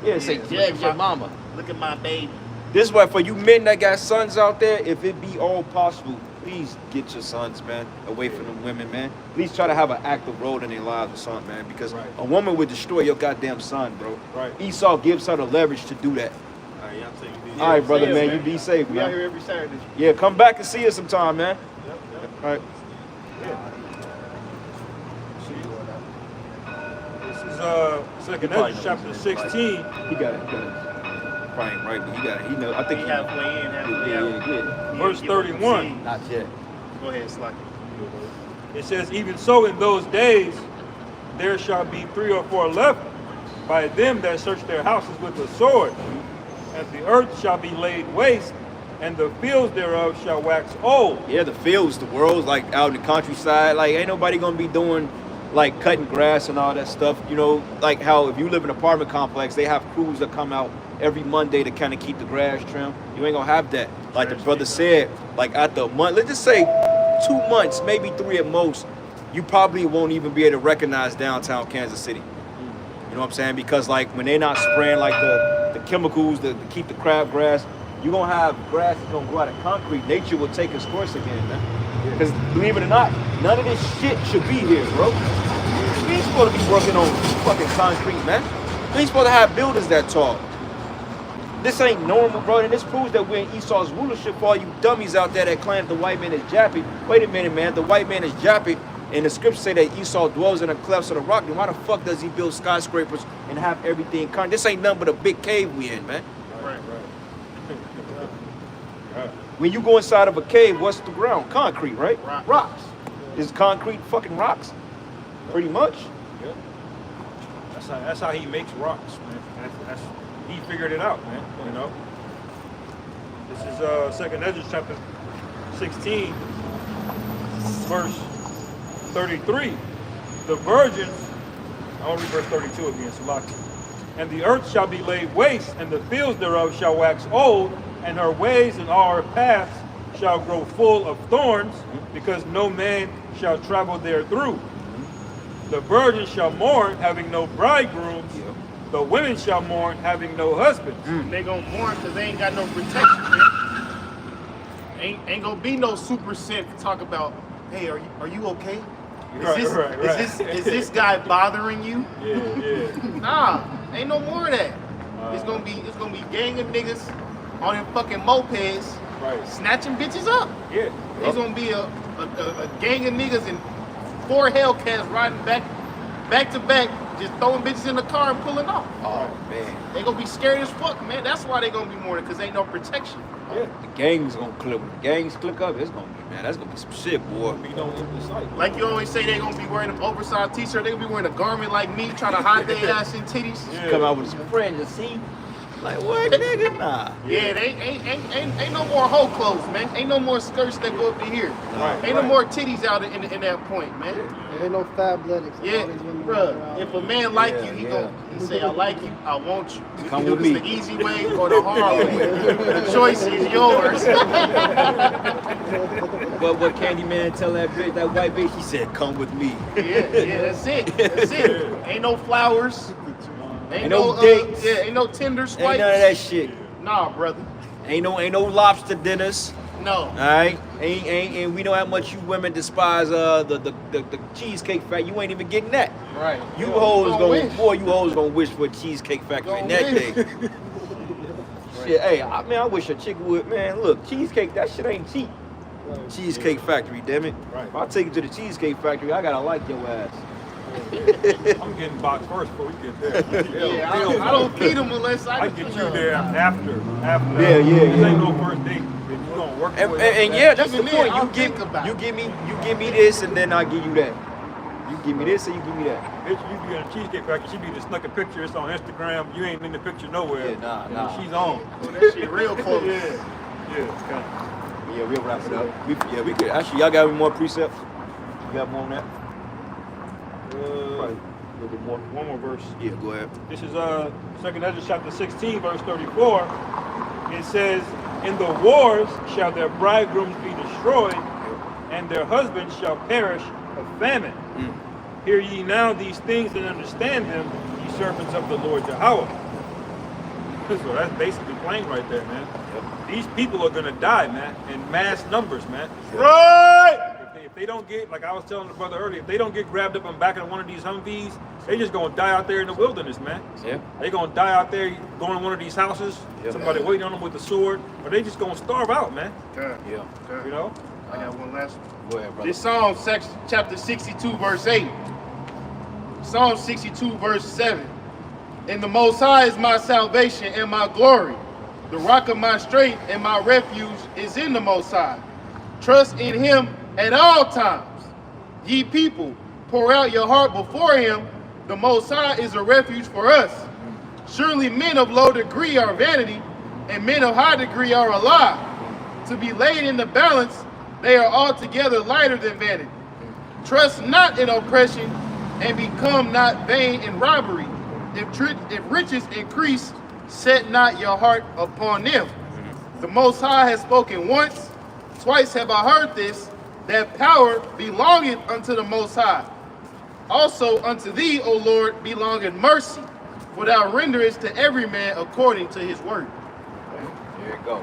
yeah. Say, judge your mama. Look at my baby. This is why for you men that got sons out there, if it be all possible, please get your sons, man, away from them women, man. Please try to have an active role in their lives or something, man, because a woman would destroy your goddamn son, bro. Right. Esau gives her the leverage to do that. All right, y'all take it easy. All right, brother, See us, man, man. you be safe, We out man. here every Saturday. Yeah, come back and see us sometime, man. All right. This is Second Ezra chapter 16. He got it. Probably ain't right, but he got it. He know. I think We he halfway in, halfway out. yeah. Verse 31. Not yet. Go ahead, Slack. It says, even so in those days there shall be 3 or 4 left by them that search their houses with the sword, and the earth shall be laid waste, and the fields thereof shall wax old. Yeah, the fields, the world's like out in the countryside. Like, ain't nobody gonna be doing like cutting grass and all that stuff. You know, like how if you live in an apartment complex, they have crews that come out every Monday to kind of keep the grass trimmed. You ain't gonna have that. Like the brother said, like after a month, let's just say 2 months, maybe 3 at most, you probably won't even be able to recognize downtown Kansas City. You know what I'm saying? Because like when they're not spraying like the chemicals to keep the crabgrass, you're gonna have grass that's gonna grow out of concrete. Nature will take its course again, man. Because believe it or not, none of this shit should be here, bro. We ain't supposed to be working on fucking concrete, man. We ain't supposed to have buildings that tall. This ain't normal, bro, and this proves that we're in Esau's rulership for all you dummies out there that claim the white man is Japheth. Wait a minute, man. The white man is Japheth, and the scriptures say that Esau dwells in the clefts of the rock. Then why the fuck does he build skyscrapers and have everything concrete? This ain't nothing but a big cave we in, man. Right. When you go inside of a cave, what's the ground? Concrete, right? Rocks. Rocks. Is concrete fucking rocks? Pretty much. Yeah. That's how he makes rocks, man. That's he figured it out, man. You know. This is Second Ezra chapter 16, verse 33. The virgins. I'll read verse 32 again. Salaki. And the earth shall be laid waste, and the fields thereof shall wax old, and her ways and all her paths shall grow full of thorns, because no man shall travel there through. The virgins shall mourn, having no bridegrooms. The women shall mourn, having no husbands. They gonna mourn because they ain't got no protection, man. Ain't gonna be no super simp to talk about, hey, are you okay? Is this guy bothering you? Yeah. Nah, ain't no more of that. It's gonna be gang of niggas on them fucking mopeds Right. snatching bitches up. Yeah. There's gonna be a gang of niggas and 4 Hellcats riding back to back, just throwing bitches in the car and pulling off. Oh man. They gonna be scared as fuck, man. That's why they gonna be mourning, because ain't no protection. Yeah. The gangs gonna click. When the gangs click up, it's gonna be, man, that's gonna be some shit, boy. Be no empty sight. Like you always say, they gonna be wearing an oversized t-shirt. They gonna be wearing a garment like me, trying to hide their ass in titties. Yeah. Come out with his friend to see. Like what, nigga? Nah. Yeah, they ain't no more hoe clothes, man. Ain't no more skirts that go up to here. Right, Ain't no right. more titties out in that point, man. There ain't no fabletics. Yeah, bruh. If a man like you, he say, I like you, I want you. We Come can do with this me. the easy way or the hard way. The choice is yours. What Candyman tell that bitch, that white bitch? He said, "Come with me." Yeah, that's it. That's it. Ain't no flowers. Ain't no dates. Ain't no Tinder swipes. Ain't none of that shit. Nah, brother. Ain't no lobster dinners. No. All right, and we know how much you women despise the cheesecake factory. You ain't even getting that. Right. You hoes Gonna gonna wish. boy, you hoes gonna wish for a cheesecake factory in that day. Right. shit, hey, I wish a chick would, man. Look, cheesecake, that shit ain't cheap. Cheesecake Factory, damn it. Right. If I take you to the Cheesecake Factory, I gotta like your ass. I'm getting boxed first before we get there. Yeah, I don't feed them unless I I can get feed you them. there after. Yeah, yeah, This yeah. ain't no first date. You gonna work And, for it and like yeah, that. that's the Even then, point. I'll think about You it. give me this, and then I give you that. You give me this, and you give me that. Bitch, you be in a Cheesecake Factory, she be just snuck a picture, it's on Instagram, you ain't in the picture nowhere. Yeah, And nah. she's on. Oh, that shit real close. Yeah. Yeah, we'll wrap it up. We could actually. Y'all got any more precepts? You got more on that? Probably a little bit more. One more verse. Yeah, go ahead. This is 2 Ezra chapter 16, verse 34. It says, "In the wars shall their bridegrooms be destroyed, and their husbands shall perish of famine. Hear ye now these things and understand them, ye servants of the Lord Yahweh." So that's basically plain right there, man. These people are gonna die, man, in mass numbers, man. Right. If they don't get, like I was telling the brother earlier, if they don't get grabbed up in back of one of these Humvees, they just gonna die out there in the wilderness, man. Yeah. They gonna die out there going to one of these houses, Yeah. somebody waiting on them with a sword, or they just gonna starve out, man. Okay. Yeah. Okay. You know? I got one last one. Go ahead, brother. This Psalm chapter 62, verse 8. Psalm 62, verse 7. "In the Most High is my salvation and my glory. The rock of my strength and my refuge is in the Most High. Trust in him at all times. Ye people, pour out your heart before him. The Most High is a refuge for us. Surely men of low degree are vanity, and men of high degree are a lie. To be laid in the balance, they are altogether lighter than vanity. Trust not in oppression, and become not vain in robbery. If riches increase, set not your heart upon them. The Most High has spoken once, twice have I heard this, that power belongeth unto the Most High. Also unto thee, O Lord, belongeth mercy, for thou renderest to every man according to his word." There you go.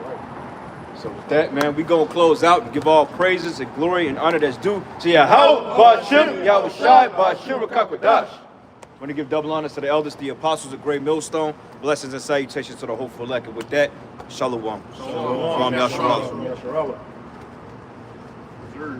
So with that, man, we gonna close out and give all praises and glory and honor that's due to Yahweh, Ba'ashem, Yahushai, Ba'ashem, Rakakwadash. I want to give double honors to the elders, the apostles of Great Millstone. Blessings and salutations to the hopeful elect. And with that, Shalom. Shalom. Yasharallah. Sure.